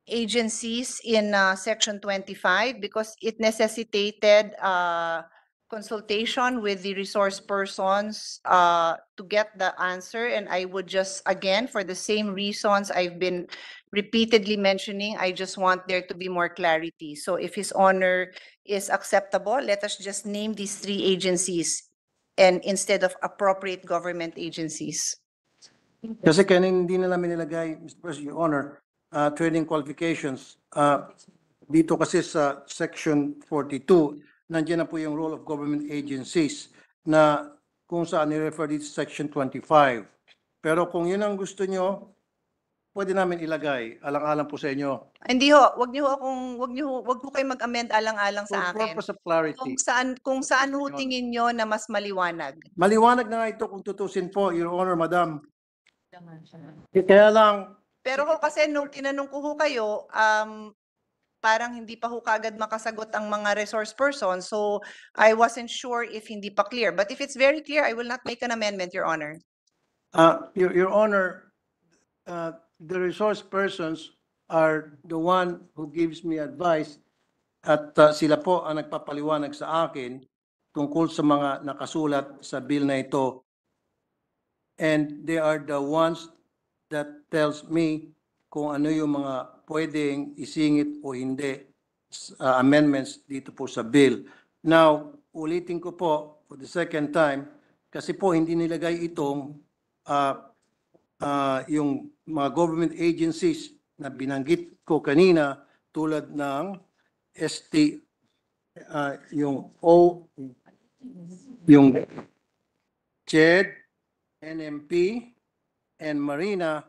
agencies in section 25 because it necessitated consultation with the resource persons to get the answer, and I would just, again, for the same reasons I've been repeatedly mentioning, I just want there to be more clarity. So if His Honor is acceptable, let us just name these three agencies and instead of appropriate government agencies. Kasi kaya hindi na namin nilagay, Mr. President, Your Honor, training qualifications. Dito kasi sa section 42, nandiyan na po yung role of government agencies na kung saan ni-refer dito sa section 25. Pero kung yun ang gusto nyo, pwede namin ilagay. Alang-alang po sa inyo. Hindi ho, wag ho kayo mag-amend alang-alang For sa akin. purpose of clarity. Kung saan ho tingin nyo na mas maliwanag. Maliwanag na nga ito kung tutusin po, Your Honor, Madam. Kaya lang, Pero ho kasi nung tinanong ko ho kayo, parang hindi pa ho kagad makasagot ang mga resource persons. So I wasn't sure if hindi pa clear. But if it's very clear, I will not make an amendment, Your Honor. Your Honor, the resource persons are the one who gives me advice at sila po ang nagpapaliwanag sa akin tungkol sa mga nakasulat sa bill na ito. And they are the ones that tells me kung ano yung mga pwedeng isingit o hindi amendments dito po sa bill. Now, ulitin ko po for the second time, kasi po hindi nilagay itong yung mga government agencies na binanggit ko kanina tulad ng ST, yung yung CHED, NMP, and Marina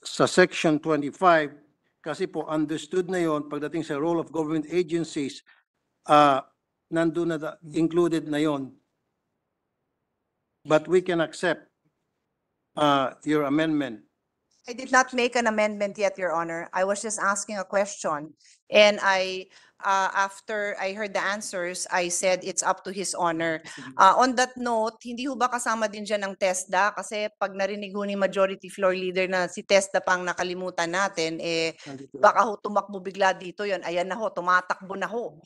sa section 25 kasi po understood na yon pagdating sa role of government agencies, nandun na included na yon. But we can accept your amendment I did not make an amendment yet, Your Honor. I was just asking a question. And after I heard the answers, I said it's up to His Honor. On that note, hindi ho ba kasama din dyan ng TESDA? Kasi pag narinig ho ni Majority Floor Leader na si TESDA pang nakalimutan natin, baka ho tumakbo bigla dito yon. Ayan na ho, tumatakbo na ho.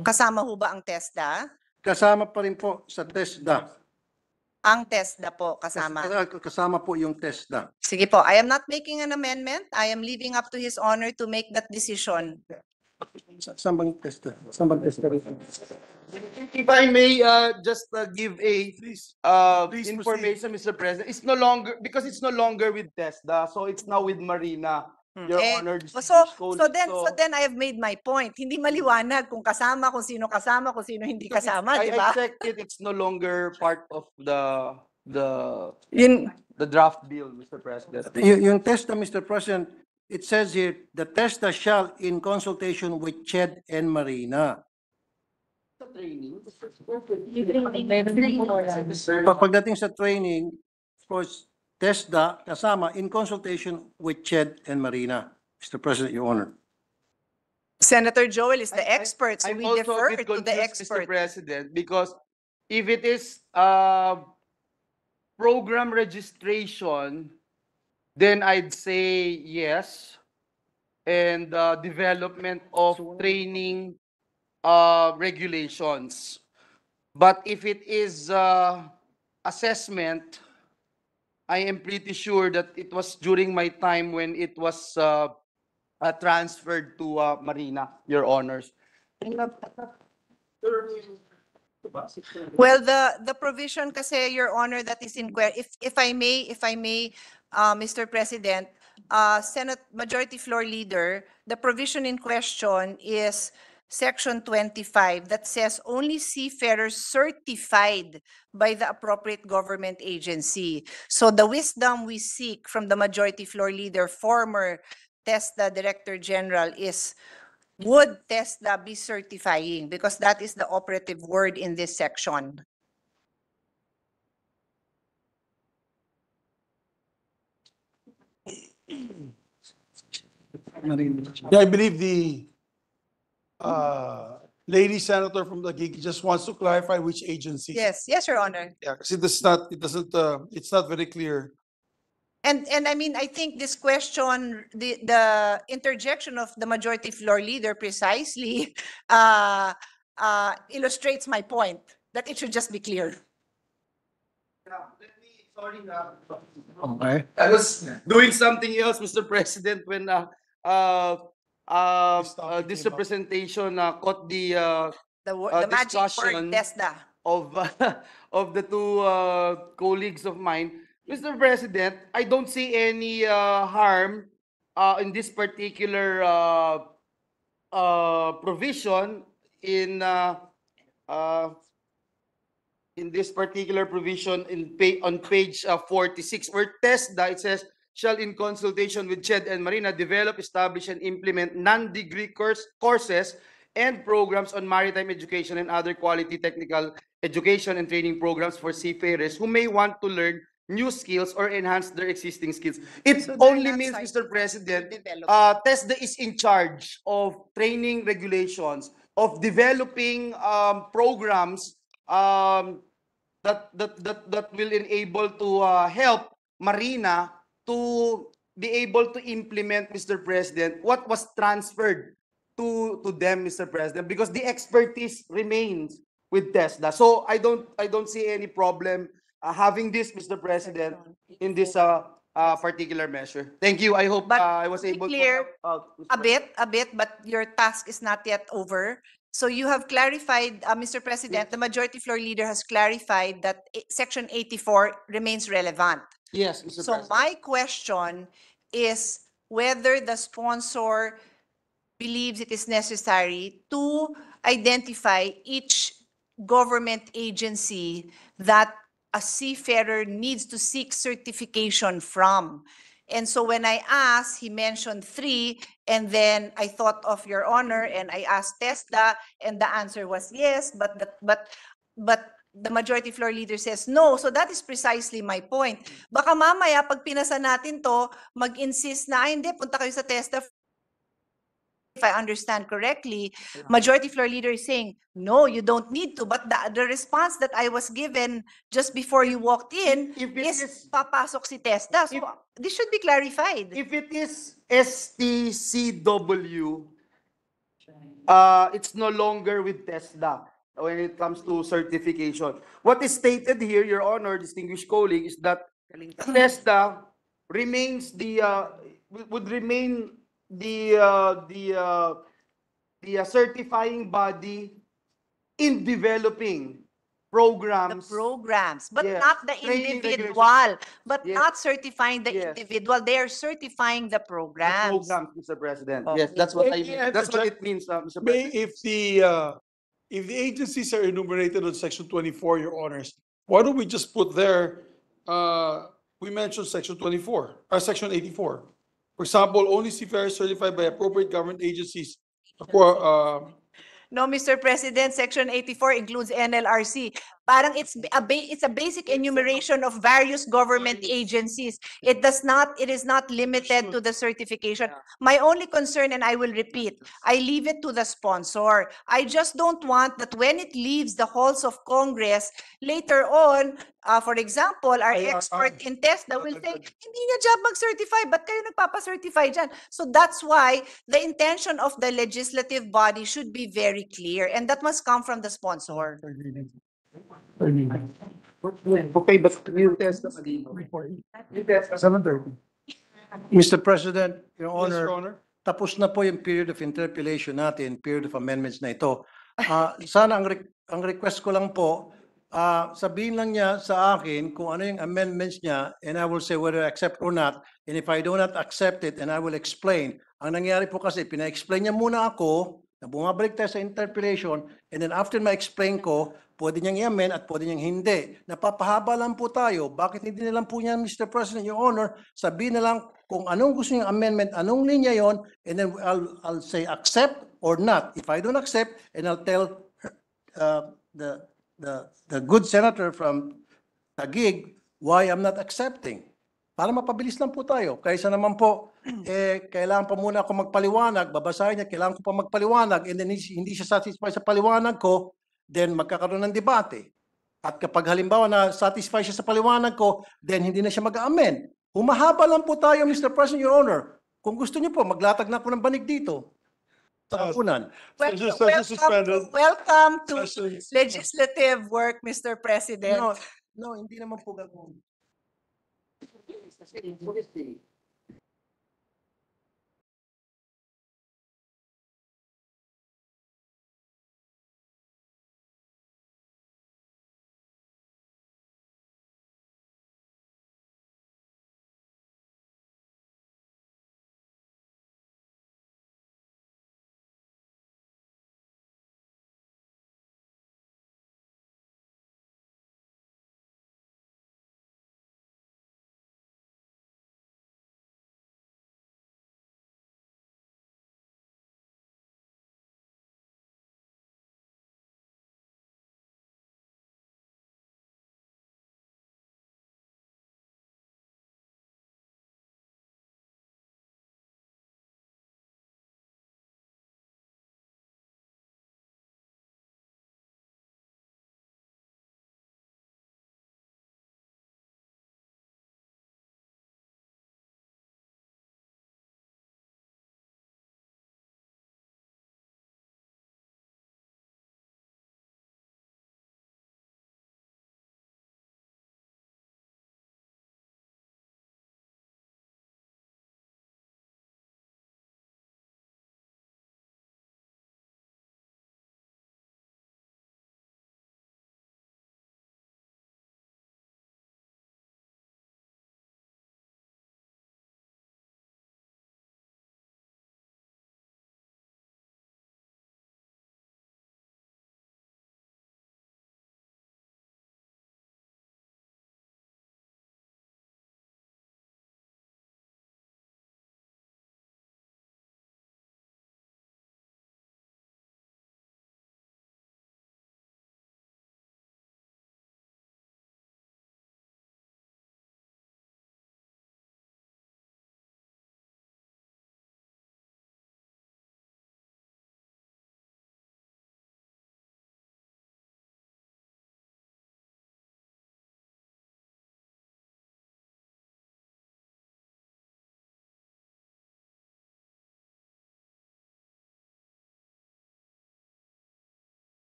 Kasama ho ba ang TESDA? Kasama pa rin po sa TESDA. Ang TESDA po kasama. Kasama po yung TESDA. Sige po, I am not making an amendment. I am leaving up to His Honor to make that decision. Saan bang TESDA? Saan bang TESDA rin? If I may just give a Please information, Mr. President, it's no longer because it's no longer with TESDA, so it's now with Marina. Your Honor, So then I have made my point. Hindi maliwanag kung kasama, kung sino hindi kasama, di ba? I checked it. It's no longer part of the Yun, draft bill, Mr. President. Yung TESDA, Mr. President, it says here, the TESDA shall, in consultation with CHED and Marina. Pagdating sa training, of course, TESDA kasama in consultation with CHED and Marina. Mr. President, Your Honor. Senator Joel is the expert, so I'm we also a defer bit to the confused, Mr. expert. President, because if it is program registration, then I'd say yes. And development of training regulations. But if it is assessment, I am pretty sure that it was during my time when it was transferred to Marina, Your Honors. Well, the provision kasi, Your Honor, that is in if I may, Mr. President, Senate Majority Floor Leader, the provision in question is Section 25 that says only seafarers certified by the appropriate government agency. So the wisdom we seek from the Majority Floor Leader, former TESDA Director General, is would TESDA be certifying? Because that is the operative word in this section. Yeah, I believe the lady senator from the gig just wants to clarify which agencies. Yes, Your Honor. Yeah, because it's not very clear. And I mean, I think this question, the interjection of the Majority Floor Leader precisely illustrates my point that it should just be clear. Okay. I was doing something else, Mr. President, when this representation caught the The magic word, discussion TESDA. of the two colleagues of mine. Mr. President, I don't see any harm in this particular provision in this particular provision on page 46, where TESDA, it says, shall in consultation with CHED and Marina develop, establish, and implement non-degree courses and programs on maritime education and other quality technical education and training programs for seafarers who may want to learn new skills or enhance their existing skills. It So they're only not means, cited Mr. President, develop. TESDA is in charge of training regulations, of developing programs that will enable to help Marina to be able to implement, Mr. President, what was transferred to them, Mr. President, because the expertise remains with TESDA. So I don't see any problem having this, Mr. President, in this particular measure. Thank you. I hope But I was to be able clear, to help out, Mr. a bit, but your task is not yet over. So you have clarified, Mr. President, the Majority Floor Leader has clarified that Section 84 remains relevant. Yes, Mr. So President. my question is whether the sponsor believes it is necessary to identify each government agency that a seafarer needs to seek certification from. And so when I asked, he mentioned 3, and then I thought of Your Honor, and I asked TESDA, and the answer was yes, but the majority floor leader says no. So that is precisely my point. Baka mamaya pag pinasa natin to, mag-insist na, "Ay, hindi, punta kayo sa TESDA." If I understand correctly, majority floor leader is saying, no, you don't need to. But the response that I was given just before you walked in If it is is- papasok si TESDA. So this should be clarified. If it is STCW, it's no longer with TESDA when it comes to certification. What is stated here, Your Honor, distinguished colleague, is that TESDA remains would remain the certifying body in developing The programs. programs, but Yes. not the Training individual, but Yes. not certifying the Yes. individual. They are certifying the The programs. programs, Mr. President. Oh. Yes, that's what May I that's what interject? it means, Mr. May, President. if the agencies are enumerated on section 24, your honors, why don't we just put there, we mentioned section 24, or section 84. For example, only seafarers certified by appropriate government agencies, No, Mr. President, Section 84 includes NLRC. Parang it's a basic enumeration of various government agencies. It is not limited to the certification. My only concern, and I will repeat, I leave it to the sponsor. I just don't want that when it leaves the halls of Congress, later on, for example, our expert in TESDA will say, hindi niya job mag-certify, ba't kayo nagpapa-certify dyan? So that's why the intention of the legislative body should be very clear, and that must come from the sponsor. Okay, but you test the 7:30. Mr. President, Your Yes, Honor, your honor. tapos na po yung period of interpellation natin, period of amendments na ito. Sana ang request ko lang po, sabihin lang niya sa akin kung ano yung amendments niya, and I will say whether I accept or not. And if I do not accept it, and I will explain. Ang nangyari po kasi, pina-explain niya muna ako, na bumabalik tayo sa interpellation, and then after ma-explain ko, pwede niyang i-amend at pwede niyang hindi. Napapahaba lang po tayo. Bakit hindi na lang po niya, Mr. President, Your Honor, sabihin na lang kung anong gusto niyang amendment, anong linya yon, and then I'll say accept or not. If I don't accept, and I'll tell the good senator from Taguig why I'm not accepting. Para mapabilis lang po tayo. Kaysa naman po, kailangan pa muna ako magpaliwanag, babasahin niya, kailangan ko pa magpaliwanag, and then hindi siya satisfied sa paliwanag ko, then magkakaroon ng debate. At kapag halimbawa na satisfied siya sa paliwanag ko, then hindi na siya mag-amend. Humahaba lang po tayo, Mr. President, Your Honor. Kung gusto niyo po, maglatag na ako ng banig dito. Sa unan. Welcome to Session- legislative work, Mr. President. No, hindi naman po gagawin.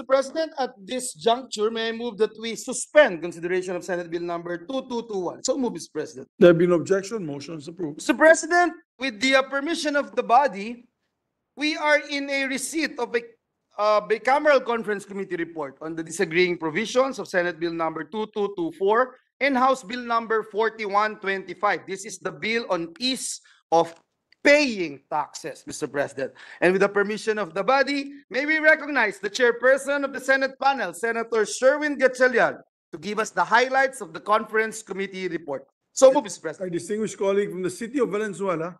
President, at this juncture, may I move that we suspend consideration of Senate Bill number 2221. So move, Mr. President. There being no objection, motion is approved. Mr. President, with the permission of the body, we are in a receipt of a bicameral conference committee report on the disagreeing provisions of Senate Bill number 2224 and House Bill number 4125. This is the bill on ease of paying taxes, Mr. President. And with the permission of the body, may we recognize the chairperson of the Senate panel, Senator Sherwin Gatchalian, to give us the highlights of the conference committee report. So move, Mr. President. Our distinguished colleague from the city of Valenzuela,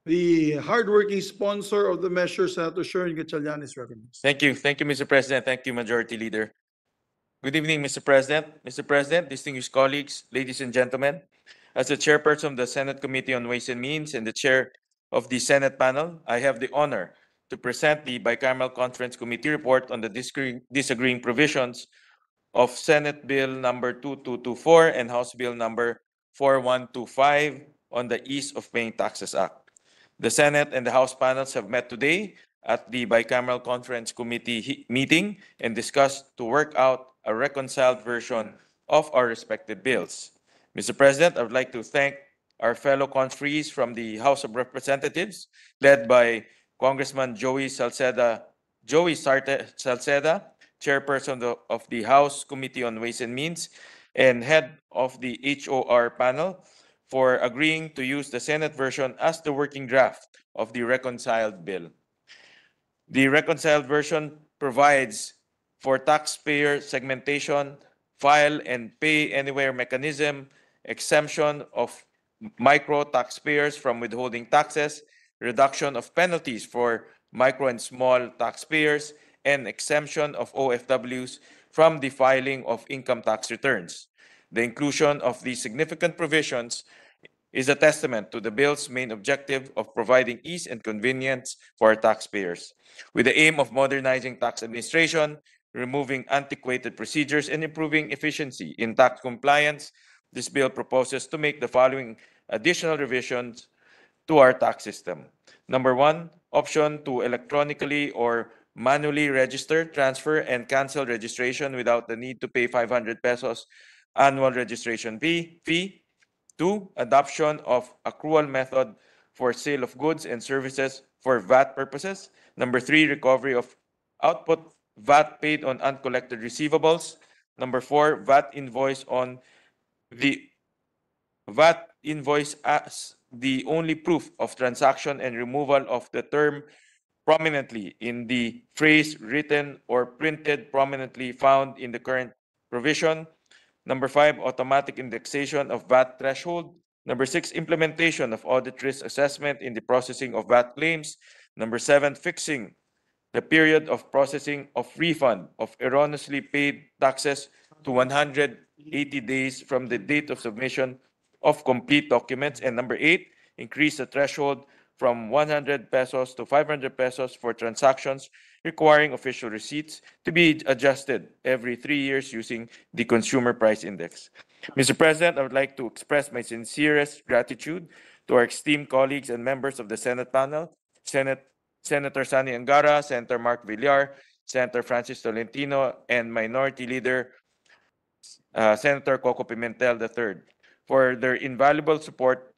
the hardworking sponsor of the measure, Senator Sherwin Gatchalian, is recognized. Thank you, Mr. President. Thank you, Majority Leader. Good evening, Mr. President. Mr. President, distinguished colleagues, ladies and gentlemen. As the chairperson of the Senate Committee on Ways and Means and the chair of the Senate panel, I have the honor to present the bicameral conference committee report on the disagreeing provisions of Senate Bill number 2224 and House Bill number 4125 on the Ease of Paying Taxes Act. The Senate and the House panels have met today at the bicameral conference committee meeting and discussed to work out a reconciled version of our respective bills. Mr. President, I would like to thank our fellow conferees from the House of Representatives, led by Congressman Joey Salceda, chairperson of the House Committee on Ways and Means and head of the HOR panel, for agreeing to use the Senate version as the working draft of the reconciled bill. The reconciled version provides for taxpayer segmentation, file and pay anywhere mechanism, exemption of micro taxpayers from withholding taxes, reduction of penalties for micro and small taxpayers, and exemption of OFWs from the filing of income tax returns. The inclusion of these significant provisions is a testament to the bill's main objective of providing ease and convenience for our taxpayers. With the aim of modernizing tax administration, removing antiquated procedures, and improving efficiency in tax compliance, this bill proposes to make the following additional revisions to our tax system. Number one, option to electronically or manually register, transfer, and cancel registration without the need to pay 500 pesos annual registration fee. Two, adoption of accrual method for sale of goods and services for VAT purposes. Number three, recovery of output VAT paid on uncollected receivables. Number four, VAT invoice as the only proof of transaction and removal of the term prominently in the phrase written or printed prominently found in the current provision. Number five, automatic indexation of VAT threshold. Number six, implementation of audit risk assessment in the processing of VAT claims. Number seven, fixing the period of processing of refund of erroneously paid taxes to 180 days from the date of submission of complete documents. And number eight, increase the threshold from 100 pesos to 500 pesos for transactions requiring official receipts to be adjusted every 3 years using the Consumer Price Index. Mr. President, I would like to express my sincerest gratitude to our esteemed colleagues and members of the Senate panel, Senator Sani Angara, Senator Mark Villar, Senator Francis Tolentino, and Minority Leader Senator Coco Pimentel III, for their invaluable support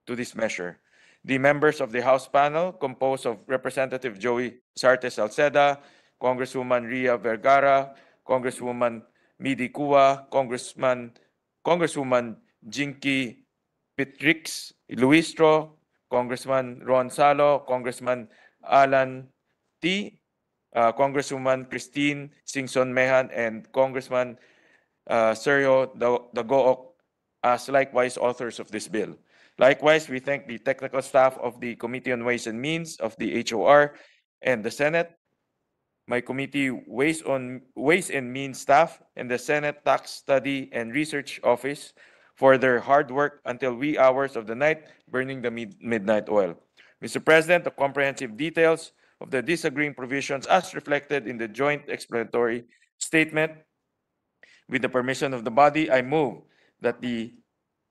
to this measure. The members of the House panel, composed of Representative Joey Sarte Salceda, Congresswoman Ria Vergara, Congresswoman Midi Cua, Congresswoman Jinky Pitrix Luistro, Congressman Ron Salo, Congressman Alan T., Congresswoman Christine Singson Mehan, and Congressman Sergio Dagook as likewise authors of this bill. Likewise, we thank the technical staff of the Committee on Ways and Means of the HOR and the Senate, my committee Ways and Means staff, and the Senate Tax Study and Research Office for their hard work until wee hours of the night, burning the midnight oil. Mr. President, the comprehensive details of the disagreeing provisions as reflected in the joint explanatory statement. With the permission of the body, I move that the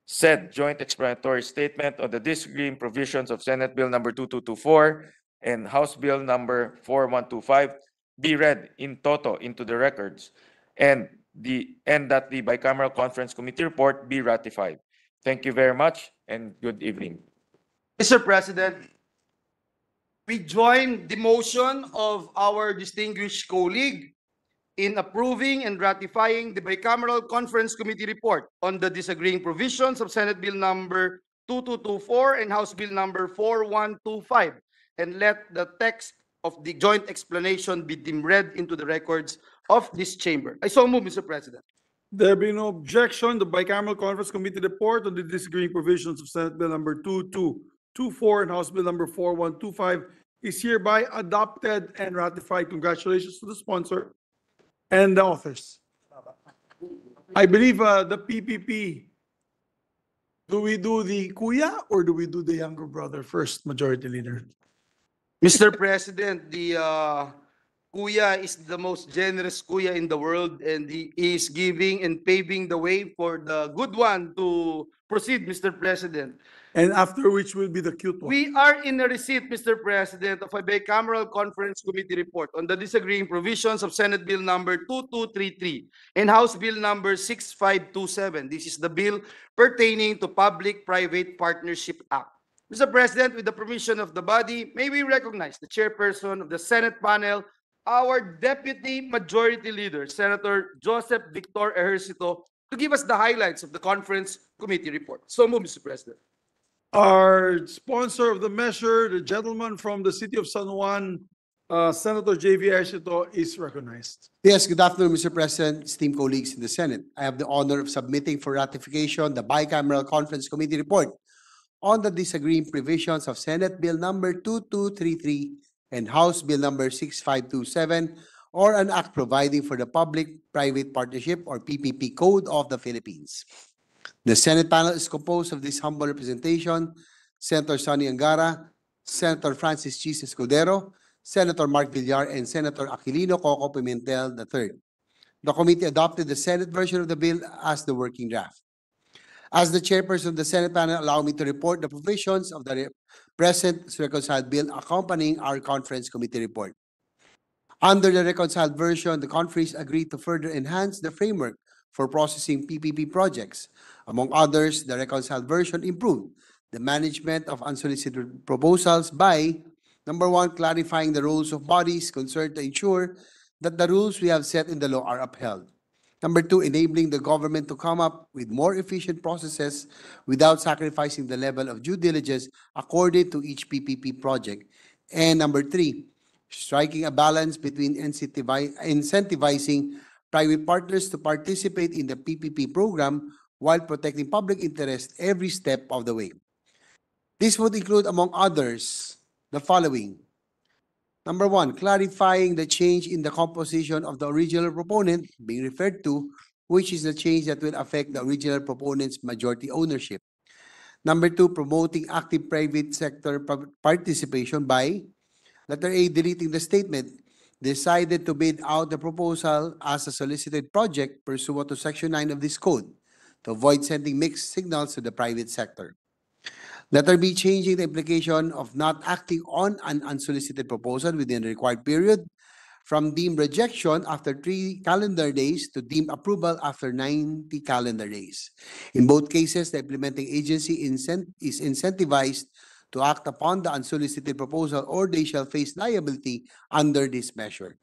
said joint explanatory statement on the disagreeing provisions of Senate Bill number 2224 and House Bill number 4125 be read in toto into the records, and that the bicameral conference committee report be ratified. Thank you very much and good evening. Mr. President, we join the motion of our distinguished colleague in approving and ratifying the bicameral conference committee report on the disagreeing provisions of Senate Bill number 2224 and House Bill number 4125, and let the text of the joint explanation be deemed read into the records of this chamber. I so move, Mr. President. There being no objection, the bicameral conference committee report on the disagreeing provisions of Senate Bill number 2224 and House Bill number 4125 is hereby adopted and ratified. Congratulations to the sponsor and the authors. I believe the PPP, do we do the kuya or do we do the younger brother first, Majority Leader? Mr. President, the Kuya is the most generous Kuya in the world, and he is giving and paving the way for the good one to proceed, Mr. President. And after which will be the cute one. We are in a receipt, Mr. President, of a bicameral conference committee report on the disagreeing provisions of Senate Bill number 2233 and House Bill number 6527. This is the bill pertaining to Public-Private Partnership Act. Mr. President, with the permission of the body, may we recognize the chairperson of the Senate panel, our Deputy Majority Leader, Senator Joseph Victor Ejercito, to give us the highlights of the conference committee report. So move, Mr. President. Our sponsor of the measure, the gentleman from the city of San Juan, Senator J.V. Ejercito, is recognized. Yes, good afternoon, Mr. President, esteemed colleagues in the Senate. I have the honor of submitting for ratification the bicameral conference committee report on the disagreeing provisions of Senate Bill number 2233 and House Bill number 6527, or an act providing for the Public-Private Partnership or PPP Code of the Philippines. The Senate panel is composed of this humble representation: Senator Sonny Angara, Senator Francis Chis Escudero, Senator Mark Villar, and Senator Aquilino Coco Pimentel III. The committee adopted the Senate version of the bill as the working draft. As the chairperson of the Senate panel, allow me to report the provisions of the present reconciled bill accompanying our conference committee report. Under the reconciled version, the conferees agreed to further enhance the framework for processing PPP projects. Among others, the reconciled version improved the management of unsolicited proposals by, number one, clarifying the roles of bodies concerned to ensure that the rules we have set in the law are upheld. Number two, enabling the government to come up with more efficient processes without sacrificing the level of due diligence accorded to each PPP project. And number three, striking a balance between incentivizing private partners to participate in the PPP program while protecting public interest every step of the way. This would include, among others, the following. Number one, clarifying the change in the composition of the original proponent being referred to, which is the change that will affect the original proponent's majority ownership. Number two, promoting active private sector participation by, letter A, deleting the statement, decided to bid out the proposal as a solicited project pursuant to Section 9 of this code to avoid sending mixed signals to the private sector. Letter B, changing the implication of not acting on an unsolicited proposal within the required period from deemed rejection after 3 calendar days to deemed approval after 90 calendar days. In both cases, the implementing agency is incentivized to act upon the unsolicited proposal, or they shall face liability under this measure.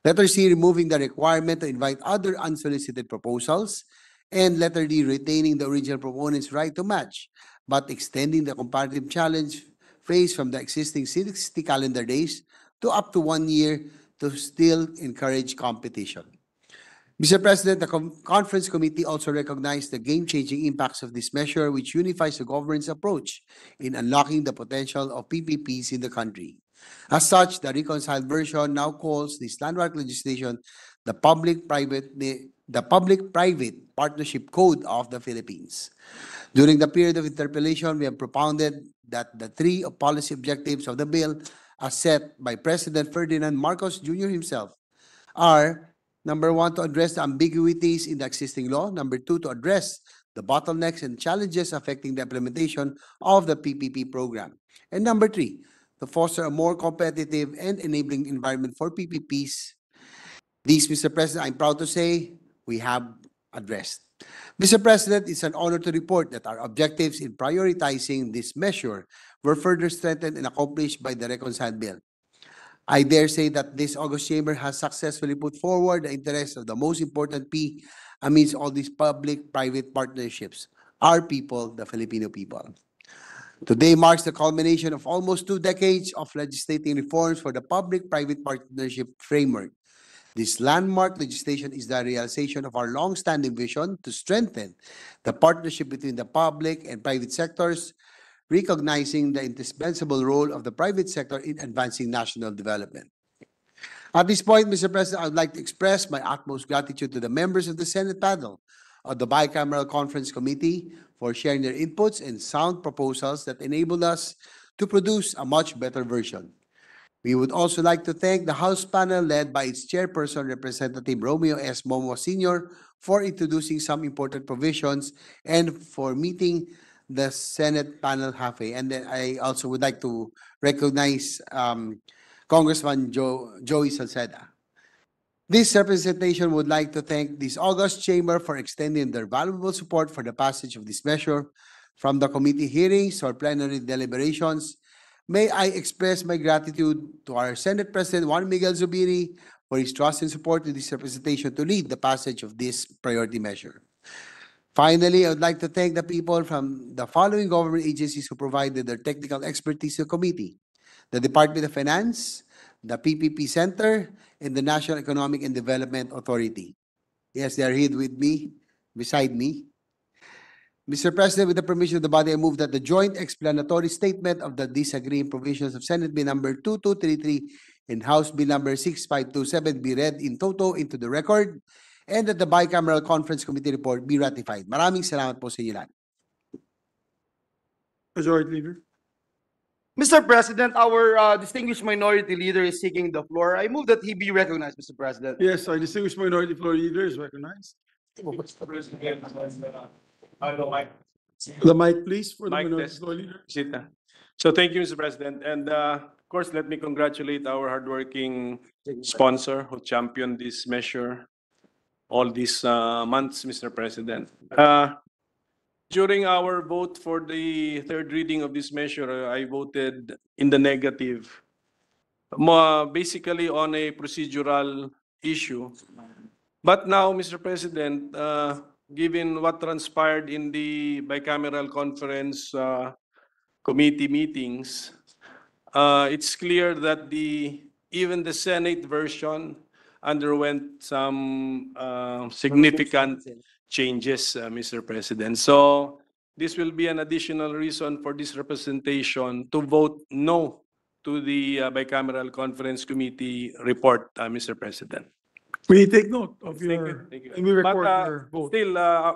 Letter C, removing the requirement to invite other unsolicited proposals. And letter D, retaining the original proponent's right to match, but extending the comparative challenge phase from the existing 60 calendar days to up to 1 year to still encourage competition. Mr. President, the conference committee also recognized the game-changing impacts of this measure, which unifies the government's approach in unlocking the potential of PPPs in the country. As such, the reconciled version now calls this landmark legislation the Public-Private Partnership Code of the Philippines. During the period of interpellation, we have propounded that the three policy objectives of the bill, as set by President Ferdinand Marcos Jr. himself, are: number one, to address the ambiguities in the existing law; number two, to address the bottlenecks and challenges affecting the implementation of the PPP program; and number three, to foster a more competitive and enabling environment for PPPs. These, Mr. President, I'm proud to say we have addressed. Mr. President, it's an honor to report that our objectives in prioritizing this measure were further strengthened and accomplished by the reconciled bill. I dare say that this August Chamber has successfully put forward the interests of the most important P amidst all these public-private partnerships, our people, the Filipino people. Today marks the culmination of almost 2 decades of legislating reforms for the public-private partnership framework. This landmark legislation is the realization of our long-standing vision to strengthen the partnership between the public and private sectors, recognizing the indispensable role of the private sector in advancing national development. At this point, Mr. President, I would like to express my utmost gratitude to the members of the Senate panel of the Bicameral Conference Committee for sharing their inputs and sound proposals that enabled us to produce a much better version. We would also like to thank the House panel led by its chairperson, Representative Romeo S. Momo Sr., for introducing some important provisions and for meeting the Senate panel halfway. And then I also would like to recognize Congressman Joey Salceda. This representation would like to thank this August Chamber for extending their valuable support for the passage of this measure. From the committee hearings or plenary deliberations, may I express my gratitude to our Senate President Juan Miguel Zubiri for his trust and support to this representation to lead the passage of this priority measure. Finally, I would like to thank the people from the following government agencies who provided their technical expertise to the committee: the Department of Finance, the PPP Center, and the National Economic and Development Authority. Yes, they are here with me, beside me. Mr. President, with the permission of the body, I move that the joint explanatory statement of the disagreeing provisions of Senate Bill number 2233 and House Bill number 6527 be read in toto into the record and that the Bicameral Conference Committee report be ratified. Maraming salamat po sa inyo lahat. Majority Leader. Mr. President, our distinguished minority leader is seeking the floor. I move that he be recognized, Mr. President. Yes, our distinguished minority floor leader is recognized. The mic, please, for the Mic minority test. floor leader. Sita. So thank you, Mr. President. And of course, let me congratulate our hardworking sponsor who championed this measure all these months, Mr. President. During our vote for the third reading of this measure, I voted in the negative, basically on a procedural issue. But now, Mr. President, given what transpired in the bicameral conference committee meetings, it's clear that even the Senate version underwent some significant changes, Mr. President. So this will be an additional reason for this representation to vote no to the bicameral conference committee report, Mr. President. We take note of Thank your, you. Thank you. and we record But your vote. still,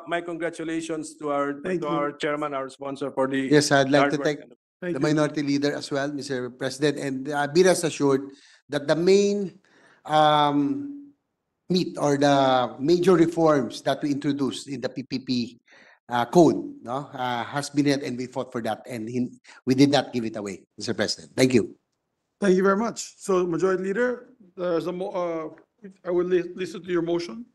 my congratulations to Thank our you. chairman, our sponsor for the Yes, I'd like hard to work. thank Thank the you. minority leader as well, Mr. President, and be rest assured that the main meat or the major reforms that we introduced in the PPP code has been held, and we fought for that, and we did not give it away, Mr. President. Thank you. Thank you very much. So Majority Leader, there's I will listen to your motion.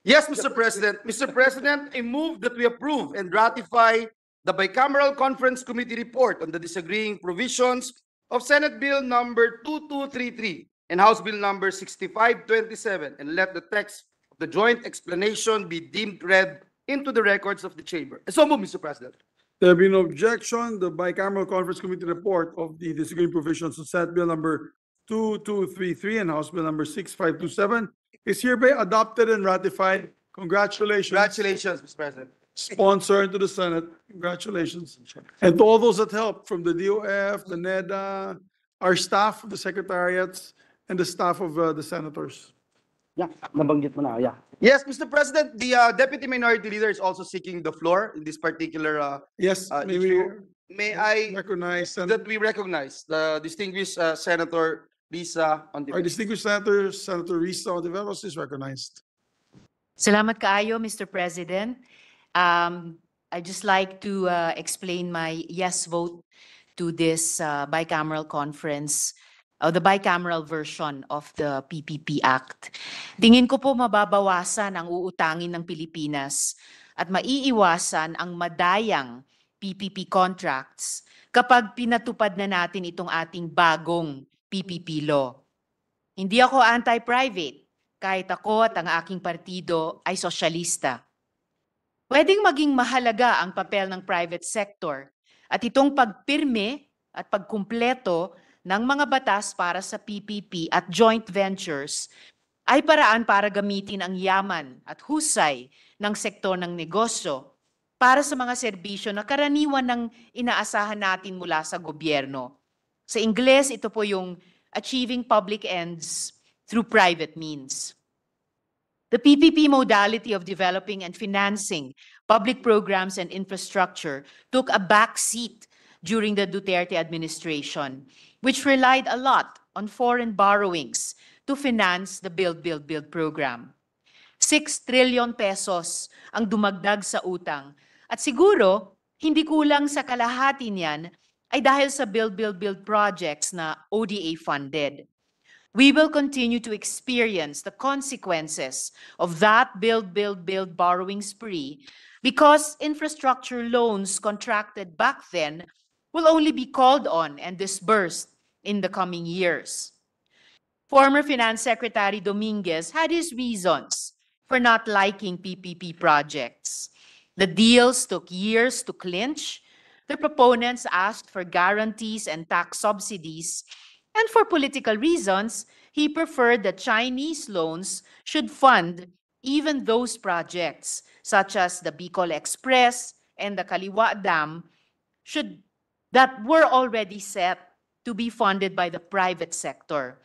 Yes, Mr. President. Mr. President, I move that we approve and ratify the Bicameral Conference Committee report on the disagreeing provisions of Senate Bill number 2233 and House Bill number 6527, and let the text of the joint explanation be deemed read into the records of the chamber. So move, Mr. President. There being no objection, the Bicameral Conference Committee report of the disagreeing provisions of Senate Bill number 2233 and House Bill number 6527 is hereby adopted and ratified. Congratulations. Congratulations, Mr. President. Sponsor into the Senate. Congratulations. And to all those that helped from the DOF, the NEDA, our staff, the secretariats, and the staff of the senators. Yes, Mr. President, the Deputy Minority Leader is also seeking the floor in this particular Yes, may issue. we May I recognize that we recognize the distinguished Senator Risa our Ontiveros. distinguished senator, Senator Risa Ontiveros is recognized. Salamat kaayo, Mr. President. I just like to explain my yes vote to this bicameral conference, the bicameral version of the PPP Act. Tingin ko po mababawasan ang uutangin ng Pilipinas at maiiwasan ang madayang PPP contracts kapag pinatupad na natin itong ating bagong PPP law. Hindi ako anti-private, kahit ako at ang aking partido ay sosyalista. Pwedeng maging mahalaga ang papel ng private sector at itong pagpirme at pagkumpleto ng mga batas para sa PPP at joint ventures ay paraan para gamitin ang yaman at husay ng sektor ng negosyo para sa mga serbisyo na karaniwan ng inaasahan natin mula sa gobyerno. Sa Ingles, ito po yung achieving public ends through private means. The PPP modality of developing and financing public programs and infrastructure took a back seat during the Duterte administration, which relied a lot on foreign borrowings to finance the Build, Build, Build program. 6 trillion pesos ang dumagdag sa utang. At siguro, hindi kulang sa kalahati niyan ay dahil sa Build, Build, Build projects na ODA funded. We will continue to experience the consequences of that Build, Build, Build borrowing spree because infrastructure loans contracted back then will only be called on and disbursed in the coming years. Former Finance Secretary Dominguez had his reasons for not liking PPP projects. The deals took years to clinch. The proponents asked for guarantees and tax subsidies. And for political reasons, he preferred that Chinese loans should fund even those projects, such as the Bicol Express and the Kaliwa Dam, that were already set to be funded by the private sector.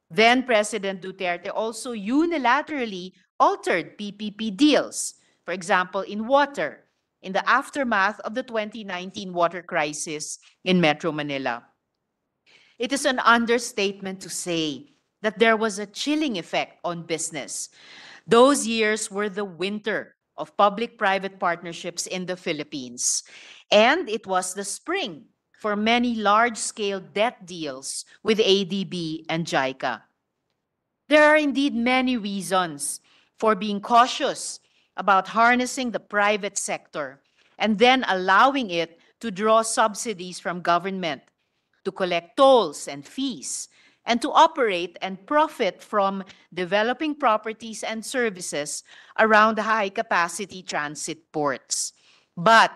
Then President Duterte also unilaterally altered PPP deals, for example, in water, in the aftermath of the 2019 water crisis in Metro Manila. It is an understatement to say that there was a chilling effect on business. Those years were the winter of public-private partnerships in the Philippines, and it was the spring for many large-scale debt deals with ADB and JICA. There are indeed many reasons for being cautious about harnessing the private sector and then allowing it to draw subsidies from government, to collect tolls and fees, and to operate and profit from developing properties and services around high-capacity transit ports. But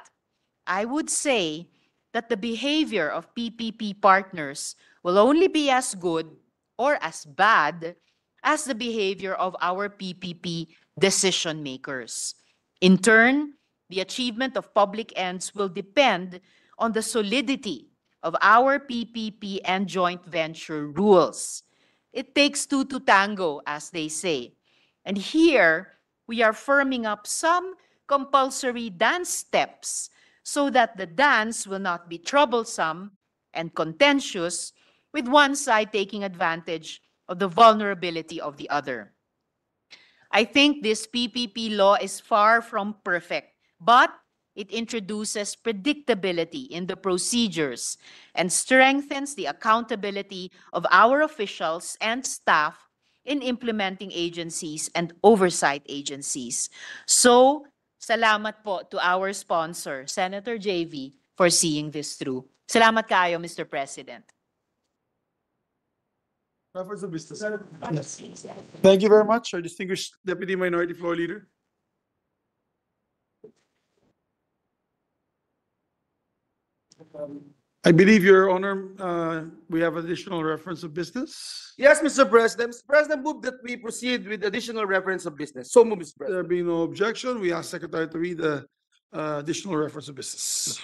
I would say that the behavior of PPP partners will only be as good or as bad as the behavior of our PPP decision makers. In turn, the achievement of public ends will depend on the solidity of our PPP and joint venture rules. It takes two to tango, as they say. And here, we are firming up some compulsory dance steps so that the dance will not be troublesome and contentious, with one side taking advantage of the vulnerability of the other. I think this PPP law is far from perfect, but it introduces predictability in the procedures and strengthens the accountability of our officials and staff in implementing agencies and oversight agencies. So, salamat po to our sponsor, Senator JV, for seeing this through. Salamat kayo, Mr. President. Reference of business. Yes. Thank you very much, our distinguished Deputy Minority Floor Leader. I believe, Your Honor, we have additional reference of business. Yes, Mr. President. Mr. President, move that we proceed with additional reference of business. So move, Mr. President. There being no objection, we ask Secretary to read the additional reference of business.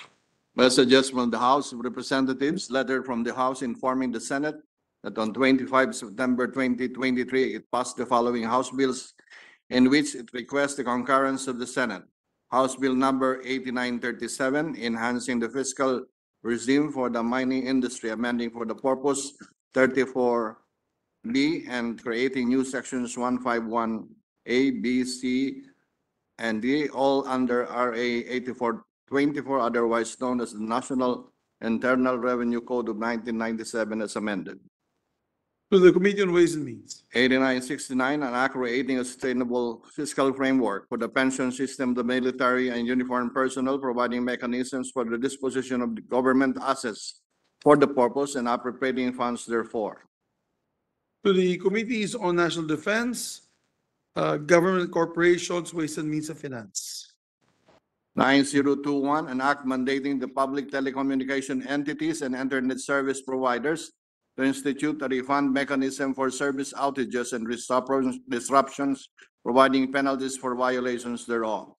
By suggestion of the House of Representatives, letter from the House informing the Senate that on 25 September 2023, it passed the following House bills in which it requests the concurrence of the Senate. House Bill number 8937, enhancing the fiscal regime for the mining industry, amending for the purpose 34B and creating new sections 151A, B, C, and D, all under RA 8424, otherwise known as the National Internal Revenue Code of 1997 as amended. To the Committee on Ways and Means. 8969, an act creating a sustainable fiscal framework for the pension system, the military and uniformed personnel, providing mechanisms for the disposition of the government assets for the purpose and appropriating funds therefore. To the Committees on National Defense, Government Corporations, Ways and Means of Finance. 9021, an act mandating the public telecommunication entities and internet service providers to institute a refund mechanism for service outages and disruptions, providing penalties for violations thereof.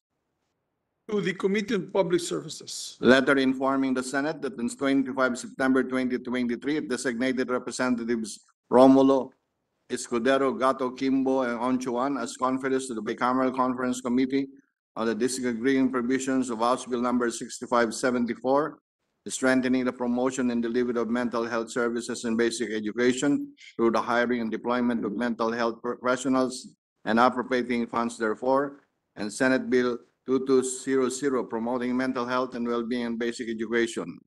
To the Committee on Public Services. Letter informing the Senate that on 25 September 2023, it designated Representatives Romulo Escudero, Gato, Kimbo, and Onchuan as conferees to the Bicameral Conference Committee on the disagreeing provisions of House Bill number 6574, strengthening the promotion and delivery of mental health services and basic education through the hiring and deployment of mental health professionals and appropriating funds therefore, and Senate Bill 2200, promoting mental health and well-being and basic education.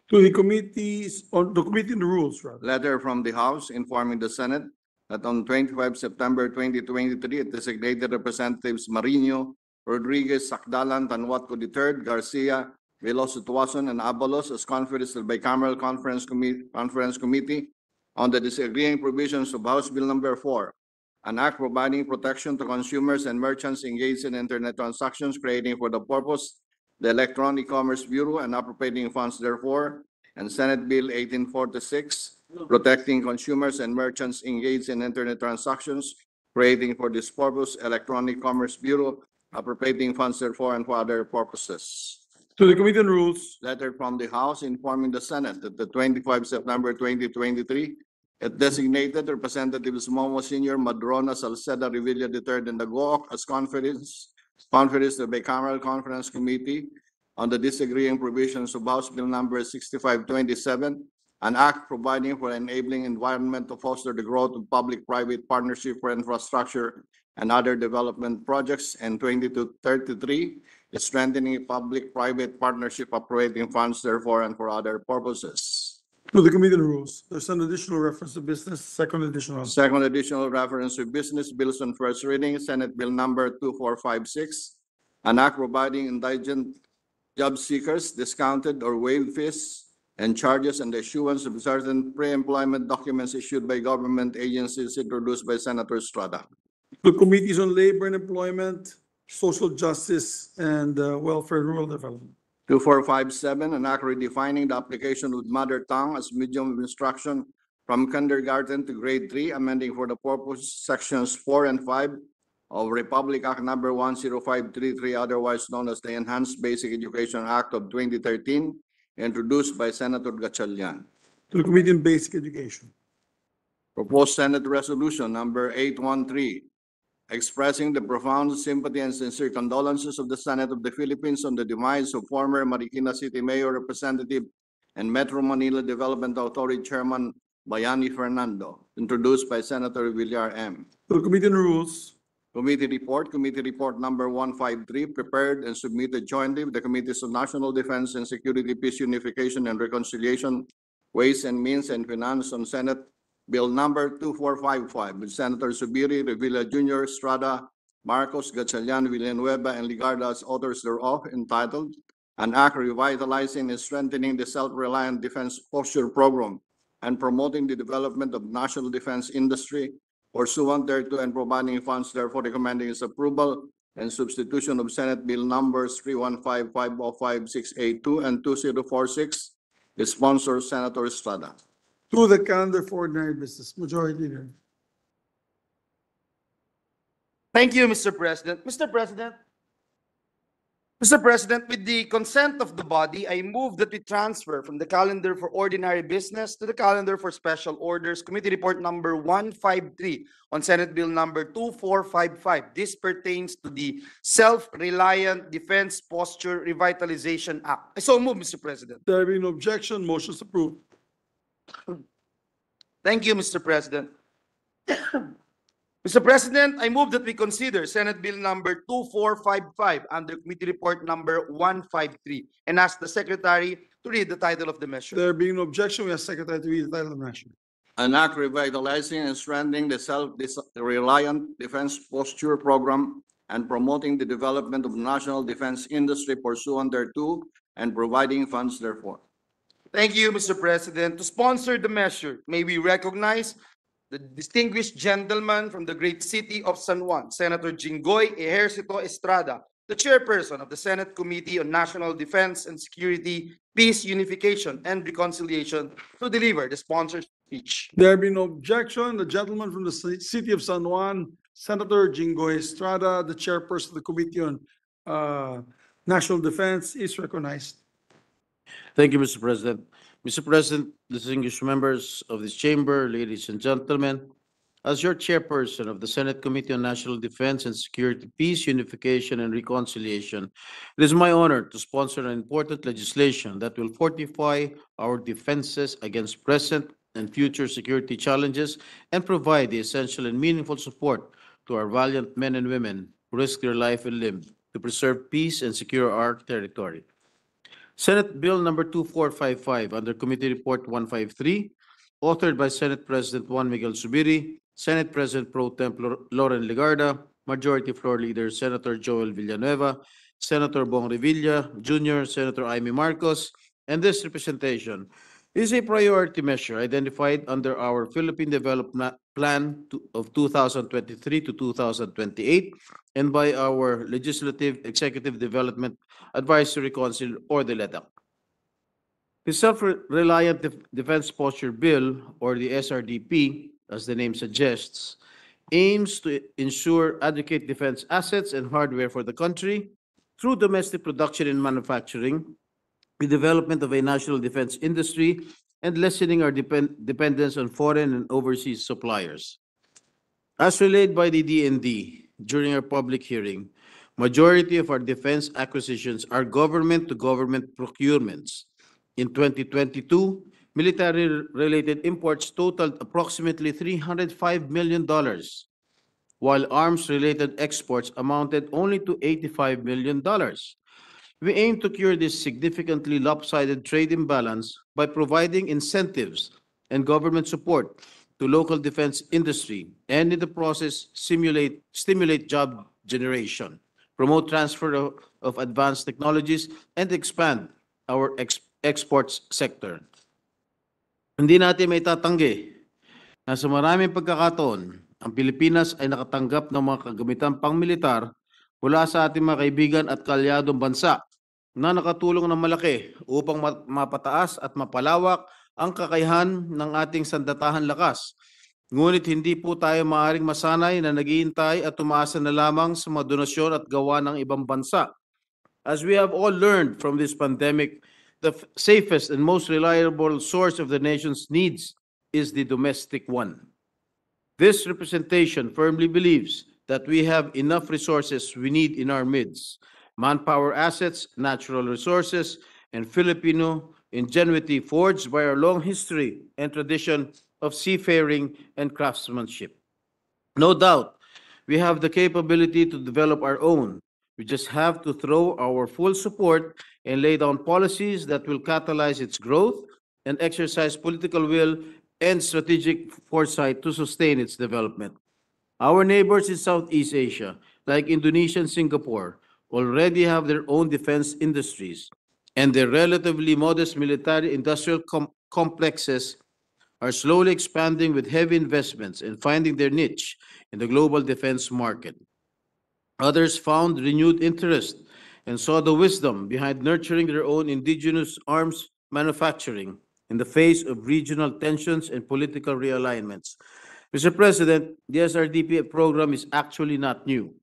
To the Committees on the Committee on the Rules, rather. Letter from the House informing the Senate that on 25 September 2023, it designated Representatives Marino, Rodriguez, Sakdalan, Tanwatco III, Garcia, Veloso Tuason, and Abalos as conferees to the Bicameral Conference Committee on the disagreeing provisions of House Bill number 4, an act providing protection to consumers and merchants engaged in internet transactions, creating for the purpose the Electronic Commerce Bureau and appropriating funds therefore, and Senate Bill 1846, protecting consumers and merchants engaged in internet transactions, creating for this purpose Electronic Commerce Bureau, appropriating funds therefore and for other purposes. To the Committee on Rules. Letter from the House informing the Senate that the 25 September 2023, it designated Representatives Momo Sr., Madrona, Salceda, Revilla III, and Dagoc as conferees to the Bicameral Conference Committee on the disagreeing provisions of House Bill number 6527, an act providing for enabling environment to foster the growth of public-private partnership for infrastructure and other development projects, and 2233, strengthening public-private partnership operating funds therefore and for other purposes. To the Committee on Rules. There's an additional reference to business, second additional. Second additional reference to business bills on first reading, Senate Bill number 2456, an act providing indigent job seekers discounted or waived fees and charges and the issuance of certain pre-employment documents issued by government agencies, introduced by Senator Estrada. To Committees on Labor and Employment, Social Justice, and Welfare and Rural Development. 2457, an act redefining the application of mother tongue as medium of instruction from kindergarten to grade 3, amending for the purpose sections 4 and 5 of Republic Act number 10533, otherwise known as the Enhanced Basic Education Act of 2013, introduced by Senator Gatchalian. To the Committee on Basic Education. Proposed Senate Resolution number 813, expressing the profound sympathy and sincere condolences of the Senate of the Philippines on the demise of former Marikina City Mayor Representative and Metro Manila Development Authority Chairman Bayani Fernando, introduced by Senator Villar M. To the Committee on Rules. Committee Report number 153, prepared and submitted jointly with the Committees of National Defense and Security, Peace, Unification, and Reconciliation, Ways and Means, and Finance on Senate Bill number 2455 with Senator Subiri, Revilla Jr., Estrada, Marcos, Gatchalian, Villanueva, and Ligarda as authors thereof, entitled An Act Revitalizing and Strengthening the Self-Reliant Defense Posture Program and Promoting the Development of National Defense Industry, pursuant thereto and providing funds therefore, recommending its approval and substitution of Senate Bill numbers 315, 505, 682, and 2046. The sponsor, Senator Estrada. To the calendar for ordinary business. Majority Leader. Thank you, Mr. President. Mr. President, with the consent of the body, I move that we transfer from the calendar for ordinary business to the calendar for special orders, Committee Report number 153 on Senate Bill number 2455. This pertains to the Self-Reliant Defense Posture Revitalization Act. I so move, Mr. President. There being no objection, motion is approved. Thank you, Mr. President. Mr. President, I move that we consider Senate Bill number 2455 under Committee Report number 153 and ask the Secretary to read the title of the measure. There being no objection, we ask Secretary to read the title of the measure. An act revitalizing and strengthening the self-reliant defense posture program and promoting the development of national defense industry pursuant thereto and providing funds therefore. Thank you, Mr. President. To sponsor the measure, may we recognize the distinguished gentleman from the great city of San Juan, Senator Jinggoy Ejercito Estrada, the chairperson of the Senate Committee on National Defense and Security, Peace, Unification, and Reconciliation, to deliver the sponsored speech. There being no objection, the gentleman from the city of San Juan, Senator Jinggoy Estrada, the chairperson of the Committee on National Defense, is recognized. Thank you, Mr. President. Mr. President, distinguished members of this chamber, ladies and gentlemen, as your chairperson of the Senate Committee on National Defense and Security, Peace, Unification, and Reconciliation, it is my honor to sponsor an important legislation that will fortify our defenses against present and future security challenges and provide the essential and meaningful support to our valiant men and women who risk their life and limb to preserve peace and secure our territory. Senate Bill number 2455 under Committee Report 153, authored by Senate President Juan Miguel Zubiri, Senate President Pro Tempore Loren Legarda, Majority Floor Leader Senator Joel Villanueva, Senator Bong Revilla Jr., Senator Amy Marcos, and this representation is a priority measure identified under our Philippine Development Plan of 2023 to 2028 and by our Legislative Executive Development Advisory Council or the LEDAC. The Self-Reliant Defense Posture Bill, or the SRDP, as the name suggests, aims to ensure adequate defense assets and hardware for the country through domestic production and manufacturing, the development of a national defense industry, and lessening our dependence on foreign and overseas suppliers. As relayed by the DND during our public hearing, majority of our defense acquisitions are government-to-government procurements. In 2022, military-related imports totaled approximately $305 million, while arms-related exports amounted only to $85 million. We aim to cure this significantly lopsided trade imbalance by providing incentives and government support to local defense industry and in the process stimulate job generation, promote transfer of advanced technologies, and expand our exports sector. Hindi natin may tatanggi na sa maraming pagkakataon, ang Pilipinas ay nakatanggap ng mga kagamitan pang-militar mula sa ating mga kaibigan at kaalyadong bansa na nakatulong ng malaki upang mapataas at mapalawak ang kakayahan ng ating sandatahan lakas. Ngunit hindi po tayo maaaring masanay na naghihintay at umaasa na lamang sa mga donasyon at gawa ng ibang bansa. As we have all learned from this pandemic, the safest and most reliable source of the nation's needs is the domestic one. This representation firmly believes that we have enough resources we need in our midst, manpower assets, natural resources, and Filipino ingenuity forged by our long history and tradition of seafaring and craftsmanship. No doubt, we have the capability to develop our own. We just have to throw our full support and lay down policies that will catalyze its growth and exercise political will and strategic foresight to sustain its development. Our neighbors in Southeast Asia, like Indonesia and Singapore, already have their own defense industries, and their relatively modest military-industrial complexes are slowly expanding with heavy investments and finding their niche in the global defense market. Others found renewed interest and saw the wisdom behind nurturing their own indigenous arms manufacturing in the face of regional tensions and political realignments. Mr. President, the SRDP program is actually not new.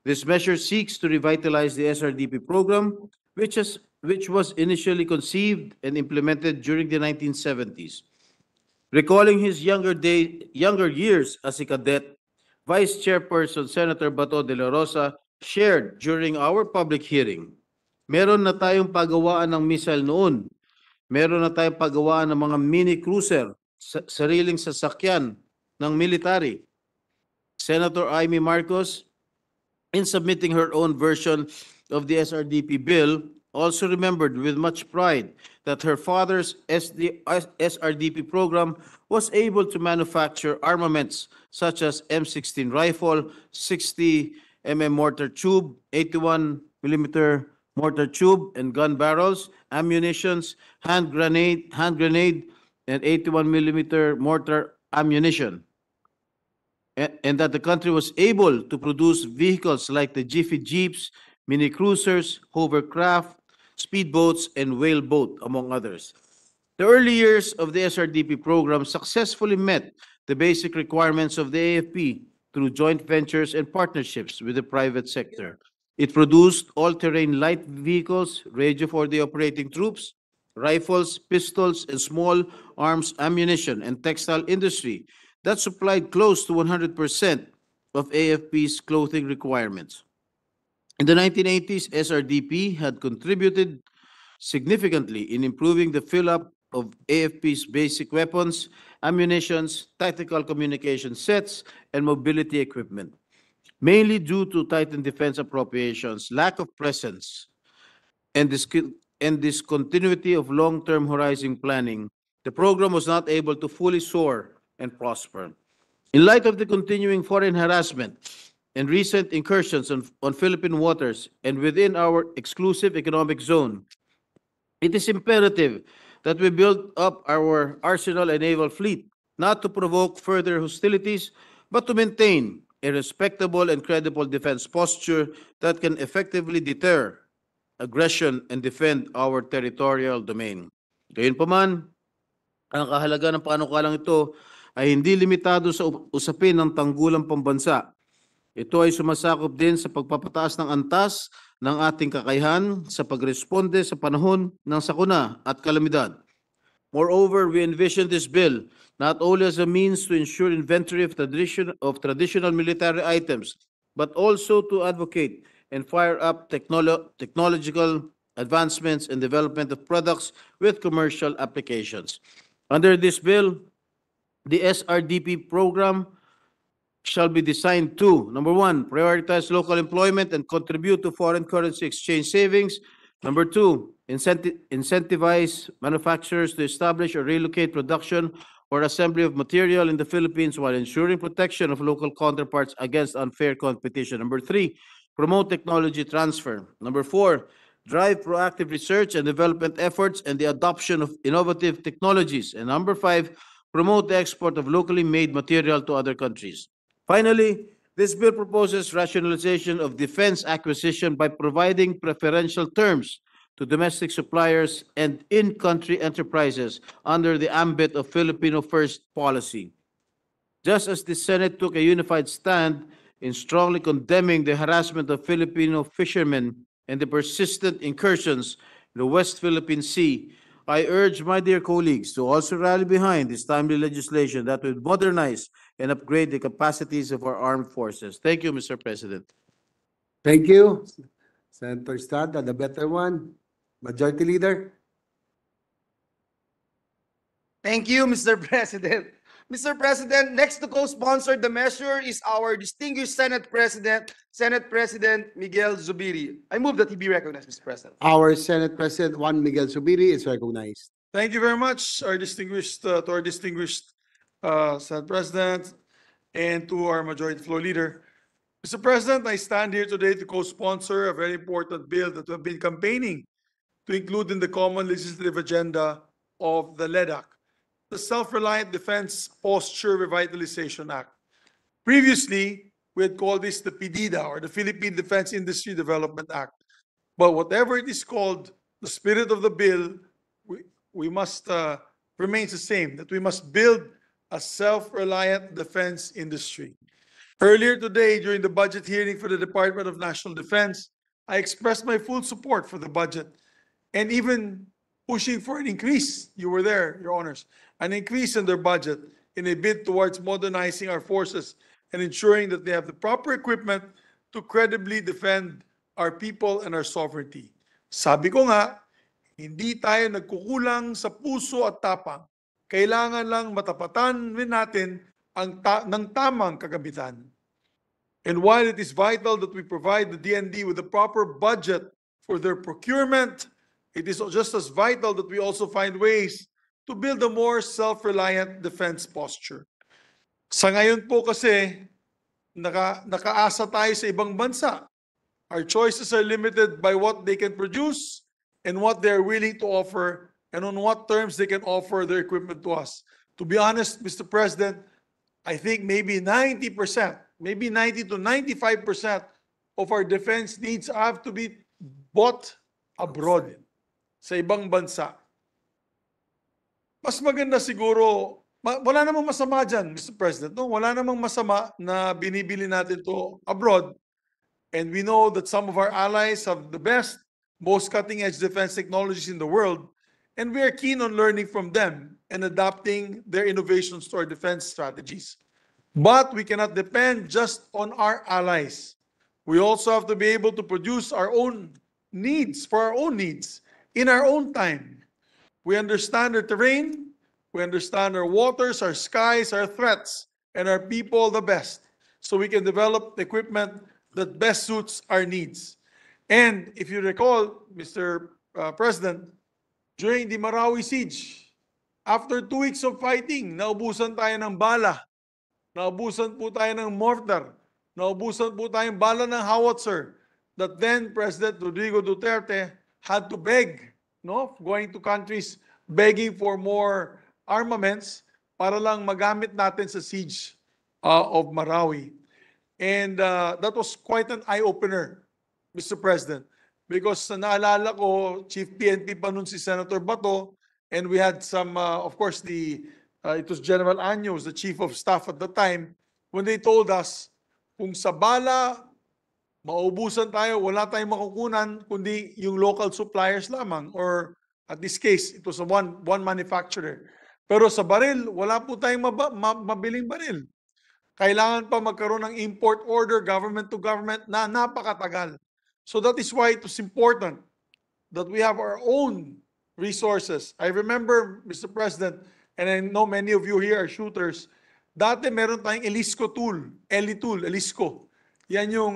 This measure seeks to revitalize the SRDP program, which was initially conceived and implemented during the 1970s. Recalling his younger years as a cadet, Vice Chairperson Senator Bato de la Rosa shared during our public hearing, meron na tayong pagawaan ng missile noon, meron na tayong pagawaan ng mga mini cruiser, sariling sasakyan ng military. Senator Amy Marcos, in submitting her own version of the SRDP bill, also remembered with much pride that her father's SRDP program was able to manufacture armaments such as M16 rifle, 60 mortar tube, 81 millimeter mortar tube and gun barrels, ammunitions, hand grenade, and 81 millimeter mortar ammunition. And that the country was able to produce vehicles like the Jiffy Jeeps, mini cruisers, hovercraft, speedboats, and whaleboat, among others. The early years of the SRDP program successfully met the basic requirements of the AFP through joint ventures and partnerships with the private sector. It produced all-terrain light vehicles, radio for the operating troops, rifles, pistols, and small arms ammunition and textile industry that supplied close to 100% of AFP's clothing requirements. In the 1980s, SRDP had contributed significantly in improving the fill-up of AFP's basic weapons, ammunitions, tactical communication sets, and mobility equipment. Mainly due to tightened defense appropriations, lack of presence, and discontinuity of long-term horizon planning, the program was not able to fully soar and prosper. In light of the continuing foreign harassment and recent incursions on Philippine waters and within our exclusive economic zone, it is imperative that we build up our arsenal and naval fleet, not to provoke further hostilities, but to maintain a respectable and credible defense posture that can effectively deter aggression and defend our territorial domain. Gayunpaman, ang kahalagaan ng panukalang ito ay hindi limitado sa usapin ng tanggulang pambansa. Ito ay sumasakop din sa pagpapataas ng antas ng ating kakayahan sa pagresponde sa panahon ng sakuna at kalamidad. Moreover, we envision this bill not only as a means to ensure inventory of traditional military items, but also to advocate and fire up technological advancements and development of products with commercial applications. Under this bill, the SRDP program shall be designed to, number one, prioritize local employment and contribute to foreign currency exchange savings. Number two, incentivize manufacturers to establish or relocate production or assembly of material in the Philippines while ensuring protection of local counterparts against unfair competition. Number three, promote technology transfer. Number four, drive proactive research and development efforts and the adoption of innovative technologies. And number five, promote the export of locally made material to other countries. Finally, this bill proposes rationalization of defense acquisition by providing preferential terms to domestic suppliers and in-country enterprises under the ambit of Filipino First policy. Just as the Senate took a unified stand in strongly condemning the harassment of Filipino fishermen and the persistent incursions in the West Philippine Sea, I urge my dear colleagues to also rally behind this timely legislation that would modernize and upgrade the capacities of our armed forces. Thank you, Mr. President. Thank you. Senator Estrada, the better one. Majority Leader. Thank you, Mr. President. Mr. President, next to co-sponsor the measure is our distinguished Senate President Miguel Zubiri. I move that he be recognized, Mr. President. Our Senate President Juan Miguel Zubiri is recognized. Thank you very much, our distinguished Senate President, and to our Majority Floor Leader. Mr. President, I stand here today to co-sponsor a very important bill that we have been campaigning to include in the common legislative agenda of the LEDAC, the Self-Reliant Defense Posture Revitalization Act. Previously, we had called this the PDIDA, or the Philippine Defense Industry Development Act. But whatever it is called, the spirit of the bill, we must remains the same, that we must build a self-reliant defense industry. Earlier today, during the budget hearing for the Department of National Defense, I expressed my full support for the budget and even pushing for an increase. You were there, Your Honors, an increase in their budget in a bid towards modernizing our forces and ensuring that they have the proper equipment to credibly defend our people and our sovereignty. Sabi ko nga, hindi tayo nagkukulang sa puso at tapang. Kailangan lang matapatan natin ng tamang kagamitan. And while it is vital that we provide the DND with a proper budget for their procurement, it is just as vital that we also find ways to build a more self-reliant defense posture. Sa ngayon po kasi, nakaasa tayo sa ibang bansa. Our choices are limited by what they can produce and what they're willing to offer and on what terms they can offer their equipment to us. To be honest, Mr. President, I think maybe 90%, maybe 90 to 95% of our defense needs have to be bought abroad, sa ibang bansa. Mas maganda siguro, wala namang masama dyan, Mr. President. No? Wala namang masama na binibili natin to abroad. And we know that some of our allies have the best, most cutting-edge defense technologies in the world, and we are keen on learning from them and adapting their innovations to our defense strategies. But we cannot depend just on our allies. We also have to be able to produce our own needs, for our own needs, in our own time. We understand our terrain, we understand our waters, our skies, our threats, and our people the best, so we can develop the equipment that best suits our needs. And if you recall, Mr. President, during the Marawi siege, after 2 weeks of fighting, naubusan tayo ng bala, naubusan po tayo ng mortar, naubusan po tayong bala ng howitzer, that then President Rodrigo Duterte had to beg, no, going to countries begging for more armaments para lang magamit natin sa siege of Marawi. And that was quite an eye-opener, Mr. President, because naalala ko, Chief PNP pa nun si Senator Bato, and we had some, of course, it was General Anyos, the Chief of Staff at the time, when they told us, kung sa bala, maubusan tayo, wala tayong makukunan, kundi yung local suppliers lamang, or at this case, it was one manufacturer. Pero sa baril, wala po tayong mabiling baril. Kailangan pa magkaroon ng import order, government to government, na napakatagal. So that is why it was important that we have our own resources. I remember, Mr. President, and I know many of you here are shooters, dati meron tayong Elisco tool, Elisco. Yan yung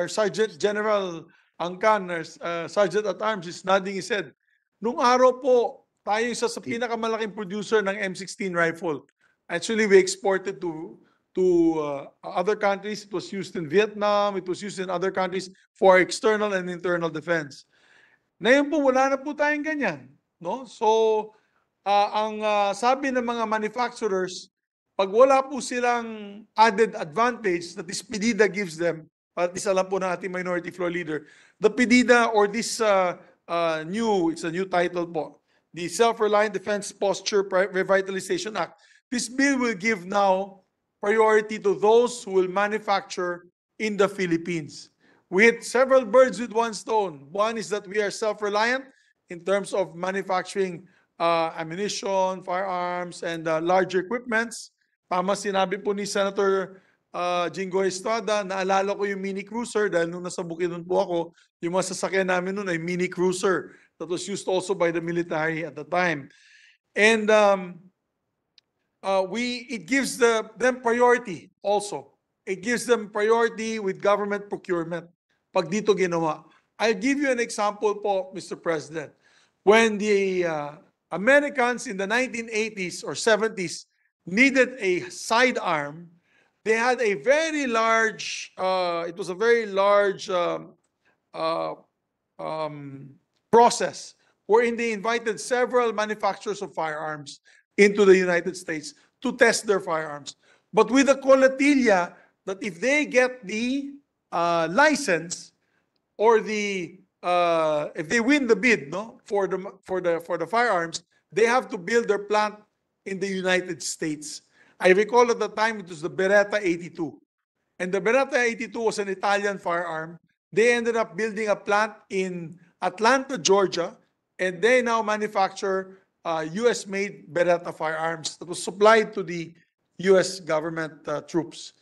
Sergeant General Angkan, Sergeant at Arms, is nodding his head. Nung araw po, tayo isa sa pinakamalaking producer ng M16 rifle. Actually, we exported to other countries. It was used in Vietnam. It was used in other countries for external and internal defense. Ngayon po, wala na po tayong ganyan. No? So, ang sabi ng mga manufacturers, pag wala po silang added advantage that this PDIDA gives them, at least alam po ng ating Minority Floor Leader, the PDIDA or this it's a new title po, the Self-Reliant Defense Posture Revitalization Act. This bill will give now priority to those who will manufacture in the Philippines. We hit several birds with one stone. One is that we are self-reliant in terms of manufacturing ammunition, firearms, and larger equipments. Tama sinabi po ni Senator Jingo Estrada, naalala ko yung mini cruiser dahil nung nasa Bukidnon po ako, yung mga sasakyan namin noon ay mini cruiser that was used also by the military at the time. And it gives them priority also. It gives them priority with government procurement pag dito ginawa. I'll give you an example po, Mr. President. When the Americans in the 1980s or 70s needed a sidearm, they had a very large, it was a very large process wherein they invited several manufacturers of firearms into the United States to test their firearms. But with the coletilla that if they get the license or if they win the bid, no, for the firearms, they have to build their plant in the United States. I recall at the time it was the Beretta 82. And the Beretta 82 was an Italian firearm. They ended up building a plant in Atlanta, Georgia, and they now manufacture US-made Beretta firearms that was supplied to the US government troops.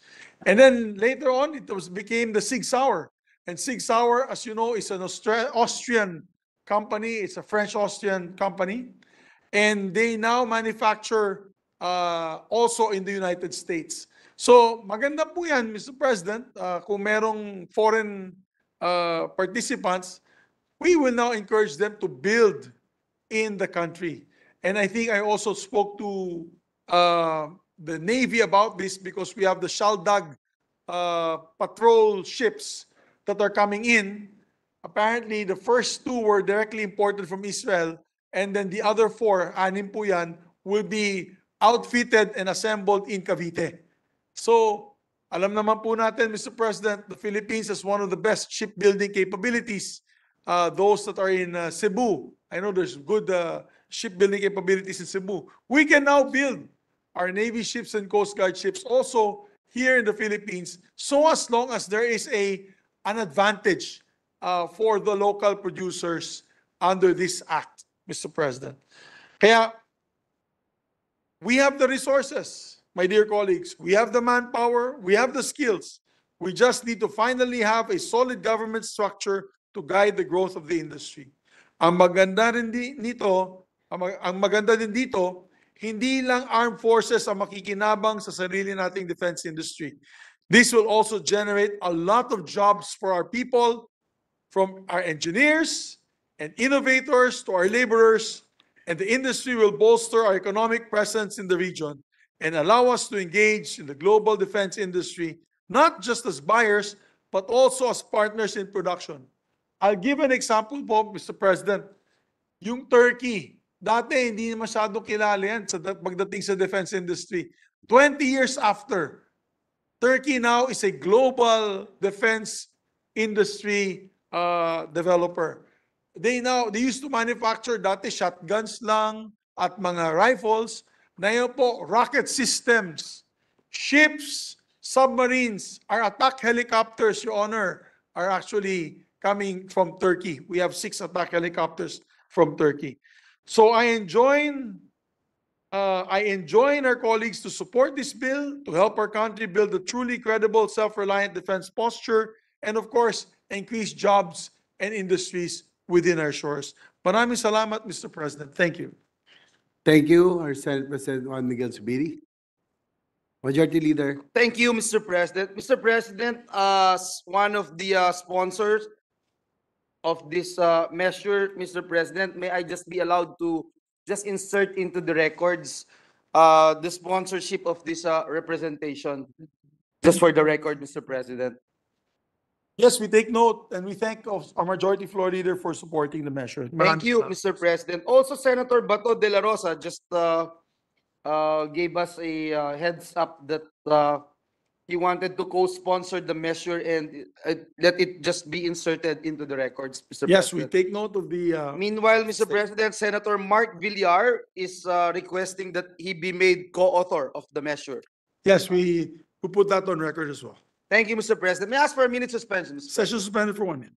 And then later on, it became the Sig Sauer. And Sig Sauer, as you know, is an Austrian company. It's a French-Austrian company. And they now manufacture also in the United States. So maganda po yan, Mr. President, kung merong foreign participants, we will now encourage them to build in the country. And I think I also spoke to the Navy about this because we have the Shaldag patrol ships that are coming in. Apparently, the first two were directly imported from Israel, and then the other four, anim po yan, will be outfitted and assembled in Cavite. So, alam naman po natin, Mr. President, the Philippines has one of the best shipbuilding capabilities. Those that are in Cebu, I know there's good shipbuilding capabilities in Cebu. We can now build our Navy ships and Coast Guard ships also here in the Philippines, so as long as there is an advantage for the local producers under this act, Mr. President. Kaya, we have the resources, my dear colleagues. We have the manpower, we have the skills. We just need to finally have a solid government structure to guide the growth of the industry. Ang maganda rin ang maganda din dito, hindi lang armed forces ang makikinabang sa sarili nating defense industry. This will also generate a lot of jobs for our people, from our engineers and innovators to our laborers, and the industry will bolster our economic presence in the region and allow us to engage in the global defense industry, not just as buyers, but also as partners in production. I'll give an example po, Mr. President. Yung Turkey, dati hindi masyadong kilala yan pagdating sa defense industry. 20 years after, Turkey now is a global defense industry developer. They used to manufacture dati shotguns lang at mga rifles. Ngayon po, rocket systems, ships, submarines, our attack helicopters, Your Honor, are actually coming from Turkey. We have 6 attack helicopters from Turkey. So I enjoin our colleagues to support this bill to help our country build a truly credible, self-reliant defense posture, and of course, increase jobs and industries within our shores. Maraming salamat, Mr. President. Thank you. Thank you, our Senate President Juan Miguel Zubiri. Majority Leader. Thank you, Mr. President. Mr. President, as one of the sponsors of this measure, Mr. President, may I just be allowed to just insert into the records the sponsorship of this representation, just for the record, Mr. President. Yes, we take note and we thank our Majority Floor Leader for supporting the measure. Thank you, Mr. President. Also, Senator Bato de la Rosa just gave us a heads up that he wanted to co-sponsor the measure and let it just be inserted into the records, Mr. Yes, we President. take note of the. Meanwhile, Mr. President, Senator Mark Villar is requesting that he be made co-author of the measure. Yes, we put that on record as well. Thank you, Mr. President. May I ask for a minute suspension, Mr. Session suspended for 1 minute.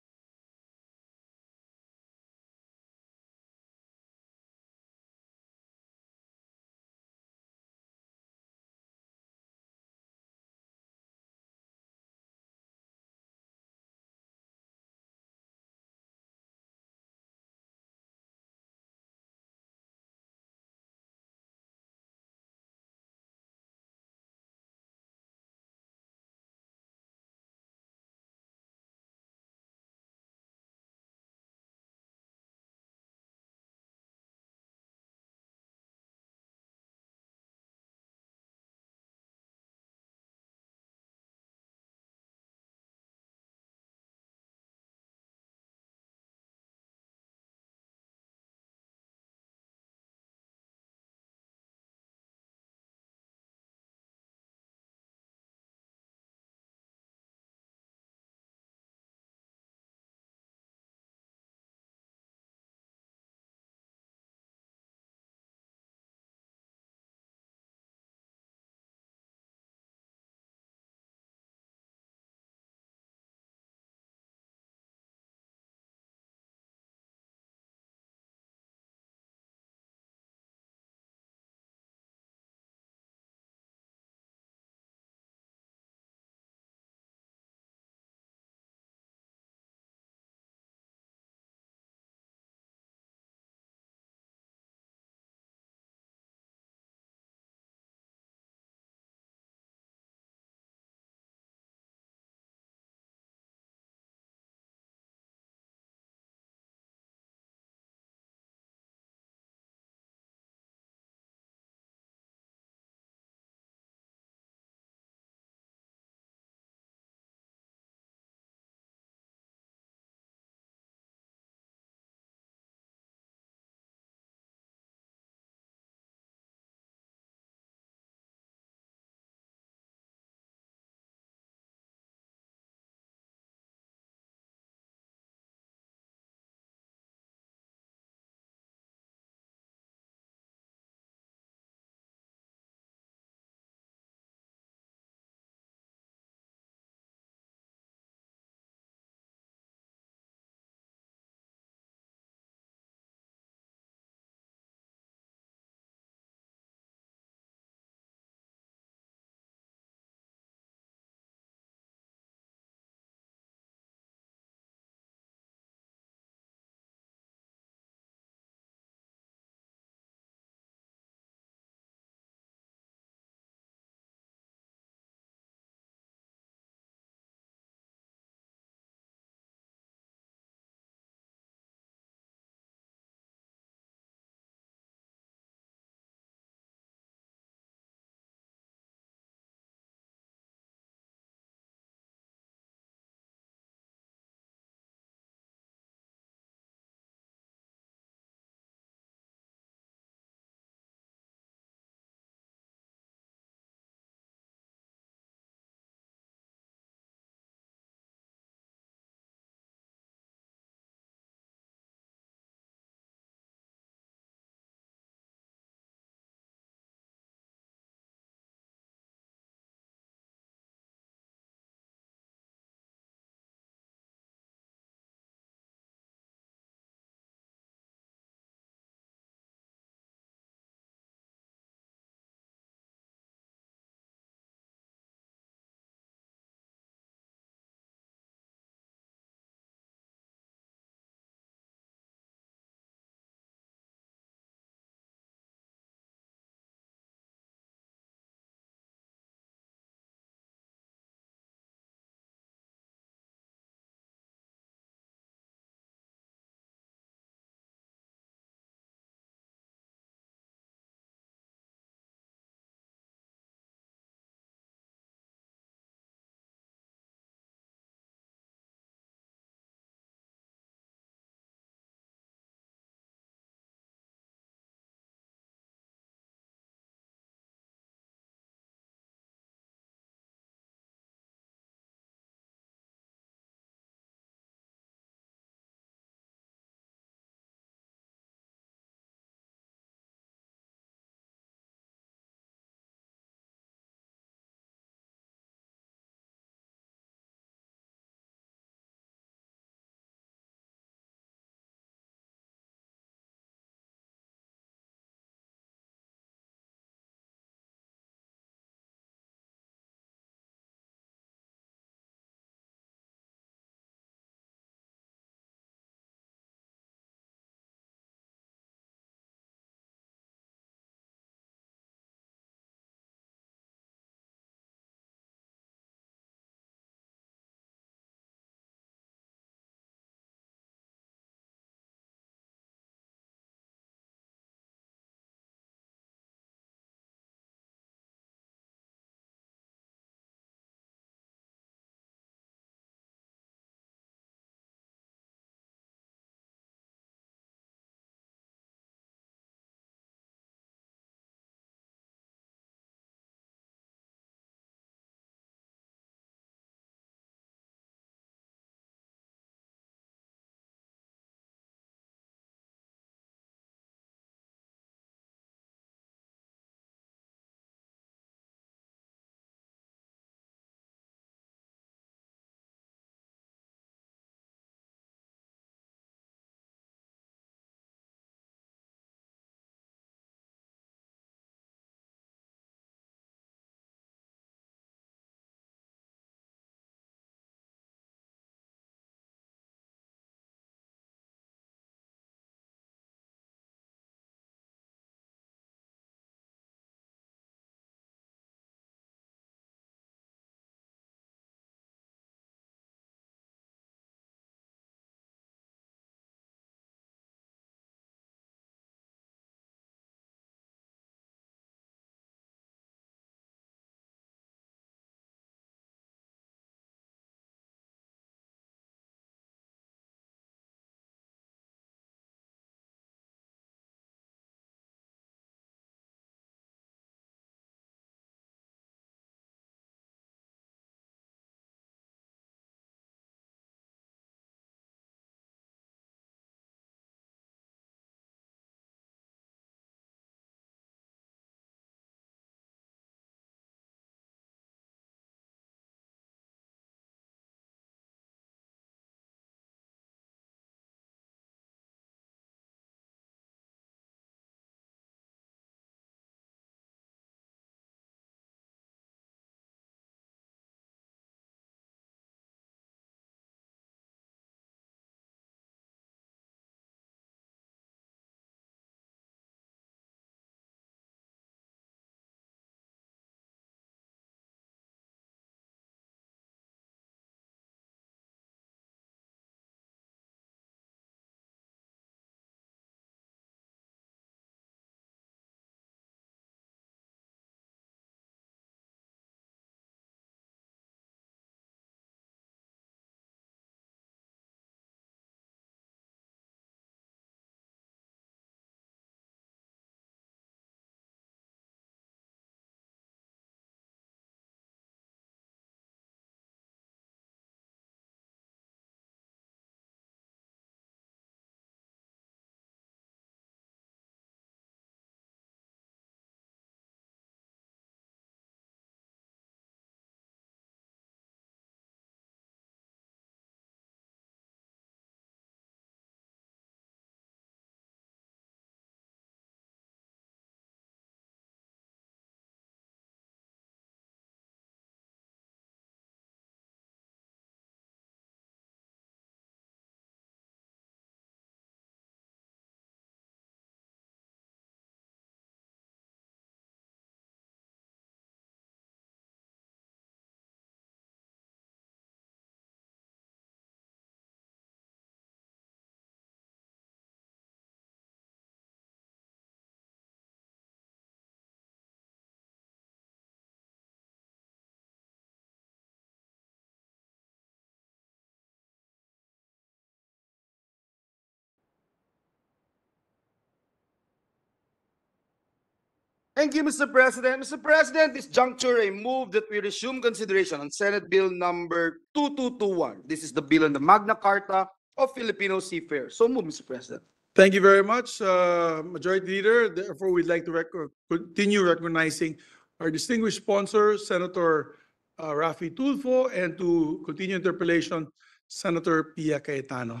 Thank you, Mr. President. Mr. President, this juncture, I move that we resume consideration on Senate Bill number 2221. This is the bill on the Magna Carta of Filipino seafarers. So move, Mr. President. Thank you very much, Majority Leader. Therefore, we'd like to continue recognizing our distinguished sponsor, Senator Rafi Tulfo, and to continue interpellation, Senator Pia Cayetano.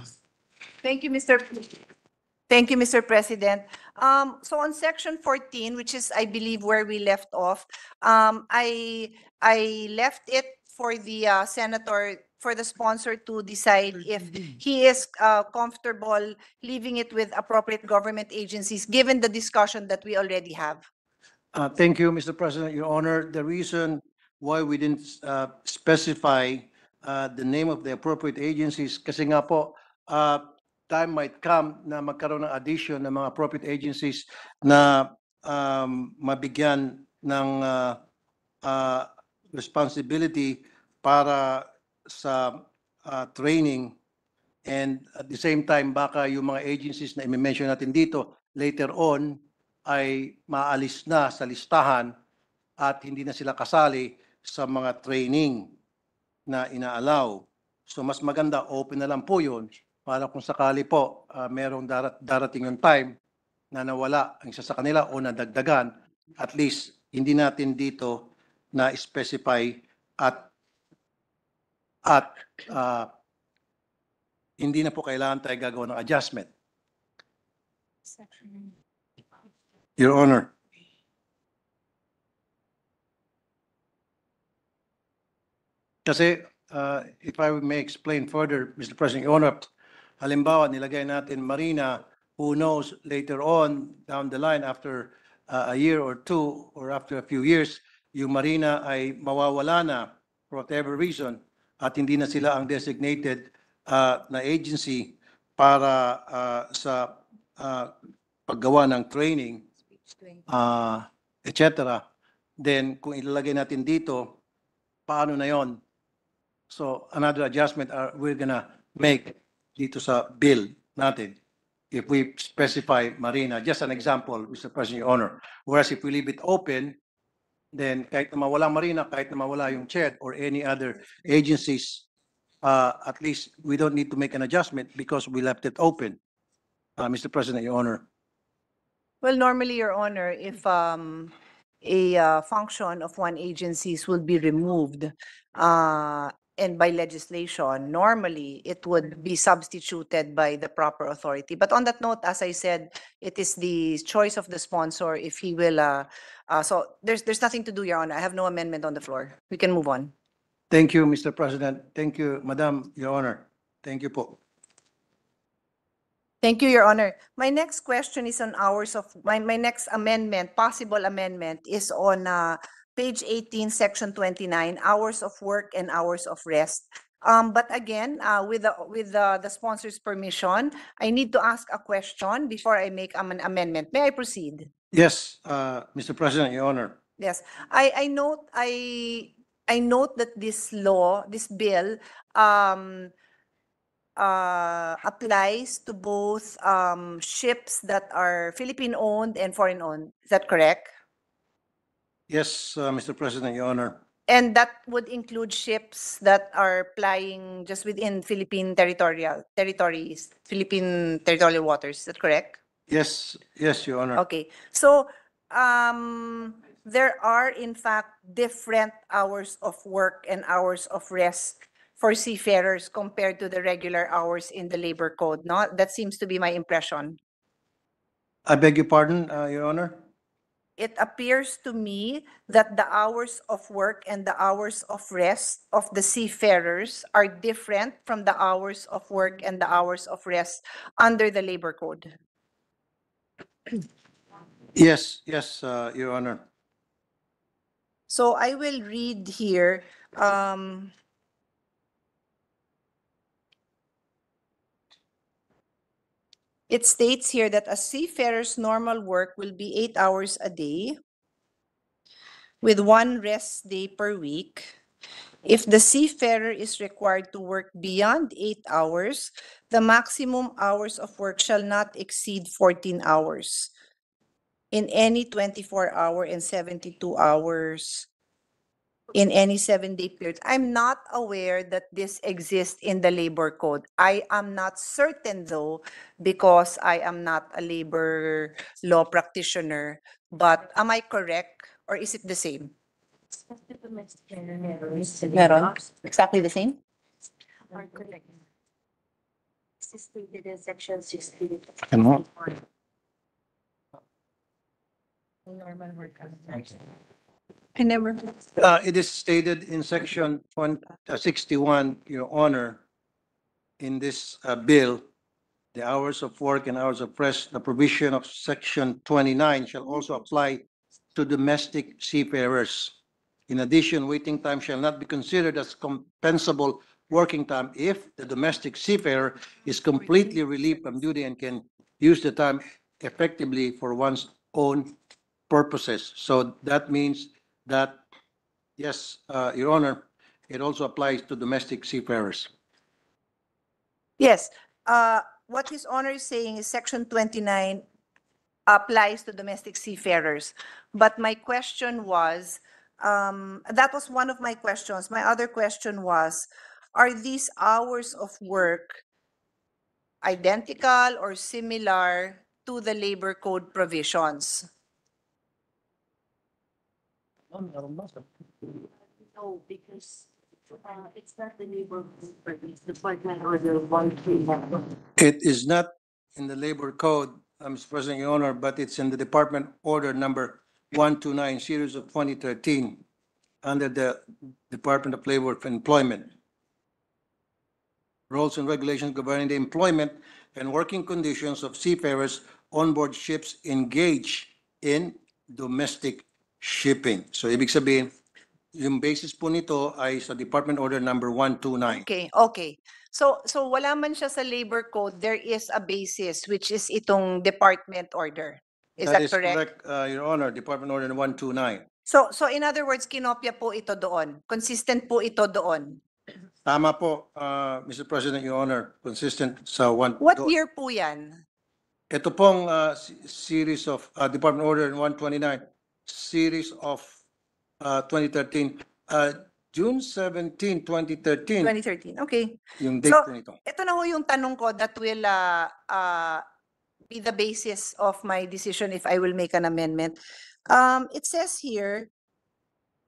Thank you, Mr. President. So on section 14, which is, I believe, where we left off, I left it for the senator, for the sponsor to decide if he is comfortable leaving it with appropriate government agencies, given the discussion that we already have. Thank you, Mr. President, Your Honor. The reason why we didn't specify the name of the appropriate agencies, kasi nga po, time might come na magkaroon ng addition ng mga appropriate agencies na mabigyan ng responsibility para sa training, and at the same time baka yung mga agencies na i-mention natin dito later on ay maalis na sa listahan at hindi na sila kasali sa mga training na inaalaw. So mas maganda open na lang po yun para kung sakali po merong darating yung time na nawala ang isa sa kanila o nadagdagan, at least hindi natin dito na specify at hindi na po kailangan tayo gagawa ng adjustment. Your Honor. Kasi if I may explain further, Mr. President, Your Honor, halimbawa nilagay natin Marina, who knows later on down the line after a year or two or after a few years, yung Marina ay mawawala na for whatever reason at hindi na sila ang designated na agency para sa paggawa ng training, etc. Then kung ilalagay natin dito, paano na yon? So another adjustment we're gonna make dito sa bill natin if we specify Marina. Just an example, Mr. President, Your Honor. Whereas if we leave it open, then kahit na mawala Marina, kahit na mawala yung CHED or any other agencies, at least we don't need to make an adjustment because we left it open. Mr. President, Your Honor. Well, normally, Your Honor, if a function of one agencies will be removed, and by legislation, normally it would be substituted by the proper authority. But on that note, as I said, it is the choice of the sponsor if he will, so there's nothing to do, Your Honor. I have no amendment on the floor. We can move on. Thank you, Mr. President. Thank you, Madam, Your Honor. Thank you po. Thank you, Your Honor. My next question is on hours of, my next amendment, possible amendment is on page 18, section 29, hours of work and hours of rest. But again, with the sponsor's permission, I need to ask a question before I make an amendment. May I proceed? Yes, Mr. President, Your Honor. Yes, I note that this law, this bill, applies to both ships that are Philippine-owned and foreign-owned. Is that correct? Yes, Mr. President, Your Honor. And that would include ships that are plying just within Philippine territories, Philippine territorial waters. Is that correct? Yes, yes, Your Honor. Okay. So, there are in fact different hours of work and hours of rest for seafarers compared to the regular hours in the labor code, no? That seems to be my impression. I beg your pardon, Your Honor. It appears to me that the hours of work and the hours of rest of the seafarers are different from the hours of work and the hours of rest under the labor code. Yes, yes, Your Honor. So I will read here, it states here that a seafarer's normal work will be 8 hours a day with 1 rest day per week. If the seafarer is required to work beyond 8 hours, the maximum hours of work shall not exceed 14 hours. in any 24-hour and 72 hours in any 7-day period. I'm not aware that this exists in the labor code. I am not certain though, because I am not a labor law practitioner, but am I correct or is it the same? Meron? Exactly the same? Are correct. This is stated in section 16. Ano? Normal work. I never. It is stated in section 61, Your Honor, in this bill, the hours of work and hours of rest, the provision of section 29 shall also apply to domestic seafarers. In addition, waiting time shall not be considered as compensable working time if the domestic seafarer is completely relieved from duty and can use the time effectively for one's own purposes. So that means that, yes, Your Honor, it also applies to domestic seafarers. Yes, what His Honor is saying is section 29 applies to domestic seafarers. But my question was, that was one of my questions. My other question was, are these hours of work identical or similar to the labor code provisions? No, because it's not the labor code, it's Department Order 131. It is not in the labor code, Mr. President, Your Honor, but it's in the Department Order number 129, series of 2013, under the Department of Labor and Employment. Rules and regulations governing the employment and working conditions of seafarers on board ships engaged in domestic shipping. So ibig sabihin, yung basis po nito ay sa Department Order number 129. Okay. So wala man siya sa labor code, there is a basis which is itong department order. Is that correct? Your Honor, Department Order 129. So in other words, kinopya po ito doon. Consistent po ito doon. Tama po, Mr. President, Your Honor, consistent sa What year po yan? Ito pong series of Department Order 129, series of 2013, June 17, 2013, 2013, okay. yung date So, po nito. ito na ho yung tanong ko that will be the basis of my decision if I will make an amendment. It says here,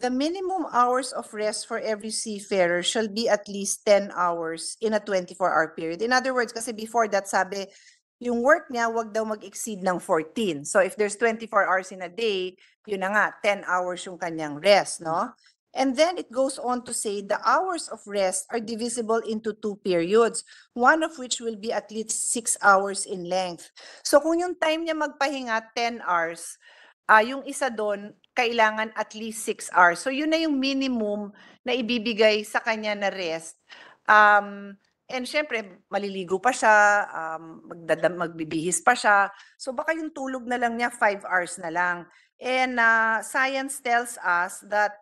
the minimum hours of rest for every seafarer shall be at least 10 hours in a 24-hour period. In other words, kasi before that, sabi, yung work niya, wag daw mag-exceed ng 14. So if there's 24 hours in a day, yun na nga, 10 hours yung kanyang rest, no? And then it goes on to say the hours of rest are divisible into 2 periods, one of which will be at least 6 hours in length. So kung yung time niya magpahinga 10 hours, yung isa doon, kailangan at least 6 hours. So yun na yung minimum na ibibigay sa kanya na rest. And syempre, maliligo pa siya, magbibihis pa siya. So baka yung tulog na lang niya 5 hours na lang. And science tells us that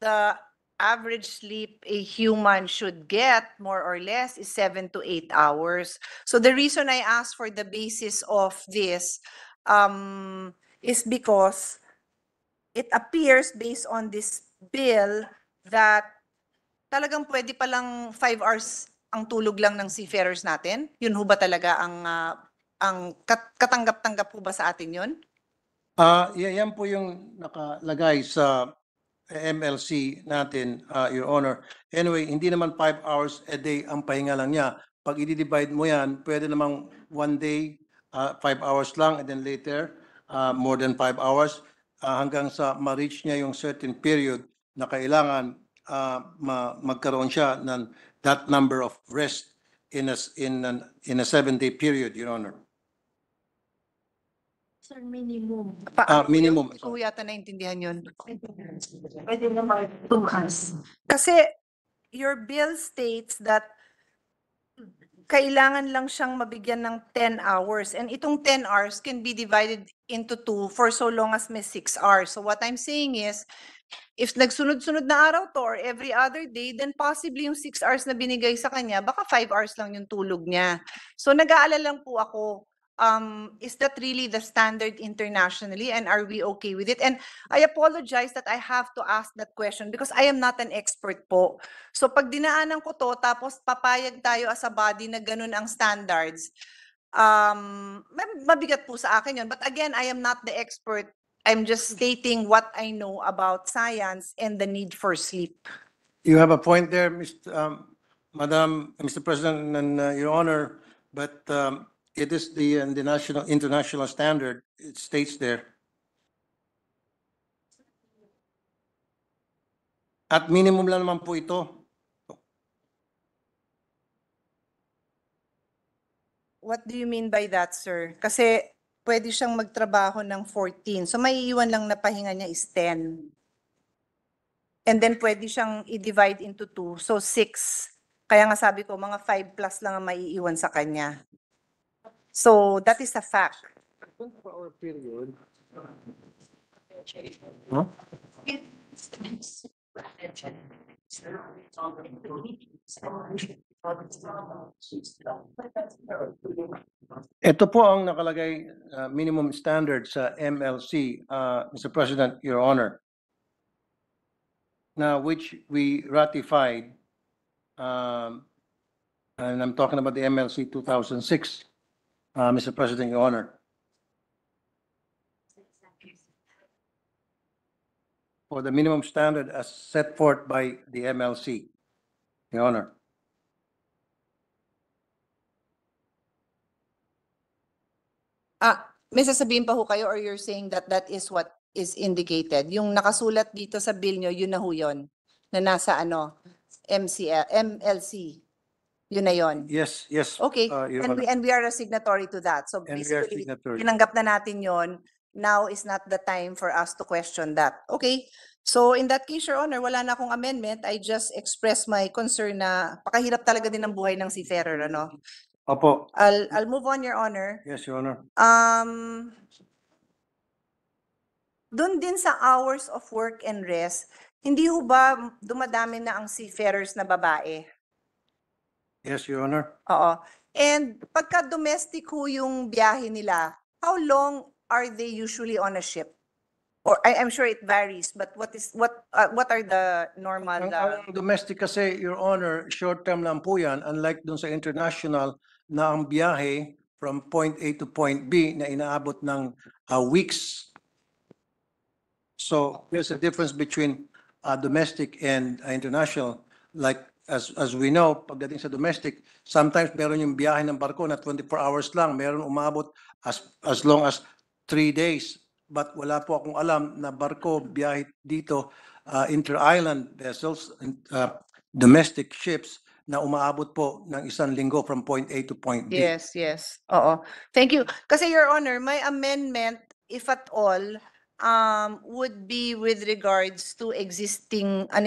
the average sleep a human should get, more or less, is 7 to 8 hours. So the reason I asked for the basis of this is because it appears based on this bill that talagang pwede palang 5 hours ang tulog lang ng seafarers natin? Yun ho ba talaga ang katanggap-tanggap po ba sa atin yun? Yan po yung nakalagay sa MLC natin, Your Honor. Anyway, hindi naman 5 hours a day ang pahinga lang niya. Pag i-divide mo yan, pwede namang 1 day, 5 hours lang, and then later, more than 5 hours, hanggang sa ma-reach niya yung certain period na kailangan magkaroon siya ng that number of rest in a 7-day period, Your Honor. Sir, minimum. Minimum. Hindi ko yata naintindihan yun. Pwede naman 2 hours. Kasi your bill states that kailangan lang siyang mabigyan ng 10 hours. And itong 10 hours can be divided into 2 for so long as may 6 hours. So what I'm saying is, if nagsunod-sunod na araw to or every other day, then possibly yung 6 hours na binigay sa kanya, baka 5 hours lang yung tulog niya. So nag-aalala lang po ako, is that really the standard internationally, and are we okay with it? And I apologize that I have to ask that question because I am not an expert po. So pag dinaanan ko to, tapos papayag tayo as a body na ganun ang standards, mabigat po sa akin yun. But again, I am not the expert. I'm just stating what I know about science and the need for sleep. You have a point there, Mr. President, and Your Honor, but it is the international standard. It states there. At minimum lang naman po ito. What do you mean by that, sir? Kasi pwede siyang magtrabaho ng 14. So may iwan lang na pahinga niya is 10. And then pwede siyang i-divide into 2. So 6. Kaya nga sabi ko, mga 5 plus lang ang maiiwan sa kanya. So that is a fact. Huh? Ito po ang nakalagay minimum standard sa MLC, Mr. President, Your Honor. Now, which we ratified, and I'm talking about the MLC 2006, Mr. President, Your Honor. For the minimum standard as set forth by the MLC, Your Honor. May sasabihin pa ho kayo or you're saying that that is what is indicated? Yung nakasulat dito sa bill nyo, yun na ho yun? Na nasa MLC? Yun na yun? Yes, yes. Okay, Your Honor. and we are a signatory to that. So And we are basically, signatory. tinanggap na natin yun. Now is not the time for us to question that. Okay, so in that case, Your Honor, wala na akong amendment. I just express my concern na pakahirap talaga din ang buhay ng seafarer, ano? Opo. I'll move on, Your Honor. Yes, Your Honor. Doon din sa hours of work and rest, hindi ho ba dumadami na ang seafarers na babae? Yes, Your Honor. Oo. And pagka domestic ho yung biyahe nila, how long are they usually on a ship? Or I'm sure it varies, but what are the normal? Ang domestic kasi, Your Honor, short term lang po yan, unlike dun sa international na ang biyahe from point A to point B na inaabot ng weeks. So there's a difference between domestic and international. Like as we know, pagdating sa domestic, sometimes meron yung biyahe ng barko na 24 hours lang, meron umabot as long as 3 days. But wala po akong alam na barko biyahe dito, inter-island vessels, domestic ships na umaabot po ng 1 linggo from point A to point B. Yes, yes. Oo. Thank you. Kasi, Your Honor, my amendment, if at all, would be with regards to an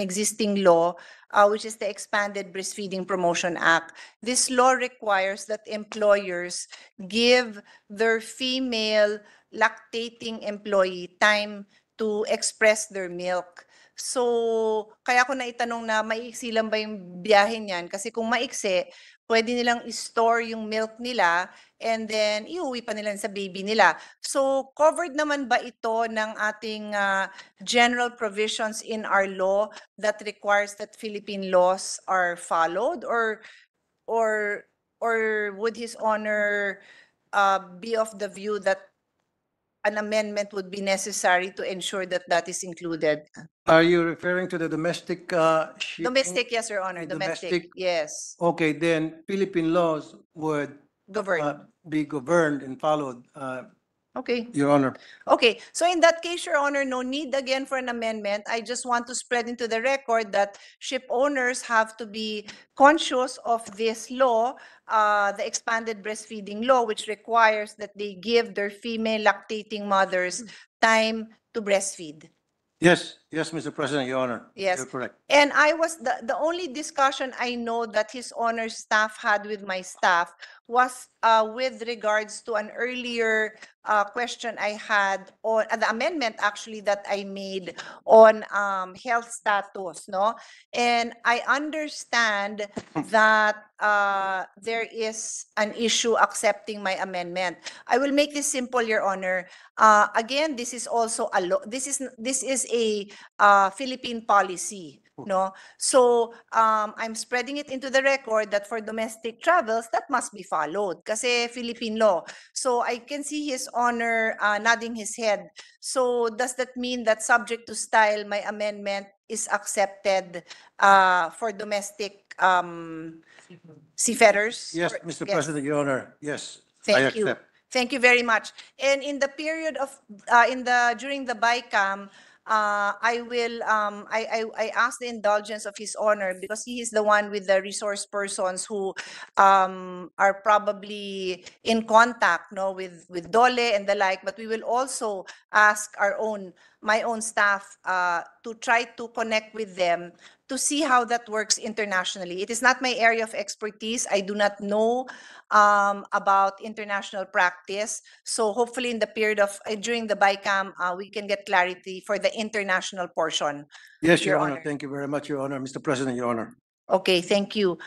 existing law, which is the Expanded Breastfeeding Promotion Act. This law requires that employers give their female lactating employee time to express their milk. So, kaya ko naitanong na maiksi lang ba yung biyahe niyan? Kasi kung maiksi, pwede nilang i-store yung milk nila and then iuwi pa nila sa baby nila. So, covered naman ba ito ng ating general provisions in our law that requires that Philippine laws are followed? Or would His Honor be of the view that an amendment would be necessary to ensure that that is included? Are you referring to the domestic shipping? Domestic, yes, Your Honor. Domestic, yes. Okay, then Philippine laws would Governed. be governed and followed, Okay. Your Honor. Okay, so in that case, Your Honor, no need again for an amendment. I just want to spread into the record that ship owners have to be conscious of this law, the expanded breastfeeding law, which requires that they give their female lactating mothers time to breastfeed. Yes, Yes, Mr. President, Your Honor. Yes. You're correct. And I was, the only discussion I know that His Honor's staff had with my staff was with regards to an earlier question I had on, the amendment actually that I made on health status, no? And I understand that there is an issue accepting my amendment. I will make this simple, Your Honor. Again, this is also a this is a Philippine policy, no? So I'm spreading it into the record that for domestic travels, that must be followed kasi Philippine law. So I can see His Honor nodding his head. So does that mean that subject to style, my amendment is accepted for domestic seafarers? Yes, Or- Mr. yes. President, Your Honor. Yes, I Thank you. accept. Thank you very much. And in the period of, during the BICAM, I will, I ask the indulgence of His Honor because he is the one with the resource persons who are probably in contact, no, with Dole and the like, but we will also ask my own staff to try to connect with them to see how that works internationally. It is not my area of expertise. I do not know about international practice. So hopefully in the period of, during the BICAM, we can get clarity for the international portion. Yes, Your Your Honor. Honor. Thank you very much, Your Honor. Mr. President, Your Honor. Okay, thank you.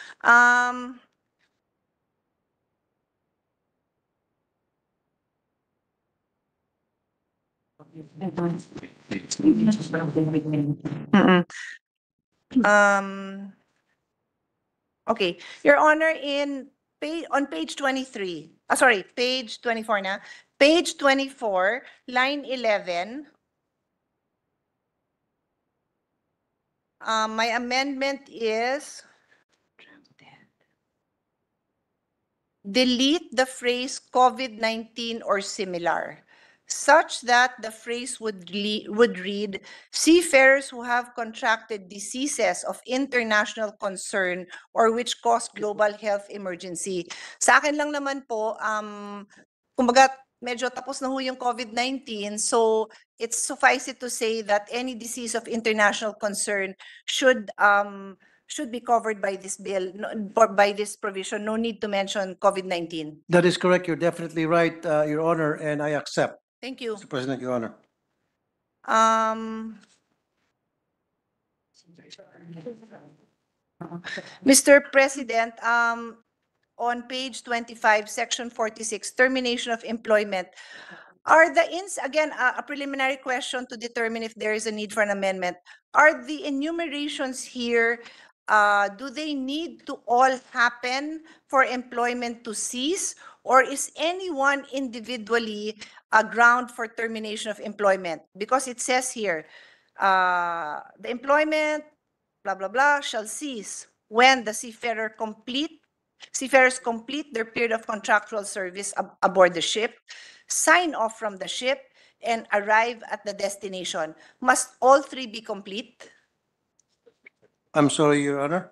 Mm-mm. Okay, Your Honor, on page 23, sorry, page 24 na. Page 24, line 11. My amendment is delete the phrase COVID-19 or similar, such that the phrase would read, seafarers who have contracted diseases of international concern or which cause global health emergency. Sa akin lang naman po, kumbaga, medyo tapos na ho yung COVID-19, so it's suffice it to say that any disease of international concern should be covered by this bill, by this provision. No need to mention COVID-19. That is correct. You're definitely right, Your Honor, and I accept. Thank you. Mr. President, Your Honor. Mr. President, on page 25, section 46, termination of employment. Are the again, a preliminary question to determine if there is a need for an amendment. Are the enumerations here, do they need to all happen for employment to cease? Or is anyone individually a ground for termination of employment? Because it says here, the employment, blah, blah, blah, shall cease when the seafarers complete their period of contractual service aboard the ship, sign off from the ship, and arrive at the destination. Must all three be complete? I'm sorry, Your Honor.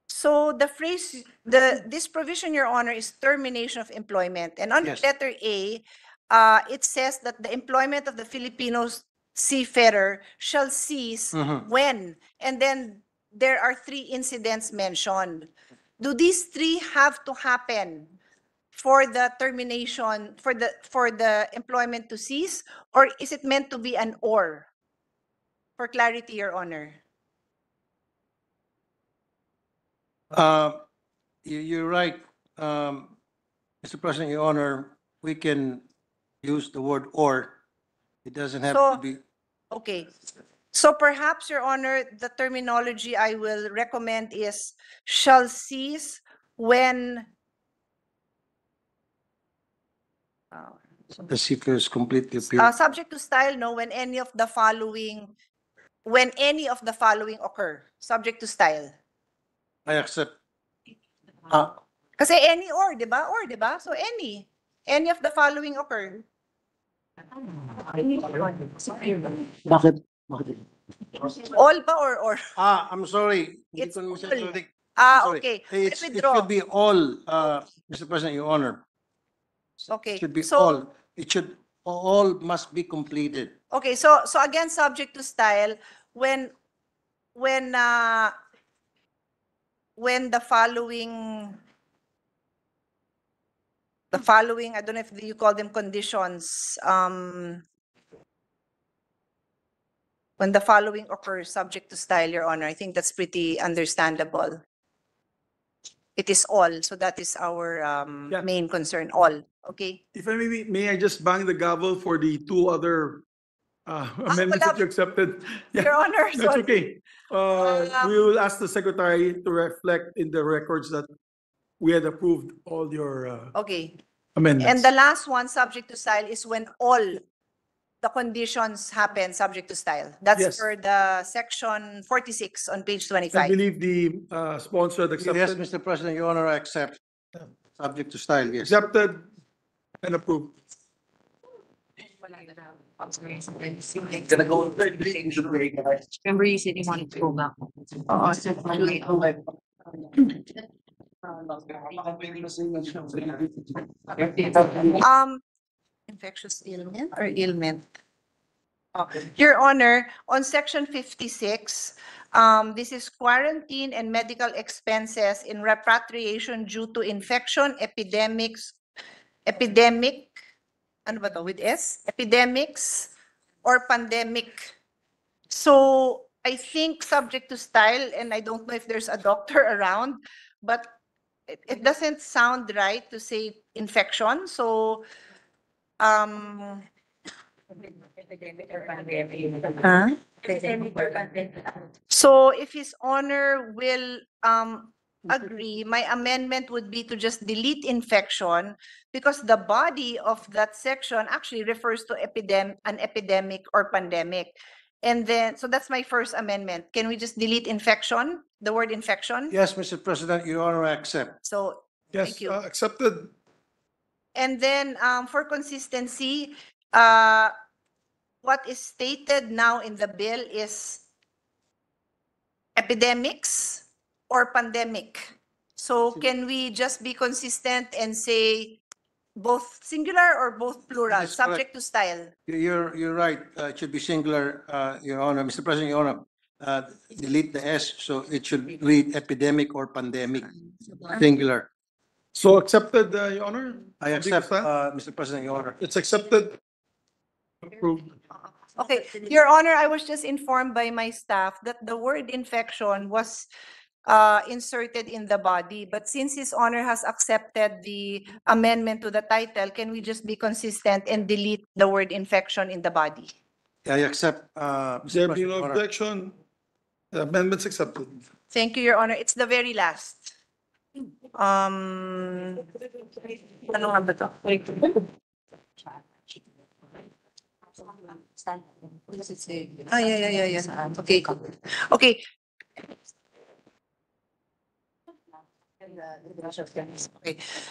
So the phrase, this provision, Your Honor, is termination of employment. And on Yes. letter A, it says that the employment of the Filipino seafarer shall cease when, and then there are 3 incidents mentioned. Do these 3 have to happen for the termination, for the employment to cease, or is it meant to be an or? For clarity, Your Honor. You're right, Mr. President, Your Honor. We can use the word or. It doesn't have to So- be. Okay. So perhaps, Your Honor, the terminology I will recommend is shall cease when The seafarers complete their period. subject to style, no, when any of the following occur, subject to style. I accept. Kasi any or, di ba? Or, di ba? So any of the following occur. Bakit? All ba or? I'm sorry. Hindi It's ko naman all. sinasabi. Sorry. Okay. It Withdraw. should be all, Mr. President, Your Honor. Okay. It should be So- all. It should, All must be completed. Okay, so again, subject to style, when the following, I don't know if you call them conditions, when the following occurs, subject to style, Your Honor, I think that's pretty understandable. It is all, so that is our Yeah. main concern, all, okay? If I may I just bang the gavel for the two other amendments that you accepted? Your Honor, That's sorry. okay. We will ask the secretary to reflect in the records that we had approved all your Okay. amendments. And the last one, subject to style, is when all the conditions happen subject to style. That's Yes. for the section 46 on page I 25. believe the sponsor had Yes, accepted, Mr. President, Your Honor, I accept. Subject to style, yes. accepted and approved. Gonna go. Remember you said you wanted to go back. Oo, so actually, Infectious ailment or ailment? Your Honor, on section 56, this is quarantine and medical expenses in repatriation due to infection, ano ba to, with S? Epidemics or pandemic. So I think subject to style, and I don't know if there's a doctor around, but it doesn't sound right to say infection, so Huh? So if His Honor will agree, my amendment would be to just delete infection because the body of that section actually refers to an epidemic or pandemic. And then, so that's my first amendment. Can we just delete infection, the word infection? Yes, Mr. President, Your Honor, I accept. So, Yes, thank you. accepted. And then for consistency, what is stated now in the bill is epidemics or pandemic. So can we just be consistent and say both singular or both plural, That's correct. subject to style? You're right. It should be singular, Your Honor. Mr. President, Your Honor, delete the S, so it should read epidemic or pandemic, singular. So accepted, Your Honor? I Subject to accept, style? Mr. President, Your Honor. It's accepted. Approved. Okay, Your Honor, I was just informed by my staff that the word infection was inserted in the body, but since His Honor has accepted the amendment to the title, can we just be consistent and delete the word infection in the body? I accept, There Mr. be President, no Your Honor. objection. The amendment's accepted. Thank you, Your Honor. It's the very last. Ano nga ba to? Yeah. Okay. Okay. Okay.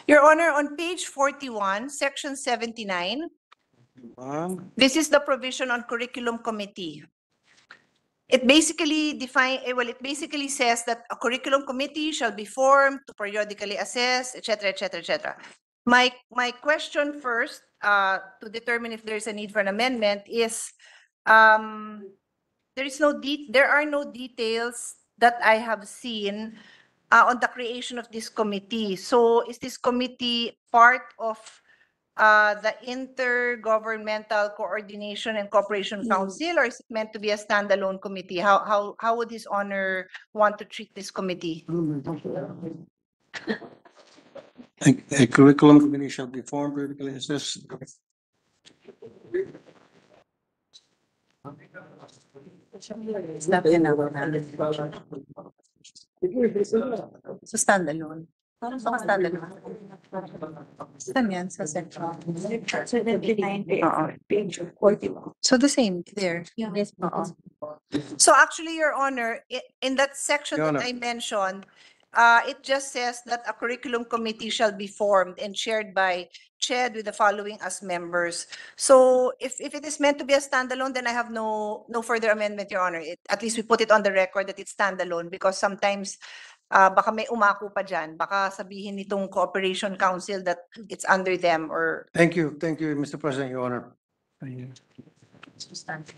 Your Honor, on page 41, section 79, this is the provision on curriculum committee. It basically it basically says that a curriculum committee shall be formed to periodically assess, etc., etc., etc. My question first, to determine if there's a need for an amendment is, there are no details that I have seen on the creation of this committee. So is this committee part of the Intergovernmental Coordination and Cooperation Council, or is it meant to be a standalone committee? How would His Honor want to treat this committee? A curriculum committee shall be formed, periodically assessed. So standalone. Parang sa standalone. Saan yan? Sa central. Page 41. So the same there. Yes, So actually, Your Honor, in that section Your that Honor. I mentioned, it just says that a curriculum committee shall be formed and chaired with the following as members. So if it is meant to be a standalone, then I have no further amendment, Your Honor. At least we put it on the record that it's standalone, because sometimes baka may umako pa dyan. Baka sabihin nitong Cooperation Council that it's under them, or Thank you, Mr. President, Your Honor.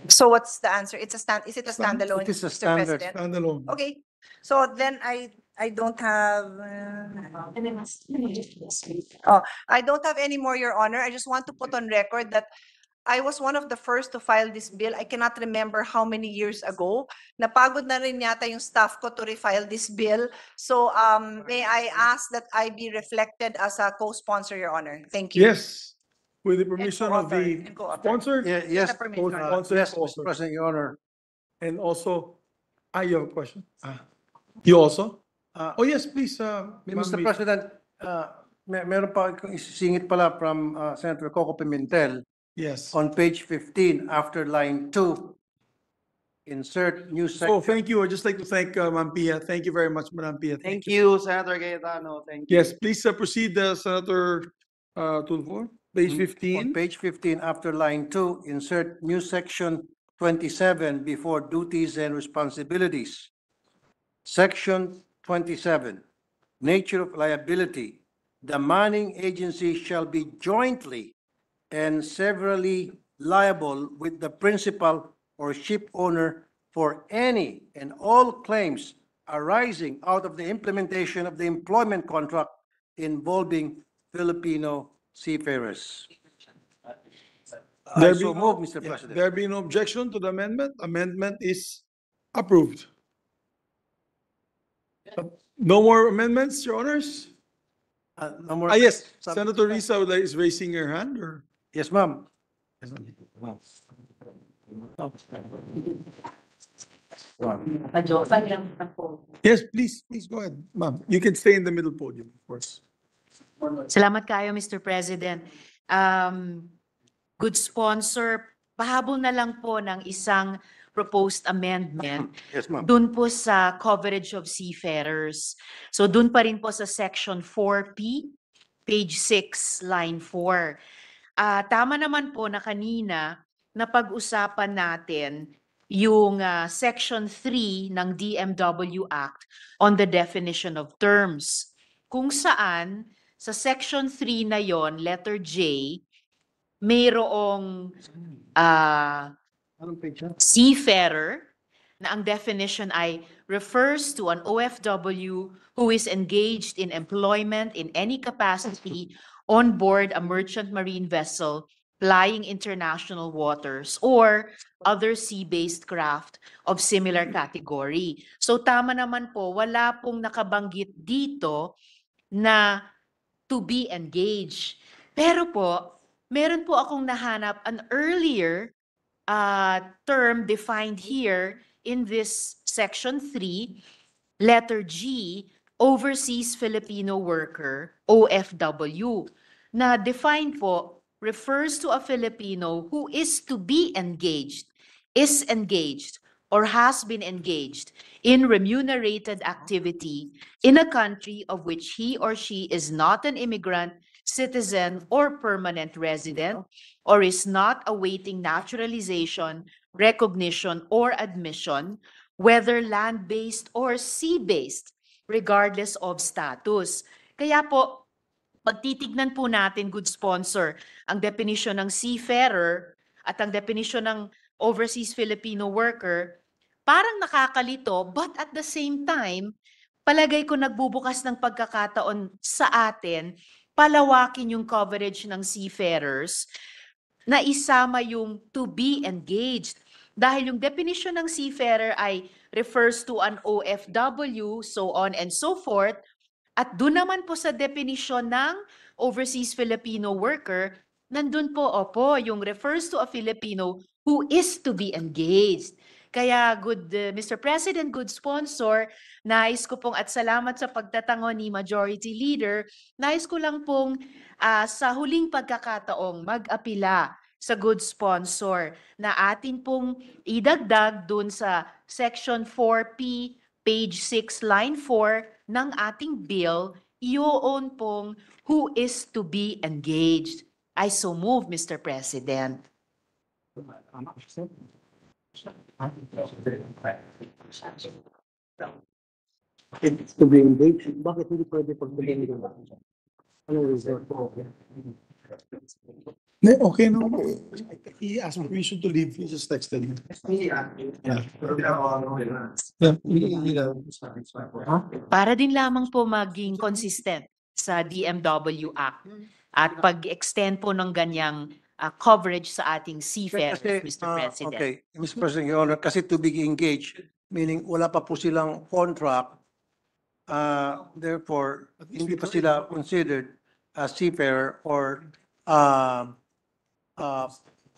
So what's the answer? It's a is it a Stand- standalone, It is a Mr. standard. President? Standalone. Okay, so then I don't have, oh, I don't have any more, Your Honor. I just want to put on record that I was one of the first to file this bill. I cannot remember how many years ago. Napagod na rin yata yung staff ko to refile this bill. So may I ask that I be reflected as a co-sponsor, Your Honor? Thank you. Yes, with the permission of co-author, the and co-author. sponsor. Yes, permission. Co-sponsor, yes, Mr. co-author. President, Your Honor. And also, you have a question? You also? Uh, Oh, yes, please, Mr. President, meron pa akong isisingit pala from Senator Coco Pimentel. Yes. On page 15, after line 2, insert new So section. thank you. I'd just like to thank Ma'am Pia. Thank you very much, Madam Pia. Thank you, Senator Cayetano. Thank you. Yes, please proceed, Senator Tulfo. Page On 15. page 15, after line 2, insert new section 27 before duties and responsibilities. Section 27, nature of liability. The manning agency shall be jointly and severally liable with the principal or ship owner for any and all claims arising out of the implementation of the employment contract involving Filipino seafarers. I so move, Mr. President. There be no objection to the amendment. Amendment is approved. No more amendments, Your Honors? No more. Yes, Senator Risa is raising her hand, or? Yes, ma'am. Yes, please go ahead, ma'am. You can stay in the middle podium, of course. Salamat kayo, Mr. President. Good sponsor, pahabol na lang po ng isang proposed amendment Yes, ma'am. dun po sa coverage of seafarers. So dun pa rin po sa section 4P, page 6, line 4. Tama naman po na kanina napag-usapan natin yung section 3 ng DMW Act on the definition of terms. Kung saan sa section 3 na yon, letter J, mayroong seafarer na ang definition ay refers to an OFW who is engaged in employment in any capacity on board a merchant marine vessel plying international waters or other sea-based craft of similar category. So tama naman po, wala pong nakabanggit dito na to be engaged. Pero po, meron po akong nahanap an earlier term defined here in this section 3, letter G, overseas Filipino worker, OFW, na defined po refers to a Filipino who is to be engaged, is engaged, or has been engaged in remunerated activity in a country of which he or she is not an immigrant, citizen, or permanent resident, or is not awaiting naturalization, recognition, or admission, whether land-based or sea-based, regardless of status. Kaya po, pagtitignan po natin, good sponsor, ang definition ng seafarer at ang definition ng overseas Filipino worker, parang nakakalito, but at the same time, palagay ko nagbubukas ng pagkakataon sa atin, palawakin yung coverage ng seafarers, na isama yung to be engaged. Dahil yung definition ng seafarer ay refers to an OFW, so on and so forth. At doon naman po sa definition ng overseas Filipino worker, nandun po, opo, yung refers to a Filipino who is to be engaged. Kaya good, Mr. President, good sponsor, nais ko pong at salamat sa pagtatango ni Majority Leader, nais ko lang pong sa huling pagkakataong mag-apila sa good sponsor na atin pong idagdag dun sa section 4P, page 6, line 4 ng ating bill, yun pong who is to be engaged. I so move, Mr. President. It's to be engaged. Bakit hindi pwede pag ano resort po? Okay, no. He asked permission to leave. He just texted me. Para din lamang po maging consistent sa DMW Act at pag-extend po ng ganyang coverage sa ating seafarers, Mr. President. Okay, Mr. President, Your Honor, kasi to be engaged, meaning wala pa po silang contract, therefore, hindi pa sila considered as seafarer or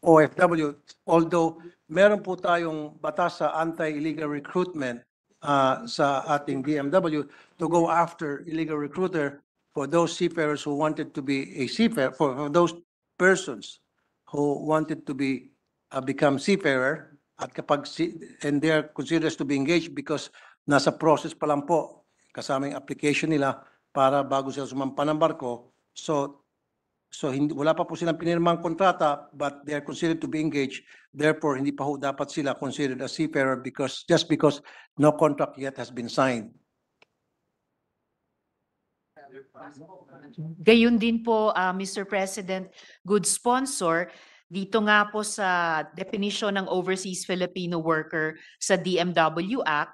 OFW, although meron po tayong batas sa anti-illegal recruitment sa ating DMW to go after illegal recruiter for those seafarers who wanted to be a seafarer, for those persons who wanted to become seafarer at and they are considered to be engaged because nasa process pa lang po kasama yung application nila para bago sila sumampa ng barko. So hindi, wala pa po silang pinirmang kontrata but they are considered to be engaged. Therefore, hindi pa ho dapat sila considered as seafarer just because no contract yet has been signed. Gayun din po, Mr. President, good sponsor, dito nga po sa definition ng overseas Filipino worker sa DMW Act,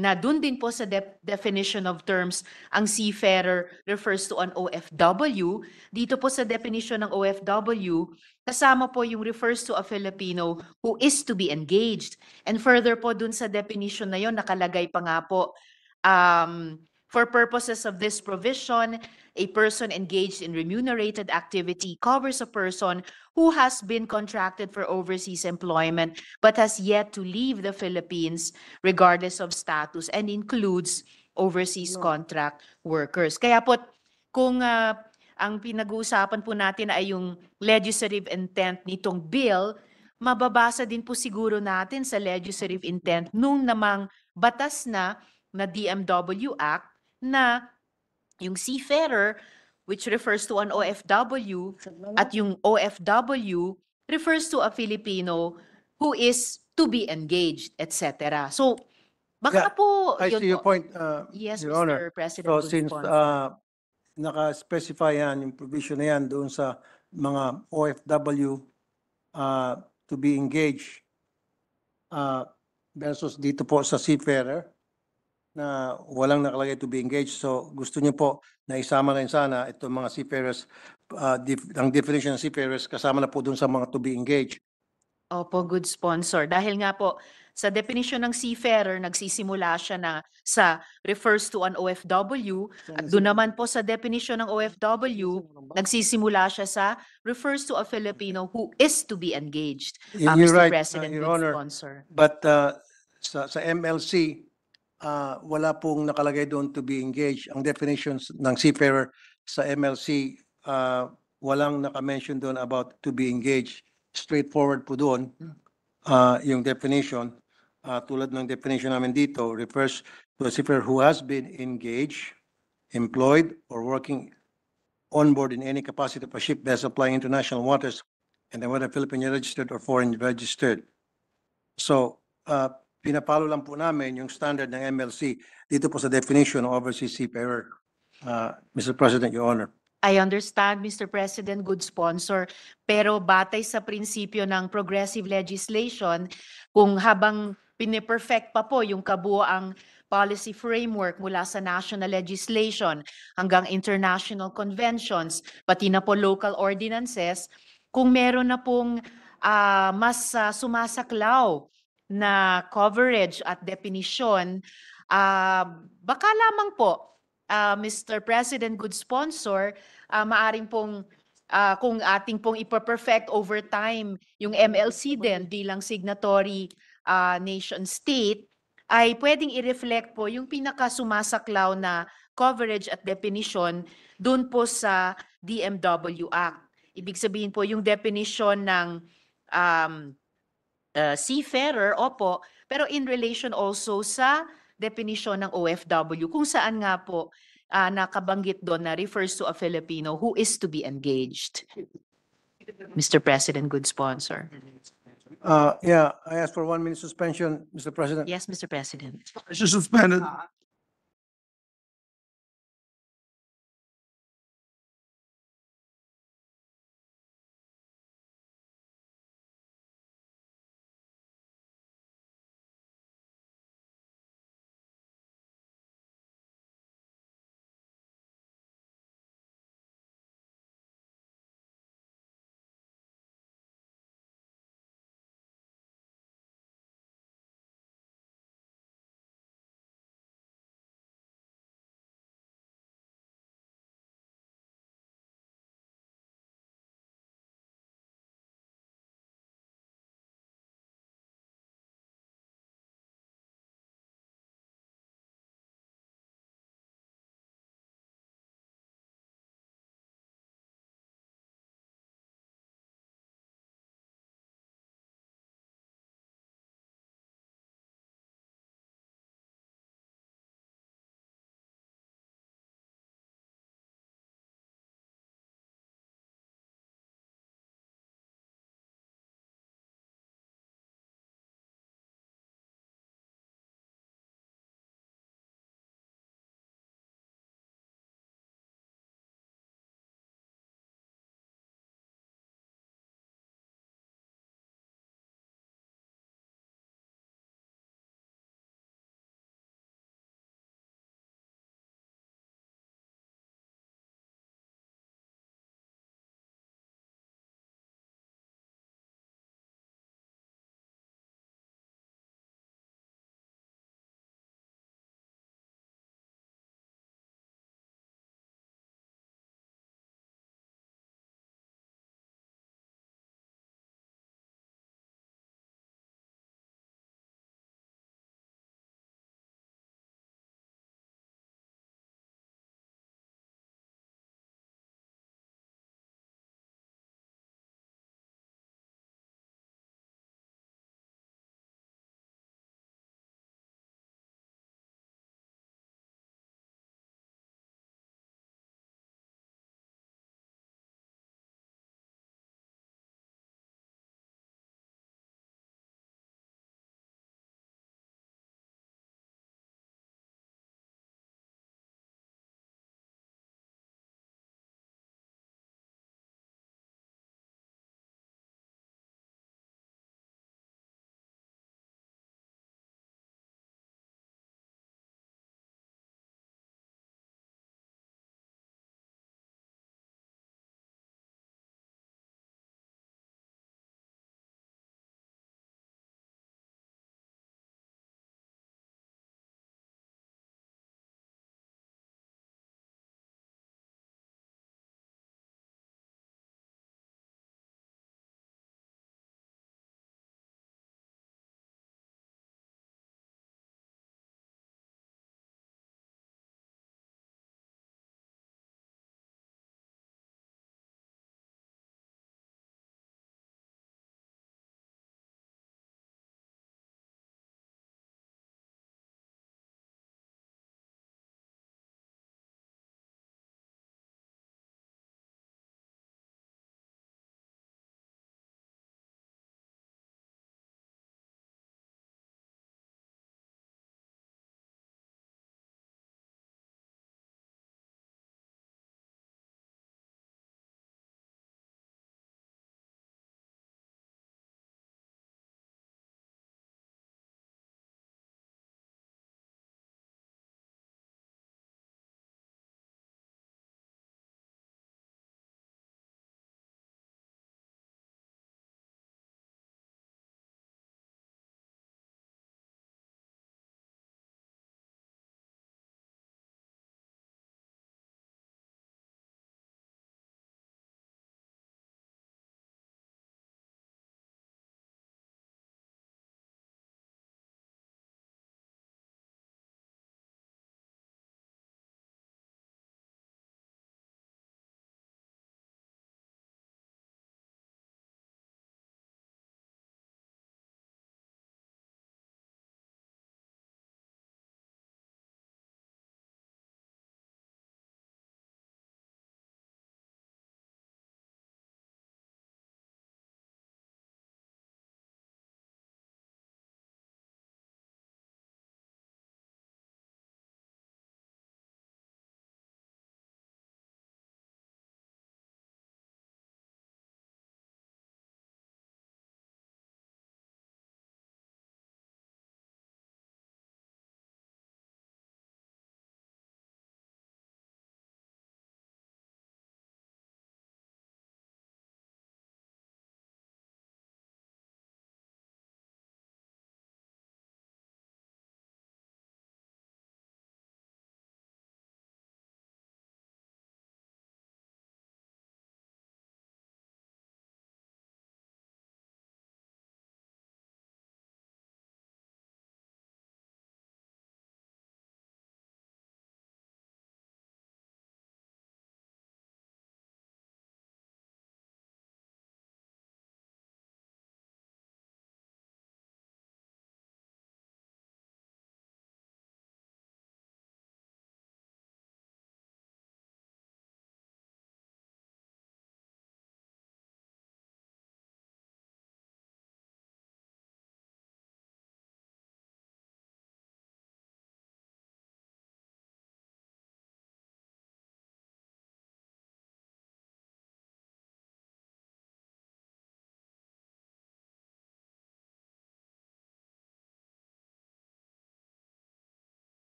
na dun din po sa definition of terms, ang seafarer refers to an OFW. Dito po sa definition ng OFW, kasama po yung refers to a Filipino who is to be engaged. And further po dun sa definition na yon, nakalagay pa nga po, for purposes of this provision, a person engaged in remunerated activity covers a person who has been contracted for overseas employment but has yet to leave the Philippines regardless of status and includes overseas contract workers. Kaya po, kung ang pinag-uusapan po natin ay yung legislative intent nitong bill, mababasa din po siguro natin sa legislative intent nung namang batas na DMW Act na yung seafarer, which refers to an OFW, at yung OFW refers to a Filipino who is to be engaged, etc. So, baka Yeah, po, I yun see your po. point, Yes, Your Honor. Mr. President. So good since sponsor. naka-specify yan, yung provision na yan doon sa mga OFW to be engaged versus dito po sa seafarer na walang nakalagay to be engaged. So gusto niyo po na isama rin sana itong mga seafarers, ang definition ng seafarers kasama na po doon sa mga to be engaged. Opo, good sponsor. Dahil nga po, sa definition ng seafarer, nagsisimula siya na sa refers to an OFW. At doon naman po sa definition ng OFW, nagsisimula siya sa refers to a Filipino who is to be engaged. You're Mr. right, President, Your good Honor. sponsor. But sa MLC, wala pong nakalagay doon to be engaged. Ang definitions ng seafarer sa MLC, walang nakamention doon about to be engaged. Straightforward po doon yung definition. Tulad ng definition namin dito, refers to a seafarer who has been engaged, employed, or working on board in any capacity of a ship vessel plying international waters, and then whether Philippine registered or foreign registered. So, pinapalo lang po namin yung standard ng MLC dito po sa definition ng overseas seafarer. Mr. President, Your Honor. I understand, Mr. President, good sponsor. Pero batay sa prinsipyo ng progressive legislation, kung habang piniperfect pa po yung kabuoang policy framework mula sa national legislation hanggang international conventions, pati na po local ordinances, kung meron na pong mas sumasaklaw na coverage at definition, baka lamang po, Mr. President, good sponsor, maaring pong kung ating pong ipa-perfect over time yung MLC din bilang signatory nation state, ay pwedeng i-reflect po yung pinakasumasaklaw na coverage at definition dun po sa DMW Act. Ibig sabihin po yung definition ng seafarer, opo, pero in relation also sa definition ng OFW, kung saan nga po nakabanggit doon na refers to a Filipino who is to be engaged. Mr. President, good sponsor. Yeah, I ask for 1 minute suspension, Mr. President. Yes, Mr. President. I should suspend it.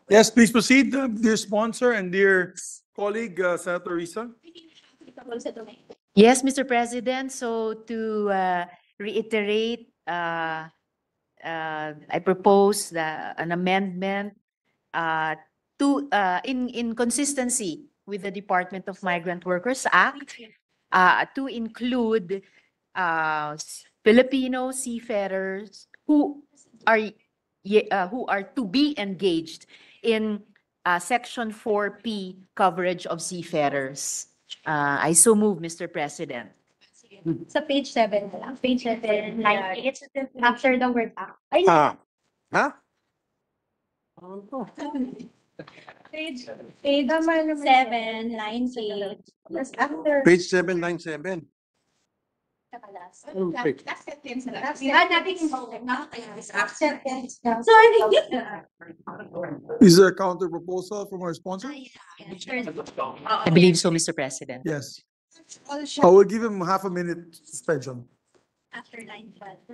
Yes, please proceed, dear sponsor and dear colleague, Senator Risa. Yes, Mr. President. So to reiterate, I propose an amendment in consistency with the Department of Migrant Workers Act to include Filipino seafarers who are to be engaged in Section 4P coverage of seafarers. I so move, Mr. President. Sa page 7 na lang. Page 7, line 8, after the word act. Ay, Ha? page 7, line 8. Tapos after. Page 7, line 7. Last Okay. sentence na lang. Natin yung last sentence na. Sorry. Is there a counter proposal from our sponsor? I believe so, Mr. President. Yes. I will give him half a minute suspension. After line 12.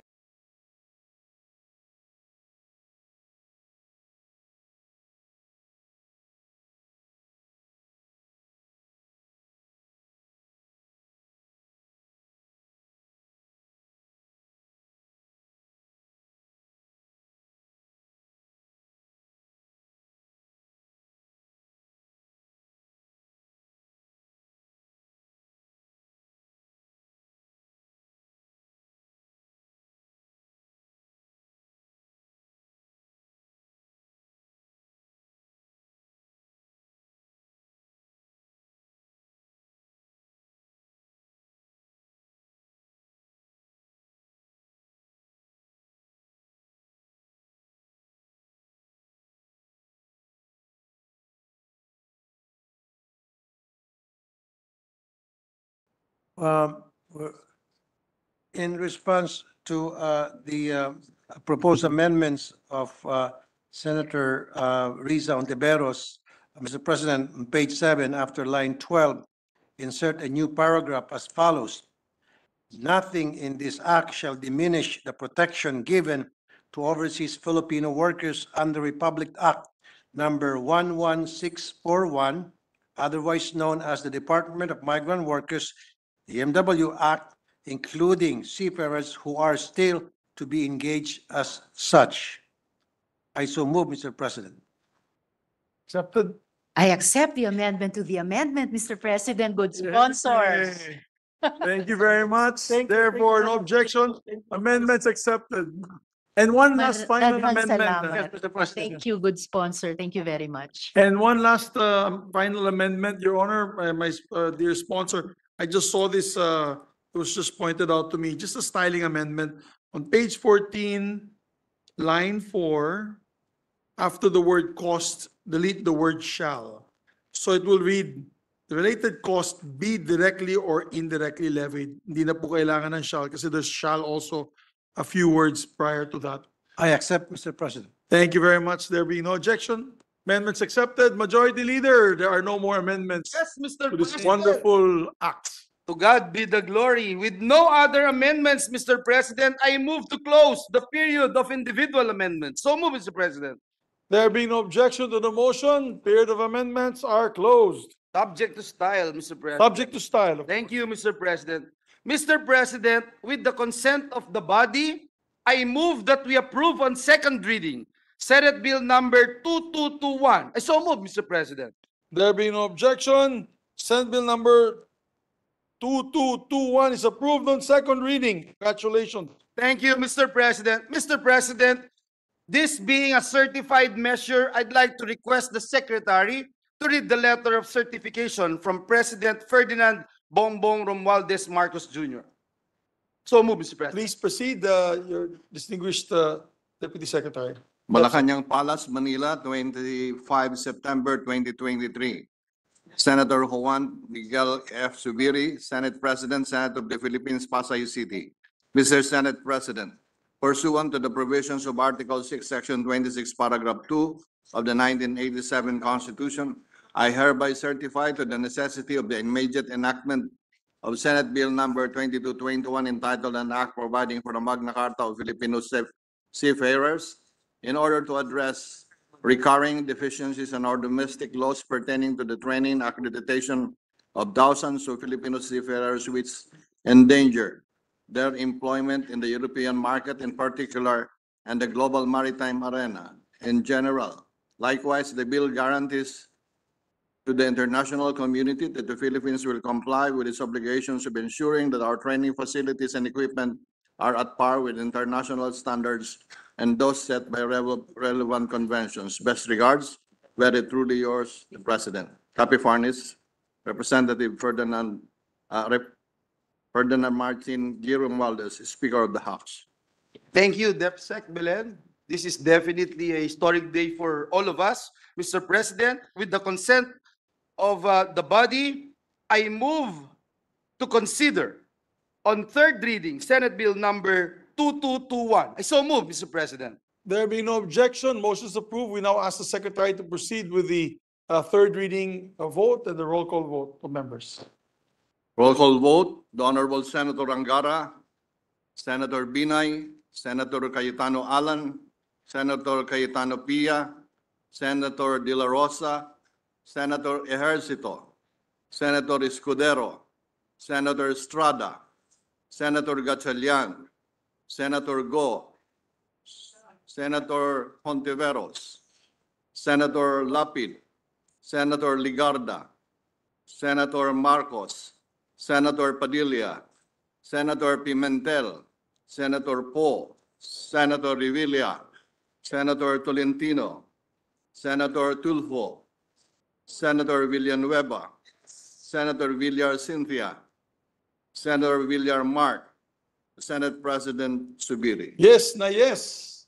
In response to the proposed amendments of Senator Riza Ontiveros, Mr. President, on page 7, after line 12, insert a new paragraph as follows. Nothing in this act shall diminish the protection given to overseas Filipino workers under Republic Act number 11641, otherwise known as the Department of Migrant Workers, the MW Act, including seafarers who are still to be engaged as such. I so move, Mr. President. Accepted? I accept the amendment to the amendment, Mr. President. Good sponsors. Yay. Thank you very much. Therefore, no objection. Amendments accepted. And one last final Daghang amendment. salamat. Mr. President. Thank you, good sponsor. Thank you very much. And one last final amendment, Your Honor, my dear sponsor. I just saw this, it was just pointed out to me, just a styling amendment. On page 14, line 4, after the word cost, delete the word shall. So it will read, the related cost be directly or indirectly levied. Hindi na po kailangan ng shall kasi there's shall also a few words prior to that. I accept, Mr. President. Thank you very much. There being no objection. Amendments accepted. Majority Leader, there are no more amendments Yes, Mr. to this President. wonderful act. To God be the glory. With no other amendments, Mr. President, I move to close the period of individual amendments. So move, Mr. President. There being no objection to the motion, period of amendments are closed. Subject to style, Mr. President. Subject to style. Thank you, Mr. President. Mr. President, with the consent of the body, I move that we approve on second reading Senate Bill number 2221. I so move, Mr. President. There being no objection, Senate Bill number 2221 is approved on second reading. Congratulations. Thank you, Mr. President. Mr. President, this being a certified measure, I'd like to request the Secretary to read the letter of certification from President Ferdinand Bongbong Romualdez Marcos Jr. So move, Mr. President. Please proceed, your distinguished Deputy Secretary. Malacanang Palace, Manila, 25 September 2023. Senator Juan Miguel F. Subiri, Senate President, Senate of the Philippines, Pasay City. Mr. Senate President, pursuant to the provisions of Article 6, Section 26, Paragraph 2 of the 1987 Constitution, I hereby certify to the necessity of the immediate enactment of Senate Bill number 2221 entitled an act providing for the Magna Carta of Filipino seafarers in order to address recurring deficiencies in our domestic laws pertaining to the training and accreditation of thousands of Filipino seafarers which endanger their employment in the European market in particular and the global maritime arena in general. Likewise, the bill guarantees to the international community that the Philippines will comply with its obligations of ensuring that our training facilities and equipment are at par with international standards and those set by relevant conventions. Best regards, very truly yours, the President. Happy Farnes, Representative Ferdinand Martin Giromualdez, Speaker of the House. Thank you, DepSec Belen. This is definitely a historic day for all of us. Mr. President, with the consent of the body, I move to consider on third reading Senate Bill number 2221. I so move, Mr. President. There being no objection, motion is approved. We now ask the Secretary to proceed with the third reading vote and the roll call vote of members. Roll call vote, the Honorable Senator Angara, Senator Binay, Senator Cayetano Alan, Senator Cayetano Pia, Senator De La Rosa, Senator Ejercito, Senator Escudero, Senator Estrada, Senator Gatchalian, Senator Go, Senator Hontiveros, Senator Lapid, Senator Ligarda, Senator Marcos, Senator Padilla, Senator Pimentel, Senator Poe, Senator Revilla, Senator Tolentino, Senator Tulfo, Senator Villanueva, Senator Villar Cynthia, Senator Villar Mark, Senate President Subiri. Yes, na yes.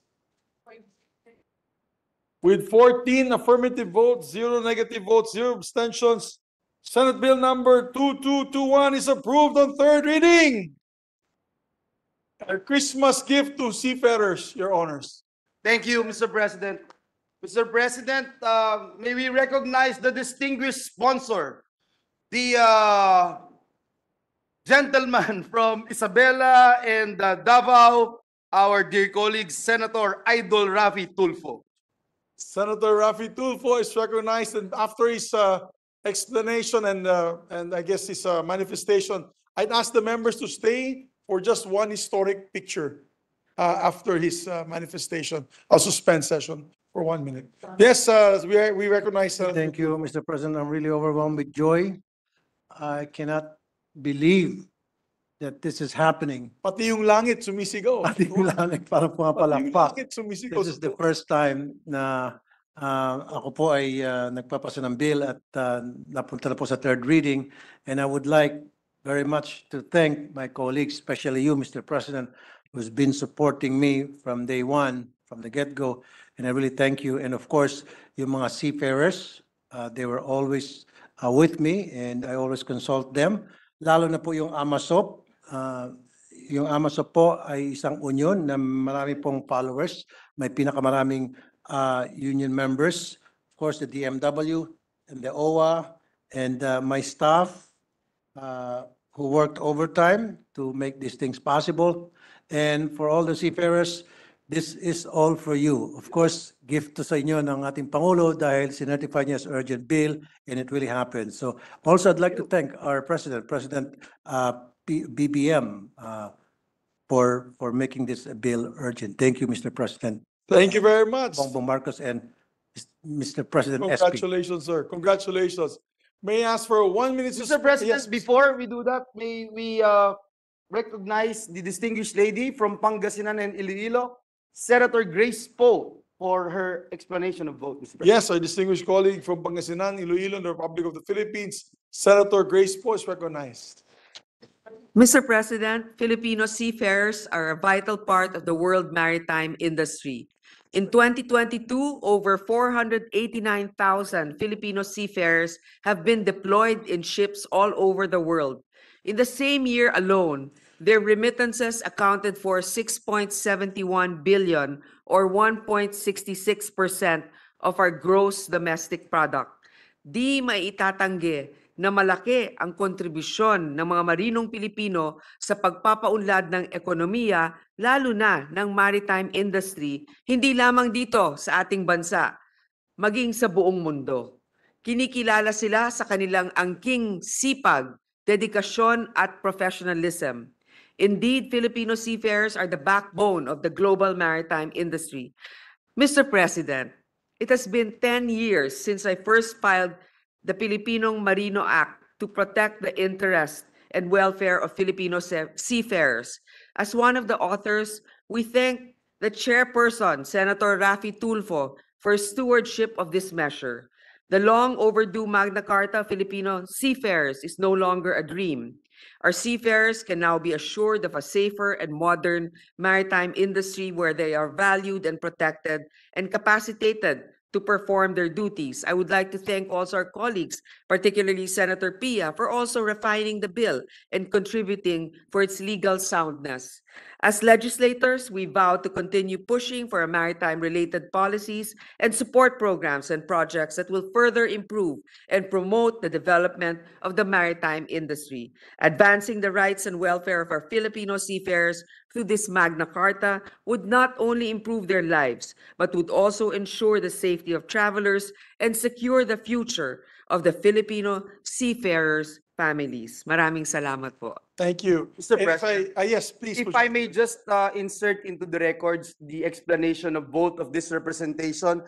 With 14 affirmative votes, 0 negative votes, 0 abstentions, Senate Bill number 2221 is approved on third reading. A Christmas gift to seafarers, Your Honors. Thank you, Mr. President. Mr. President, may we recognize the distinguished sponsor, the gentleman from Isabela and Davao, our dear colleague, Senator Idol Rafi Tulfo. Senator Rafi Tulfo is recognized, and after his explanation and I guess his manifestation, I'd ask the members to stay for just one historic picture after his manifestation. I'll suspend session for 1 minute. Yes, we recognize. Thank you, Mr. President. I'm really overwhelmed with joy. I cannot believe that this is happening. Pati yung langit sumisigaw. Pati yung langit parang Pati yung pumapalakpak. langit sumisigaw. This is the first time na ako po ay nagpapasa ng bill at napunta na po sa third reading. And I would like very much to thank my colleagues, especially you, Mr. President, who's been supporting me from day one, from the get-go. And I really thank you. And of course, yung mga seafarers, they were always with me and I always consult them. Lalo na po yung AMASOP. Yung AMASOP po ay isang union na marami pong followers. May pinakamaraming union members. Of course, the DMW and the OWA and my staff who worked overtime to make these things possible. And for all the seafarers, this is all for you. Of course, gift to sa inyo ng ating Pangulo dahil sinertify niya as urgent bill and it really happened. So also I'd like to thank our President, BBM, for making this bill urgent. Thank you, Mr. President. Thank you very much. Bongbong Marcos and Mr. President SP. Congratulations, sir. Congratulations. May I ask for 1 minute? Mr. President, Yes. before we do that, may we recognize the distinguished lady from Pangasinan and Iloilo, Senator Grace Poe, for her explanation of vote, Mr. President. Yes, our distinguished colleague from Pangasinan, Iloilo, and the Republic of the Philippines, Senator Grace Poe is recognized. Mr. President, Filipino seafarers are a vital part of the world maritime industry. In 2022, over 489,000 Filipino seafarers have been deployed in ships all over the world. In the same year alone, their remittances accounted for 6.71 billion or 1.66% of our gross domestic product. Di maitatanggi na malaki ang kontribusyon ng mga marinong Pilipino sa pagpapaunlad ng ekonomiya, lalo na ng maritime industry, hindi lamang dito sa ating bansa, maging sa buong mundo. Kinikilala sila sa kanilang angking sipag, dedikasyon at professionalism. Indeed, Filipino seafarers are the backbone of the global maritime industry. Mr. President, it has been 10 years since I first filed the Filipinong Marino Act to protect the interest and welfare of Filipino seafarers. As one of the authors, we thank the chairperson, Senator Raffy Tulfo, for stewardship of this measure. The long overdue Magna Carta of Filipino seafarers is no longer a dream. Our seafarers can now be assured of a safer and modern maritime industry where they are valued and protected and capacitated to perform their duties. I would like to thank also our colleagues, particularly Senator Pia, for also refining the bill and contributing for its legal soundness. As legislators, we vow to continue pushing for maritime-related policies and support programs and projects that will further improve and promote the development of the maritime industry. Advancing the rights and welfare of our Filipino seafarers through this Magna Carta would not only improve their lives, but would also ensure the safety of travelers and secure the future of the Filipino seafarers' families. Maraming salamat po. Thank you. Mr. And if President, yes, please. if I may just insert into the records the explanation of both of this representation.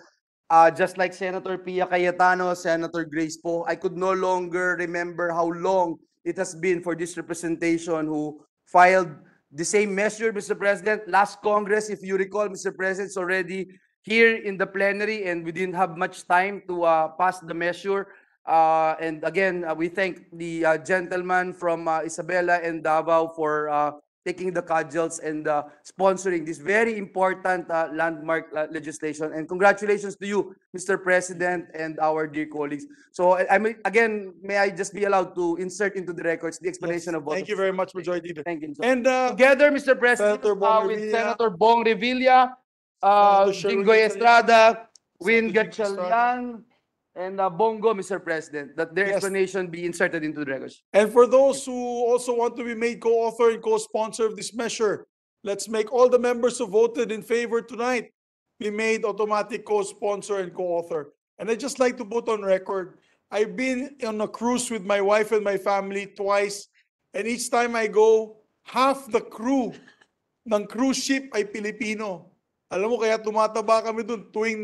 Just like Senator Pia Cayetano, Senator Grace Poe, I could no longer remember how long it has been for this representation who filed the same measure, Mr. President. Last Congress, if you recall, Mr. President, it's already here in the plenary and we didn't have much time to pass the measure. And again, we thank the gentleman from Isabela and Davao for taking the cudgels and sponsoring this very important landmark legislation. And congratulations to you, Mr. President, and our dear colleagues. So again, may I just be allowed to insert into the records the explanation of both. Thank you very much, Majority Leader. Thank you. And Together, Mr. President, Senator Bong with Revilla, Senator Bong Revilla, Senator Sherwin Jinggoy Gatchalian, Estrada, Win Senator Jinggoy Estrada. Gatchalian, and Bongo, Mr. President, that their Yes. explanation be inserted into the records. And for those who also want to be made co-author and co-sponsor of this measure, let's make all the members who voted in favor tonight be made automatic co-sponsor and co-author. And I'd just like to put on record, I've been on a cruise with my wife and my family twice, and each time I go, half the crew ng cruise ship ay Pilipino. Alam mo, kaya tumataba kami dun. Tuwing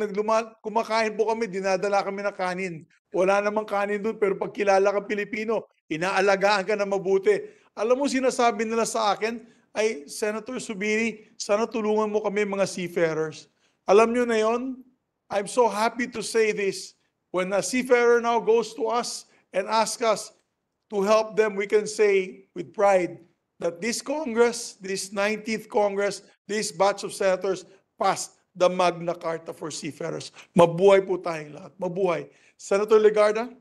kumakain po kami, dinadala kami ng kanin. Wala namang kanin dun, pero pag kilala ka Pilipino, inaalagaan ka na mabuti. Alam mo, sinasabi nila sa akin, ay, Senator Subiri, sana tulungan mo kami mga seafarers. Alam nyo na yon? I'm so happy to say this. When a seafarer now goes to us and asks us to help them, we can say with pride that this Congress, this 19th Congress, this batch of senators passed the Magna Carta for seafarers. Mabuhay po tayong lahat. Mabuhay. Senator Legarda?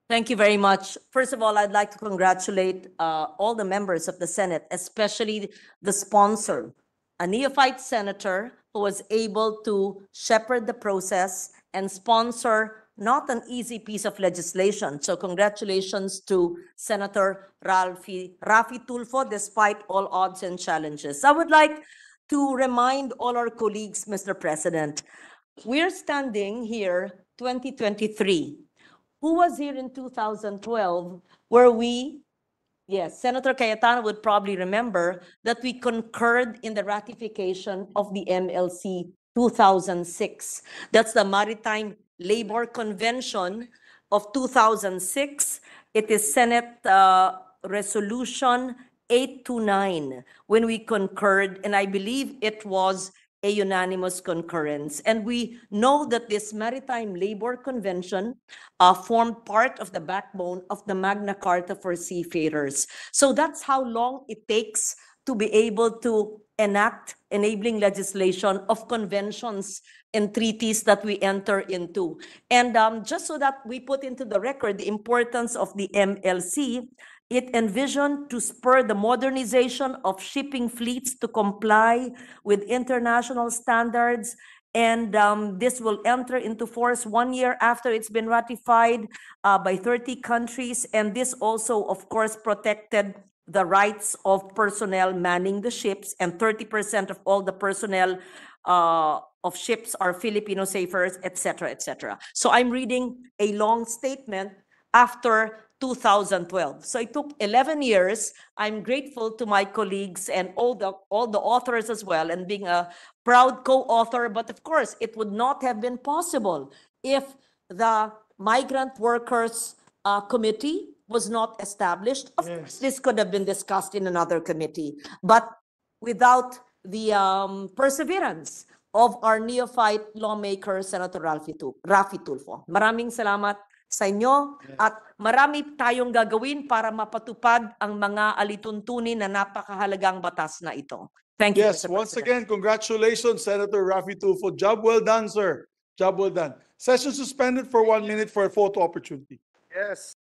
Thank you very much. First of all, I'd like to congratulate all the members of the Senate, especially the sponsor, a neophyte senator who was able to shepherd the process and sponsor not an easy piece of legislation. So congratulations to Senator Raffy Tulfo, despite all odds and challenges. I would like to remind all our colleagues, Mr. President, we're standing here 2023. Who was here in 2012 where yes, Senator Cayetano would probably remember that we concurred in the ratification of the MLC 2006. That's the Maritime Labor Convention of 2006. It is Senate Resolution 829 when we concurred, and I believe it was a unanimous concurrence. And we know that this Maritime Labor Convention formed part of the backbone of the Magna Carta for seafarers. So that's how long it takes to be able to enact enabling legislation of conventions and treaties that we enter into. And just so that we put into the record the importance of the MLC, it envisioned to spur the modernization of shipping fleets to comply with international standards. And this will enter into force 1 year after it's been ratified by 30 countries. And this also, of course, protected the rights of personnel manning the ships, and 30% of all the personnel of ships are Filipino seafarers, et cetera, et cetera. So I'm reading a long statement after 2012. So it took 11 years. I'm grateful to my colleagues and all the authors as well, and being a proud co-author. But of course, it would not have been possible if the Migrant Workers Committee was not established. Of course, this could have been discussed in another committee, but without the perseverance of our neophyte lawmaker, Senator Raffy Tulfo. Maraming salamat sa inyo at marami tayong gagawin para mapatupad ang mga alituntunin na napakahalagang batas na ito. Thank you, Yes, Mr. once President. again, congratulations, Senator Raffy Tulfo. Job well done, sir. Job well done. Session suspended for 1 minute for a photo opportunity. Yes.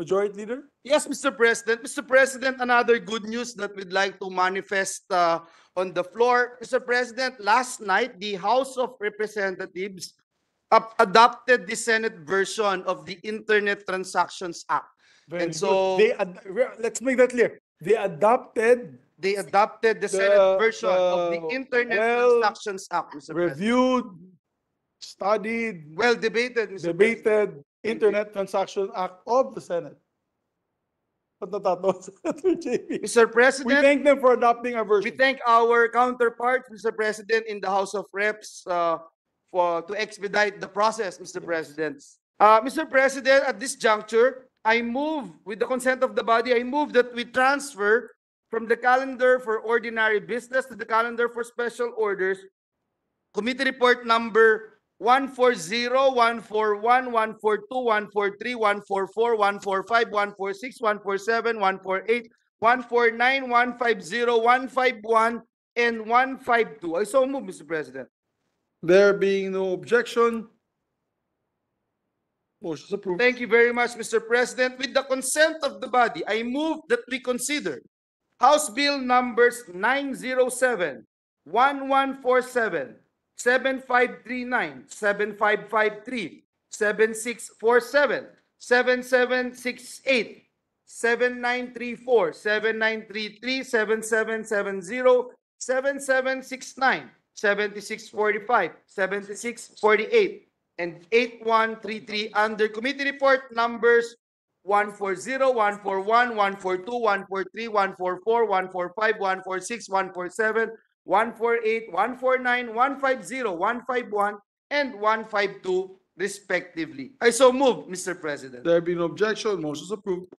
Majority Leader? Yes, Mr. President. Mr. President, another good news that we'd like to manifest on the floor. Mr. President, last night, the House of Representatives adopted the Senate version of the Internet Transactions Act. Very And so good. Let's make that clear. They adopted, the Senate version of the Internet well Transactions Act, Mr. President. reviewed, studied, Well debated, Mr. President. debated Internet Transaction Act of the Senate. Ba't natatawa Senator JP? Mr. We President, thank them for adopting our we version. thank our counterparts, Mr. President, in the House of Reps to expedite the process, Mr. President. Mr. President, at this juncture, I move, with the consent of the body, I move that we transfer from the calendar for ordinary business to the calendar for special orders, committee report number 140, 141, 142, 143, 144, 145, 146, 147, 148, 149, 150, 151, and 152. I so move, Mr. President. There being no objection, motion is approved. Thank you very much, Mr. President. With the consent of the body, I move that we consider House Bill numbers 907, 1147, 7539, 7553, 7647, 7768, 7934, 7933, 7770, 7769, 7645, 7648, and 8133 under committee report numbers 140, 141, 142, 143, 144, 145, 146, 147, 148, 149, 150, 151, and 152 respectively. I so move, Mr. President. There being no objection, motion is approved.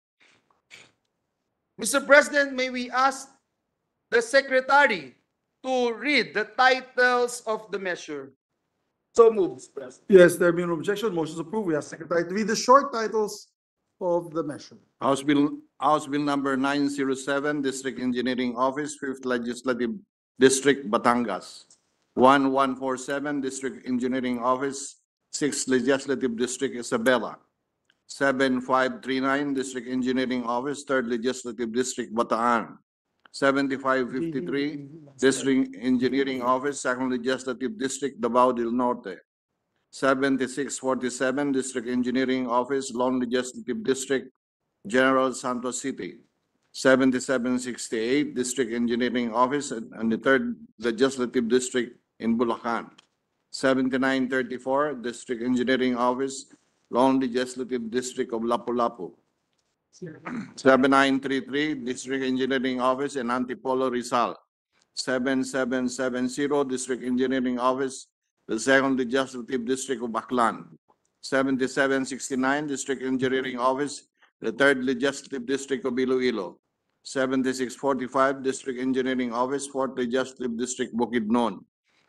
Mr. President, may we ask the Secretary to read the titles of the measure? So move, Mr. President. Yes, there being no objection, motion is approved. We ask Secretary to read the short titles of the measure. House Bill number 907, District Engineering Office, 5th Legislative District, Batangas. 1147, District Engineering Office, 6th Legislative District, Isabela. 7539, District Engineering Office, 3rd Legislative District, Bataan. 7553, District Engineering Office, 2nd Legislative District, Davao del Norte. 7647, District Engineering Office, Lone Legislative District, General Santos City. 7768, District Engineering Office and the 3rd Legislative District in Bulacan. 7934, District Engineering Office, Lone Legislative District of Lapu-Lapu. 7933, District Engineering Office in Antipolo, Rizal. 7770, District Engineering Office, the 2nd Legislative District of Baclan. 7769, District Engineering Office, the 3rd Legislative District of Iloilo. 7645, District Engineering Office, 4th Legislative District, Bukidnon.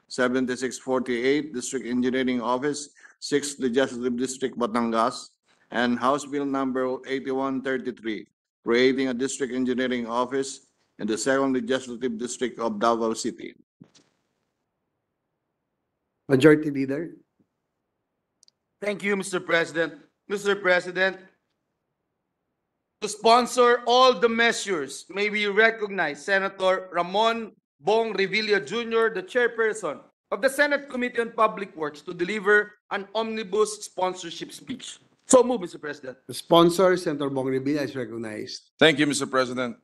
7648, District Engineering Office, 6th Legislative District, Batangas. And House Bill number 8133, creating a District Engineering Office in the 2nd Legislative District of Davao City. Majority Leader. Thank you, Mr. President. Mr. President, to sponsor all the measures, may we recognize Senator Ramon Bong Revilla Jr., the chairperson of the Senate Committee on Public Works, to deliver an omnibus sponsorship speech. So move, Mr. President. The sponsor, Senator Bong Revilla, is recognized. Thank you, Mr. President.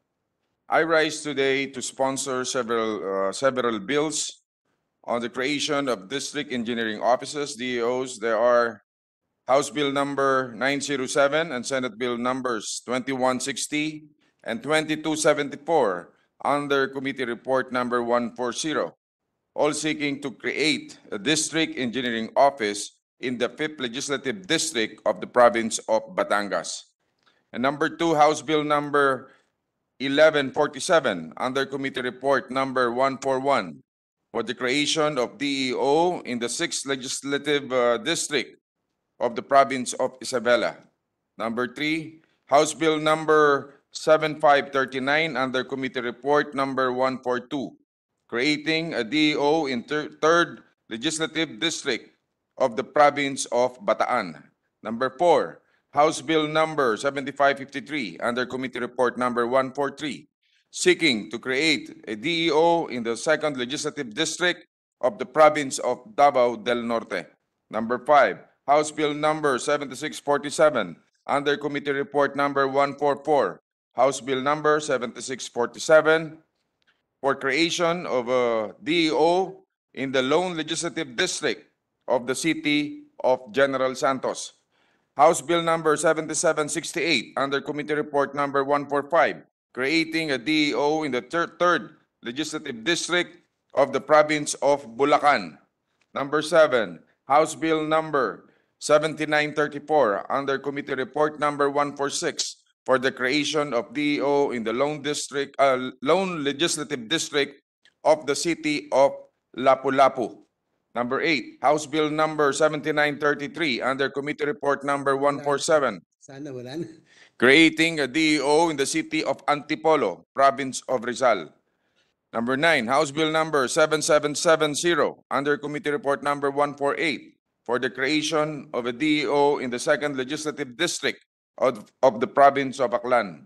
I rise today to sponsor several bills on the creation of district engineering offices, DEOs. There are House Bill number 907 and Senate Bill numbers 2160 and 2274 under Committee Report number 140, all seeking to create a district engineering office in the 5th Legislative District of the province of Batangas. And number 2, House Bill number 1147 under Committee Report number 141 for the creation of DEO in the 6th Legislative District of the province of Isabela. Number 3, House Bill number 7539 under Committee Report number 142, creating a DEO in 3rd Legislative District of the province of Bataan. Number 4, House Bill number 7553 under Committee Report number 143, seeking to create a DEO in the 2nd Legislative District of the province of Davao del Norte. Number 5, House Bill number 7647 under Committee Report number 144, House Bill number 7647 for creation of a DEO in the Lone Legislative District of the city of General Santos. House Bill number 7768 under Committee Report number 145, creating a DEO in the 3rd Legislative District of the province of Bulacan. Number 7, House Bill number 7934 under Committee Report number 146 for the creation of DO in the Lone Legislative District of the city of Lapu-Lapu. Number 8, House Bill number 7933 under Committee Report number 147, Sana wala na. creating a DO in the city of Antipolo, province of Rizal. Number 9, House Bill number 7770 under Committee Report number 148 for the creation of a DO in the 2nd Legislative District of the province of Aklan.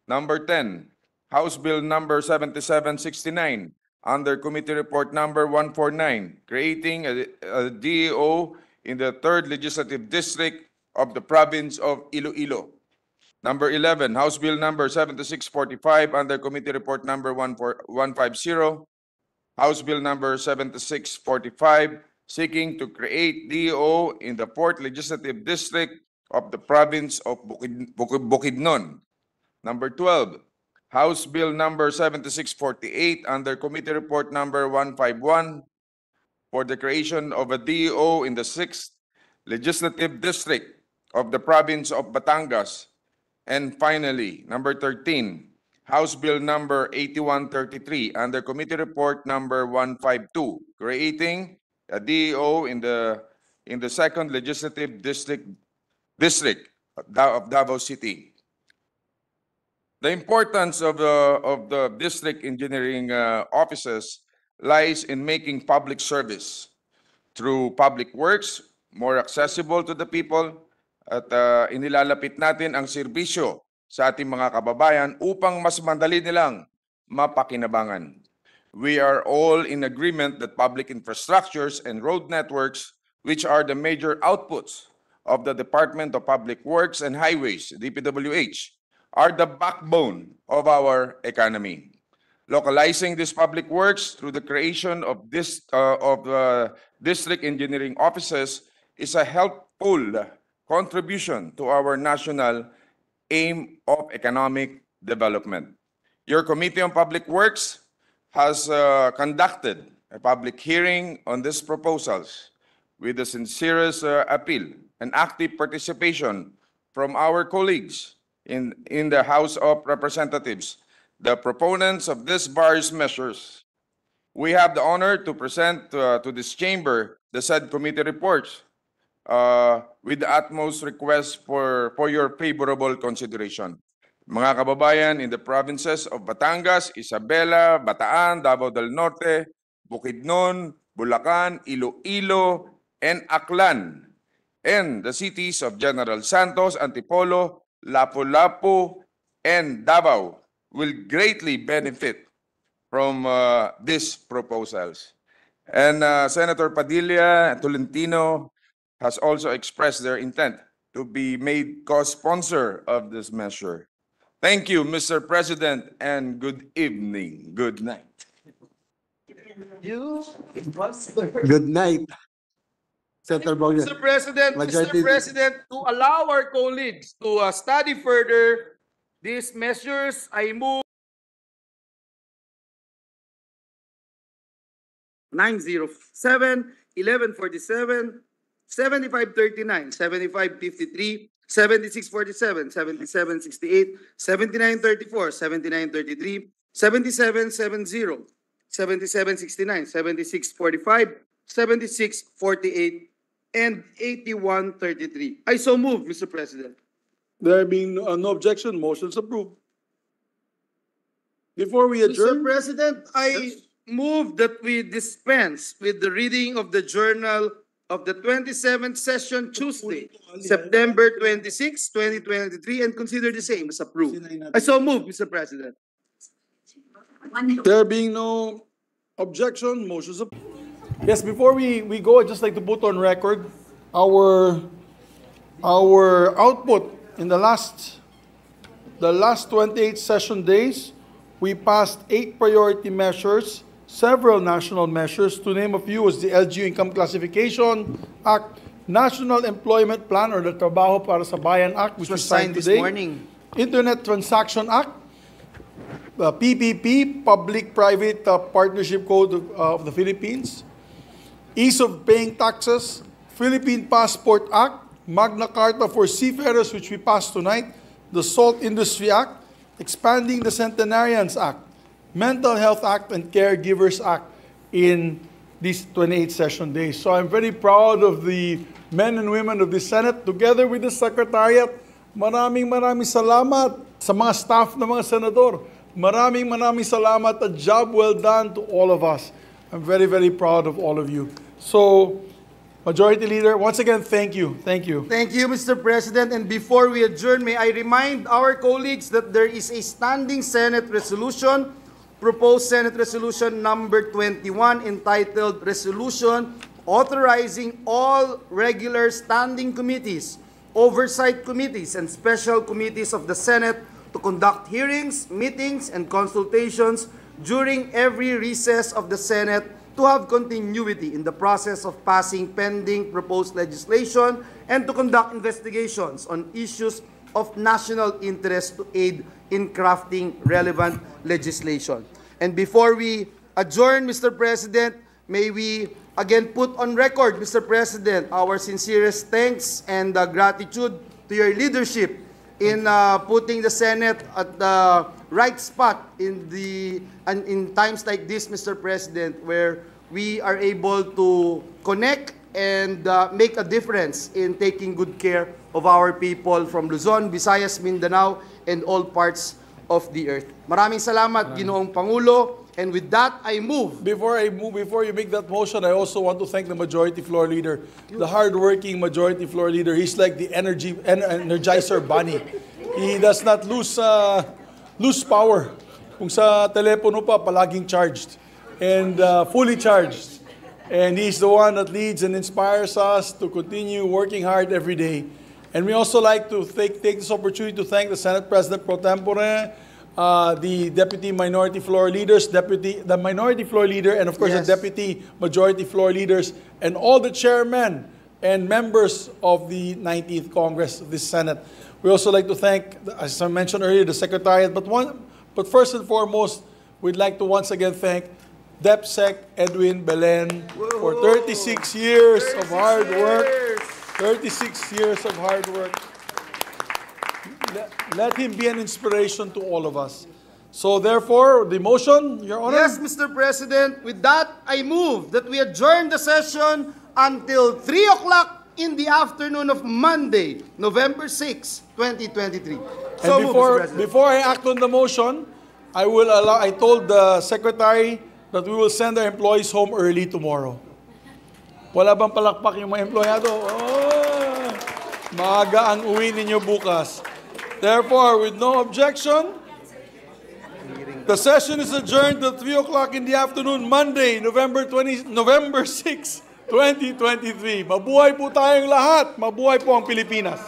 Number 10, House Bill number 7769 under Committee Report number 149, creating a DO in the 3rd Legislative District of the province of Iloilo. Number 11, House Bill number 7645 under Committee Report number 150, House Bill number 7645 seeking to create DO in the 4th Legislative District of the province of Bukidnon. Number 12, House Bill number 7648 under Committee Report number 151 for the creation of a DO in the 6th Legislative District of the province of Batangas. And finally, number 13, House Bill number 8133 under Committee Report number 152, creating a DO in the 2nd Legislative District of Davao City. The importance of the district engineering offices lies in making public service through public works more accessible to the people at inilalapit natin ang serbisyo sa ating mga kababayan upang mas madali nilang mapakinabangan. We are all in agreement that public infrastructures and road networks, which are the major outputs of the Department of Public Works and Highways, DPWH, are the backbone of our economy. Localizing these public works through the creation of district engineering offices is a helpful contribution to our national aim of economic development. Your Committee on Public Works has conducted a public hearing on these proposals with the sincerest appeal and active participation from our colleagues in the House of Representatives, the proponents of these various measures. We have the honor to present to this chamber the said committee reports with the utmost request for your favorable consideration. Mga kababayan in the provinces of Batangas, Isabela, Bataan, Davao del Norte, Bukidnon, Bulacan, Iloilo, and Aklan, and the cities of General Santos, Antipolo, Lapu-Lapu, and Davao will greatly benefit from these proposals. And Senator Padilla and Tolentino has also expressed their intent to be made co-sponsor of this measure. Thank you, Mr. President, and good evening. Good night. Good night. Senator Bogdan. Mr. President, to allow our colleagues to study further these measures, I move 907, 1147, 7539, 7553, 7647, 7768, 7934, 7933, 7770, 7769, 7645, 7648, and 8133. I so move, Mr. President. There being no objection, motion's approved. Before we adjourn, Mr. President, I move that we dispense with the reading of the journal of the 27th session Tuesday, September 26, 2023, and consider the same as approved. I so move, Mr. President. there being no objection, motion's approved. Yes, before we go, I'd just like to put on record our output in the last 28 session days. We passed 8 priority measures, several national measures. To name a few was the LGU Income Classification Act, National Employment Plan or the Trabaho para sa Bayan Act, which was signed this today, morning. Internet Transaction Act, PPP, Public-Private Partnership Code of the Philippines, Ease of Paying Taxes, Philippine Passport Act, Magna Carta for Seafarers, which we passed tonight, the Salt Industry Act, expanding the Centenarians Act, Mental Health Act, and Caregivers Act in these 28 session days. So I'm very proud of the men and women of the Senate together with the Secretariat. Maraming salamat sa mga staff ng mga senador. Maraming salamat. A job well done to all of us. I'm very, very proud of all of you. So, Majority Leader, once again, thank you. Thank you. Thank you, Mr. President. And before we adjourn, may I remind our colleagues that there is a standing Senate resolution, proposed Senate Resolution number 21, entitled Resolution Authorizing All Regular Standing Committees, Oversight Committees, and Special Committees of the Senate to conduct hearings, meetings, and consultations during every recess of the Senate to have continuity in the process of passing pending proposed legislation and to conduct investigations on issues of national interest to aid in crafting relevant legislation. And before we adjourn, Mr. President, may we again put on record, Mr. President, our sincerest thanks and gratitude to your leadership in putting the Senate at the right spot in times like this, Mr. President, where we are able to connect and make a difference in taking good care of our people from Luzon, Visayas, Mindanao, and all parts of the earth. Maraming salamat, Ginoong Pangulo. And with that, I move. Before you make that motion, I also want to thank the Majority Floor Leader, the hardworking Majority Floor Leader. He's like the energizer bunny. He does not lose power. Kung sa telepono pa, palaging charged and fully charged. And he's the one that leads and inspires us to continue working hard every day. And we also like to take this opportunity to thank the Senate President Pro Tempore, the Deputy Minority Floor Leaders, the Minority Floor Leader, and of course the Deputy Majority Floor Leaders, and all the chairmen and members of the 19th Congress of the Senate. We also like to thank, as I mentioned earlier, the Secretariat, but first and foremost, we'd like to once again thank DepSec Edwin Belen for 36 years of hard work. 36 years of hard work. Let him be an inspiration to all of us. So therefore, the motion, Your Honor? Yes, Mr. President. With that, I move that we adjourn the session until 3 o'clock in the afternoon of Monday, November 6, 2023. So And before I act on the motion, I told the Secretary that we will send our employees home early tomorrow. Wala bang palakpak yung mga empleyado? Oh, maaga ang uwi ninyo bukas. Therefore, with no objection, the session is adjourned till 3 o'clock in the afternoon, Monday, November 6, 2023. Mabuhay po tayong lahat. Mabuhay po ang Pilipinas.